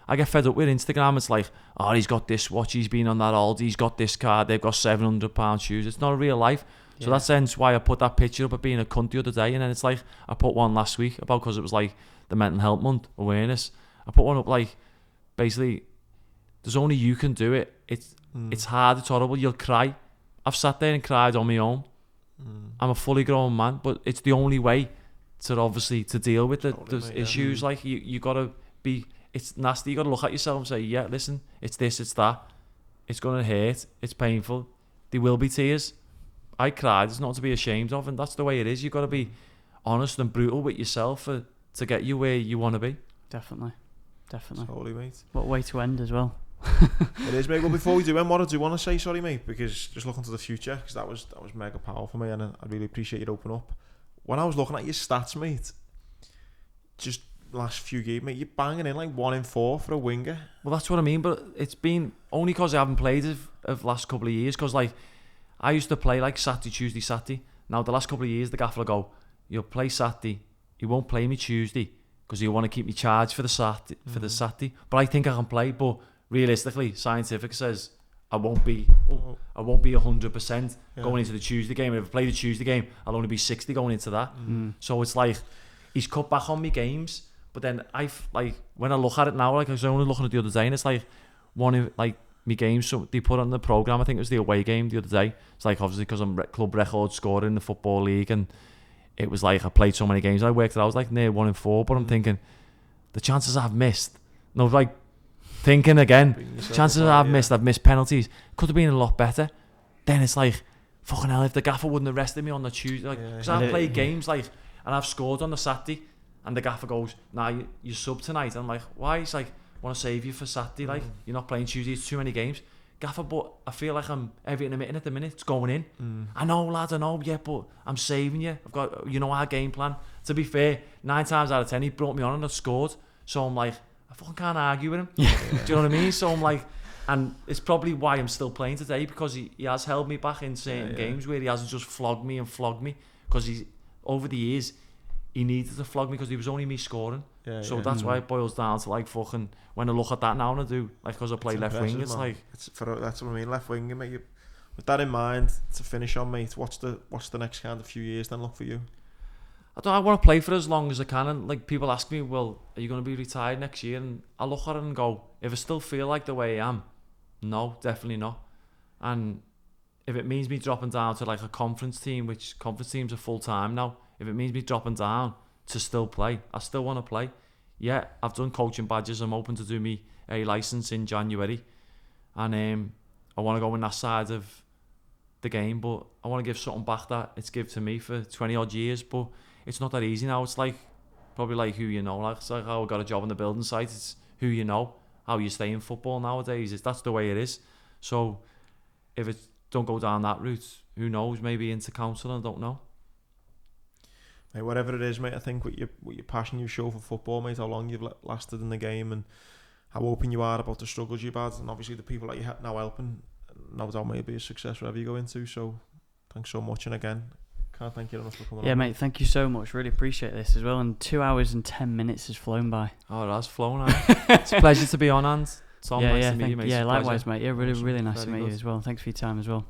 I get fed up with Instagram. It's like, oh, he's got this watch, he's been on that Aldi, he's got this car, they've got £700 shoes. It's not a real life. So that's hence why I put that picture up of being a cunt the other day, and then it's like I put one last week about, because it was like the mental health month awareness. I put one up like, basically, there's only you can do it. It's hard, it's horrible, you'll cry. I've sat there and cried on my own. I'm a fully grown man, but it's the only way to obviously to deal with the issues. Like you gotta be. It's nasty. You gotta look at yourself and say, yeah, listen, it's this, it's that. It's gonna hurt. It's painful. There will be tears. I cried. It's not to be ashamed of, and that's the way it is. You gotta be honest and brutal with yourself to get you where you want to be. Definitely. Totally, mate. What way to end as well. It is, mate. Well, before we do end, what I do want to say, sorry, mate, because just looking to the future, because that was mega powerful, mate, and I really appreciate you opening up. When I was looking at your stats, mate, just last few games, mate, you're banging in like 1 in 4 for a winger. Well, that's what I mean, but it's been only because I haven't played of last couple of years, because like I used to play like Saturday, Tuesday, Saturday. Now the last couple of years, the gaffer will go, you'll play Saturday, you won't play me Tuesday, because you want to keep me charged for the Saturday. But I think I can play. But realistically, scientific says I won't be 100% going into the Tuesday game. And if I play the Tuesday game, I'll only be 60 going into that. So it's like he's cut back on me games. But then when I look at it now, like I was only looking at the other day, and it's like one of like my games. So they put on the program. I think it was the away game the other day. It's like obviously because I'm club record scorer in the football league, and it was like I played so many games. I worked it out. I was like near 1 in 4. But I'm thinking the chances I've missed. No, like thinking again, chances I've missed penalties. Could have been a lot better. Then it's like fucking hell. If the gaffer wouldn't have arrested me on the Tuesday, like because I've played games like and I've scored on the Saturday. And the gaffer goes, nah, you sub tonight. And I'm like, why? He's like, want to save you for Saturday. Like, you're not playing Tuesday. It's too many games. Gaffer, but I feel like I'm every intermittent at the minute. It's going in. I know, lad, I know. Yeah, but I'm saving you. I've got, our game plan. To be fair, 9 times out of 10, he brought me on and I've scored. So I'm like, I fucking can't argue with him. Do you know what I mean? So I'm like, and it's probably why I'm still playing today, because he has held me back in certain games where he hasn't just flogged me. Because he's, over the years, he needed to flog me because he was only me scoring. So that's why it boils down to like fucking, when I look at that now and I do, like because I play left wing, it's man. Like that's what I mean, left wing. Mate, with that in mind, to finish on, mate, what's the next kind of few years then look for you? I want to play for as long as I can, and like people ask me, well, are you going to be retired next year? And I look at it and go, if I still feel like the way I am, no, definitely not. And if it means me dropping down to like a conference team, which conference teams are full time now, if it means me dropping down to still play, I still want to play. Yeah, I've done coaching badges. I'm hoping to do me A license in January, and I want to go in that side of the game, but I want to give something back that it's given to me for 20 odd years. But it's not that easy now. It's like probably like who you know. Like it's like how I got a job on the building site. It's who you know, how you stay in football nowadays. That's the way it is. So if it don't go down that route, who knows? Maybe into counselling. I don't know. Mate, whatever it is, mate, I think with your passion you show for football, mate, how long you've lasted in the game and how open you are about the struggles you've had, and obviously the people that you're now helping, no doubt may be a success wherever you go into. So thanks so much, and again, can't thank you enough for coming on. Yeah, mate, thank you so much. Really appreciate this as well. And 2 hours and 10 minutes has flown by. Oh, that's flown. It's a pleasure to be on, and Tom, nice to meet you, mate. Yeah, likewise, mate. Yeah, really, awesome. really nice Very to meet good. you as well. Thanks for your time as well.